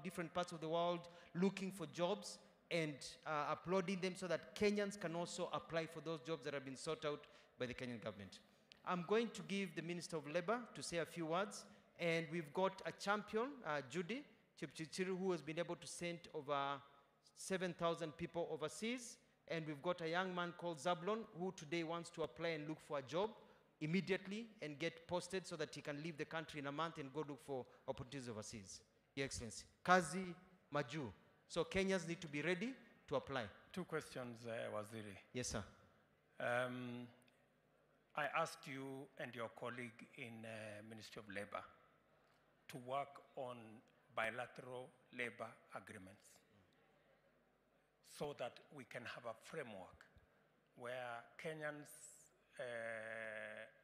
different parts of the world looking for jobs and uploading them so that Kenyans can also apply for those jobs that have been sought out by the Kenyan government. I'm going to give the Minister of Labor to say a few words, and we've got a champion, Judy Chipchichiru, who has been able to send over 7,000 people overseas, and we've got a young man called Zablon who today wants to apply and look for a job immediately and get posted so that he can leave the country in a month and go look for opportunities overseas. Your Excellency, Kazi Maju. So Kenyans need to be ready to apply. 2 questions, Waziri. Yes, sir. I asked you and your colleague in Ministry of Labor to work on bilateral labor agreements so that we can have a framework where Kenyans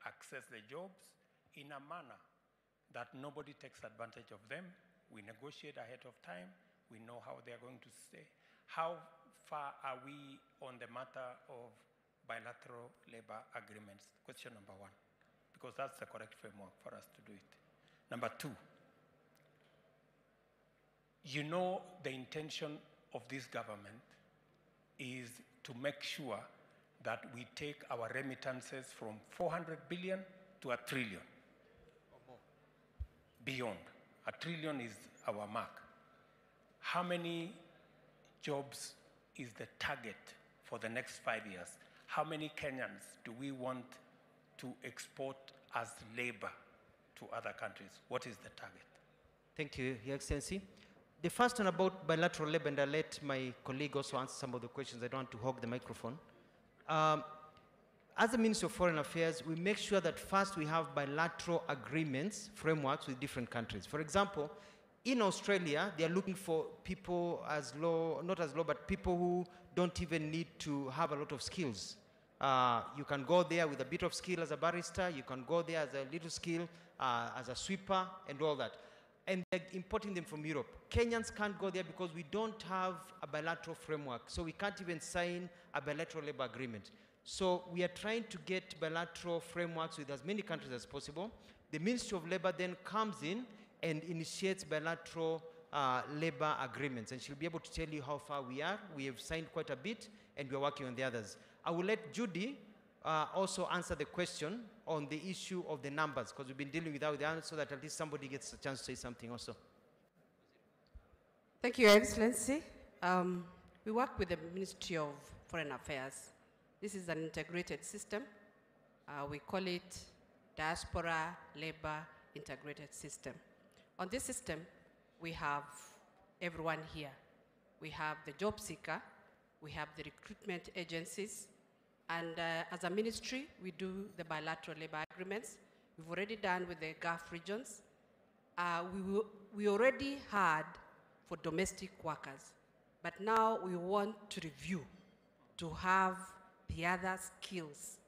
access the jobs in a manner that nobody takes advantage of them. We negotiate ahead of time. We know how they are going to stay. How far are we on the matter of bilateral labor agreements? Question number one, because that's the correct framework for us to do it. Number two, you know the intention of this government is to make sure that we take our remittances from 400 billion to 1 trillion. Or more. Beyond. 1 trillion is our mark. How many jobs is the target for the next 5 years? How many Kenyans do we want to export as labor to other countries? What is the target? Thank you, Your Excellency. The first one about bilateral labor, and I'll let my colleague also answer some of the questions. I don't want to hog the microphone. As the Ministry of Foreign Affairs, we make sure that first we have bilateral agreements, frameworks with different countries. For example, in Australia, they are looking for people as low, not as low, but people who don't even need to have a lot of skills. You can go there with a bit of skill as a barrister, you can go there as a little skill as a sweeper and all that. And they're importing them from Europe. Kenyans can't go there because we don't have a bilateral framework. So we can't even sign a bilateral labor agreement. So we are trying to get bilateral frameworks with as many countries as possible. The Ministry of Labor then comes in and initiates bilateral labor agreements. And she'll be able to tell you how far we are. We have signed quite a bit, and we're working on the others. I will let Judy also answer the question on the issue of the numbers, because we've been dealing with that, so that at least somebody gets a chance to say something also. Thank you, Your Excellency. We work with the Ministry of Foreign Affairs. This is an integrated system. We call it Diaspora Labor Integrated System. On this system, we have everyone here. We have the job seeker, we have the recruitment agencies, and as a ministry, we do the bilateral labor agreements. We've already done with the Gulf regions. We already had for domestic workers, but now we want to review to have the other skills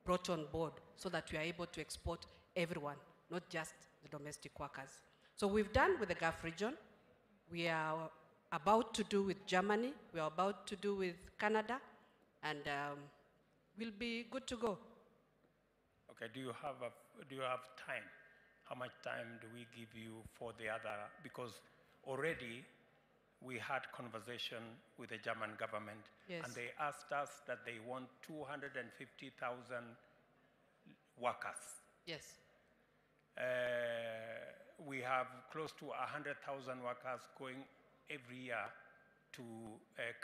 brought on board so that we are able to export everyone, not just the domestic workers. So we've done with the Gulf region. We are about to do with Germany. We are about to do with Canada, and we'll be good to go. Okay, do you have time? How much time do we give you for the other? Because already we had conversation with the German government, yes, and they asked us that they want 250,000 workers. Yes. We have close to 100,000 workers going every year to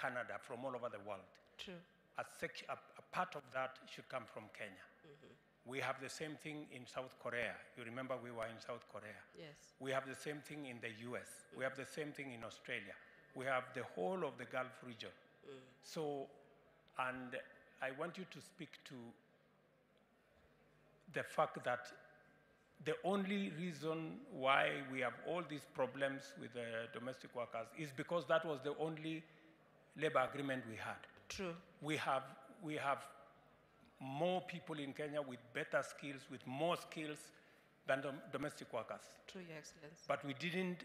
Canada from all over the world. True. A part of that should come from Kenya. We have the same thing in South Korea. You remember we were in South Korea. Yes. We have the same thing in the US. We have the same thing in Australia. We have the whole of the Gulf region. So, and I want you to speak to the fact that the only reason why we have all these problems with the domestic workers is because that was the only labor agreement we had. True. We have more people in Kenya with better skills, with more skills than domestic workers. True, Your Excellency. But we didn't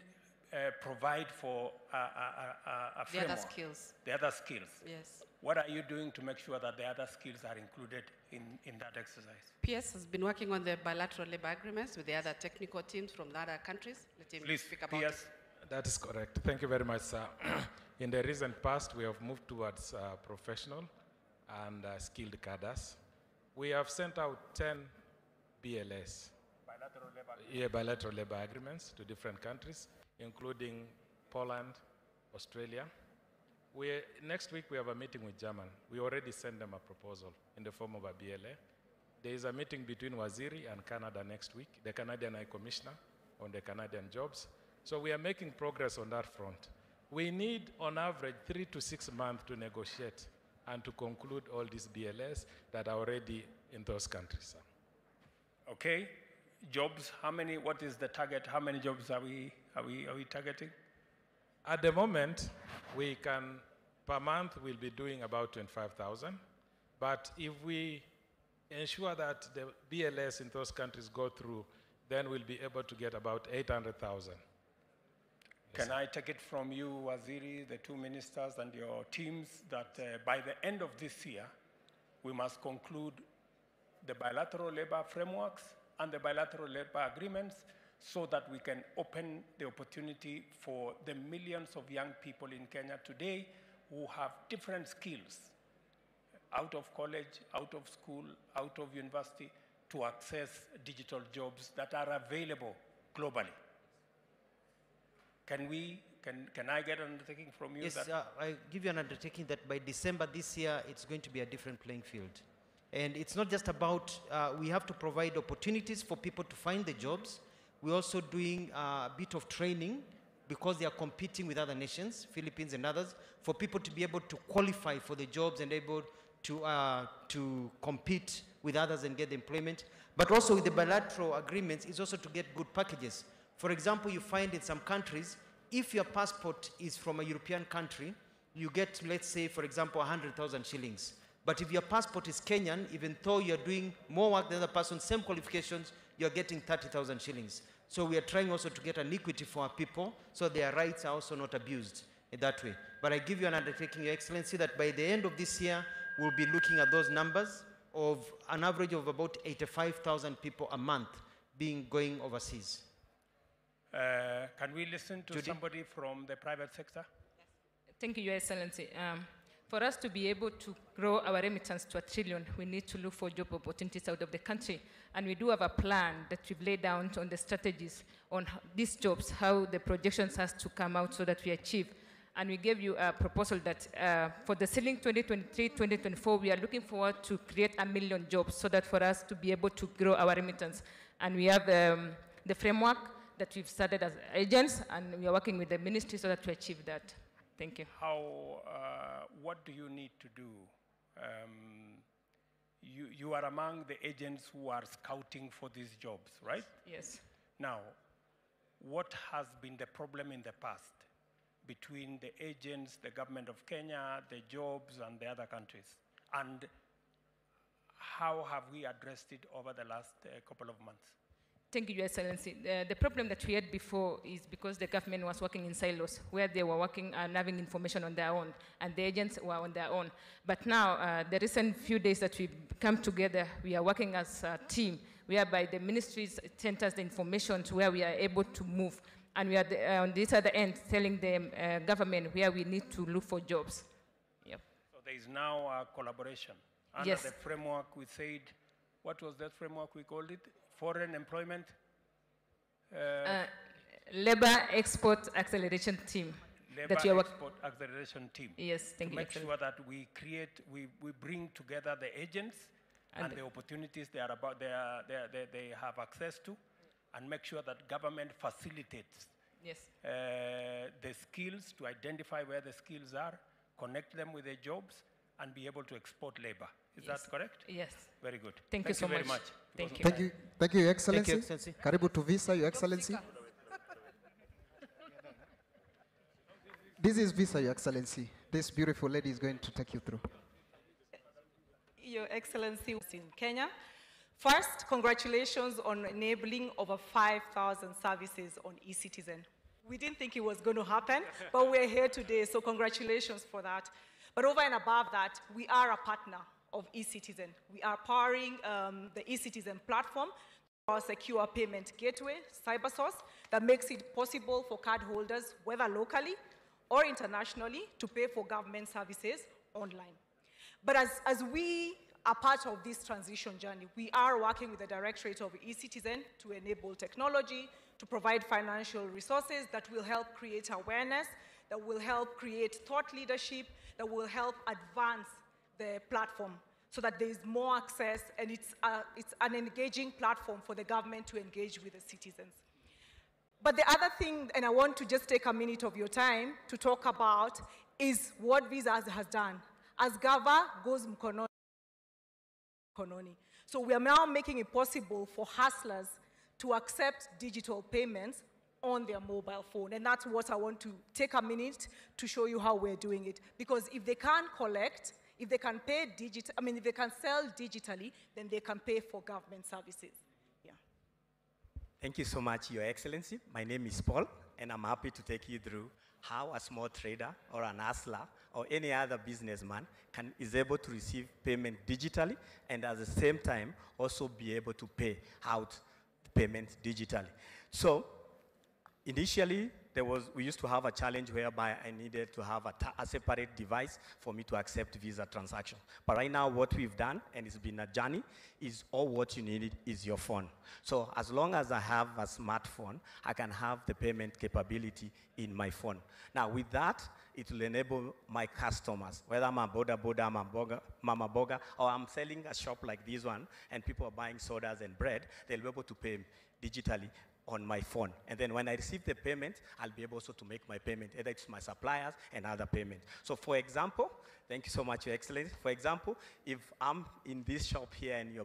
provide for a framework. The other skills. The other skills. Yes. What are you doing to make sure that the other skills are included in that exercise? PS has been working on the bilateral labor agreements with the other technical teams from the other countries. Let him Please, speak about PS. it. That is correct. Thank you very much, sir. In the recent past, we have moved towards professional and skilled cadres. We have sent out 10 BLS, bilateral labor agreements to different countries, including Poland, Australia. Next week, we have a meeting with Germany. We already sent them a proposal in the form of a BLA. There is a meeting between Waziri and Canada next week, the Canadian High Commissioner on the Canadian jobs. So we are making progress on that front. We need, on average, 3 to 6 months to negotiate and to conclude all these BLS that are already in those countries. Sir. Okay, jobs, what is the target? How many jobs are we Are we targeting? At the moment, we can, per month, we'll be doing about 25,000. But if we ensure that the BLS in those countries go through, then we'll be able to get about 800,000. Can I take it from you, Waziri, the two ministers and your teams, that by the end of this year, we must conclude the bilateral labor frameworks and the bilateral labor agreements so that we can open the opportunity for the millions of young people in Kenya today who have different skills, out of college, out of school, out of university, to access digital jobs that are available globally. Can I get an undertaking from you? Yes, I give you an undertaking that by December this year, it's going to be a different playing field. And it's not just about, we have to provide opportunities for people to find the jobs. We're also doing a bit of training because they are competing with other nations, Philippines and others, for people to be able to qualify for the jobs and able to compete with others and get employment. But also with the bilateral agreements is also to get good packages. For example, you find in some countries, if your passport is from a European country, you get, let's say, for example, 100,000 shillings. But if your passport is Kenyan, even though you're doing more work than the person, same qualifications, you're getting 30,000 shillings. So we are trying also to get an equity for our people so their rights are also not abused in that way. But I give you an undertaking, Your Excellency, that by the end of this year, we'll be looking at those numbers of an average of about 85,000 people a month going overseas. Can we listen to somebody from the private sector? Thank you, Your Excellency. For us to be able to grow our remittance to $1 trillion, we need to look for job opportunities out of the country. And we do have a plan that we've laid down on the strategies on these jobs, how the projections has to come out so that we achieve. And we gave you a proposal that for the ceiling 2023-2024, we are looking forward to create 1 million jobs so that for us to be able to grow our remittance. And we have the framework that we've started as agents, and we are working with the ministry so that we achieve that. Thank you. What do you need to do? You are among the agents who are scouting for these jobs, right? Yes. Now, what has been the problem in the past between the agents, the government of Kenya, the jobs, and the other countries? And how have we addressed it over the last couple of months? Thank you, Your Excellency. The problem that we had before is because the government was working in silos, where they were working and having information on their own, and the agents were on their own. But now, the recent few days that we've come together, we are working as a team, whereby the ministry sent us the information to where we are able to move. And we are on this other end telling the government where we need to look for jobs. Yep. So there is now a collaboration. Under the framework we said, what was that framework we called it? Foreign employment? Labor Export Acceleration Team. Labor Export Acceleration Team. Yes, thank you. To make sure that we create, we bring together the agents and the opportunities they have access to, and make sure that government facilitates the skills to identify where the skills are, connect them with the jobs, and be able to export labor. Is that correct? Yes. Very good. Thank you so very much. much. Thank you. Thank you. Thank you, Your Excellency. Thank you, Excellency. Karibu to Visa, Your Excellency. This is Visa, Your Excellency. This beautiful lady is going to take you through. Your Excellency was in Kenya. First, congratulations on enabling over 5,000 services on eCitizen. We didn't think it was going to happen, but we're here today, so congratulations for that. But over and above that, we are a partner of eCitizen. We are powering the eCitizen platform through our secure payment gateway, CyberSource, that makes it possible for cardholders, whether locally or internationally, to pay for government services online. But as we are part of this transition journey, we are working with the Directorate of eCitizen to enable technology, to provide financial resources that will help create awareness, that will help create thought leadership, that will help advance the platform so that there is more access, and it's an engaging platform for the government to engage with the citizens. But the other thing, and I want to just take a minute of your time to talk about, is what Visa has done. As Gava goes mkononi. So we are now making it possible for hustlers to accept digital payments on their mobile phone. And that's what I want to take a minute to show you how we're doing it. Because if they can't collect, if they can pay if they can sell digitally, then they can pay for government services. Yeah. Thank you so much, Your Excellency. My name is Paul, and I'm happy to take you through how a small trader or an hustler or any other businessman is able to receive payment digitally and at the same time also be able to pay out the payment digitally. So initially, we used to have a challenge whereby I needed to have a separate device for me to accept Visa transactions. But right now, what we've done, and it's been a journey, is all what you need is your phone. So as long as I have a smartphone, I can have the payment capability in my phone. Now, with that, it will enable my customers, whether I'm a boda, mama boga, or I'm selling a shop like this one, and people are buying sodas and bread, they'll be able to pay digitally on my phone. And then when I receive the payment, I'll be able also to make my payment, either to my suppliers and other payments. So for example, thank you so much, Your Excellency. For example, if I'm in this shop here and you're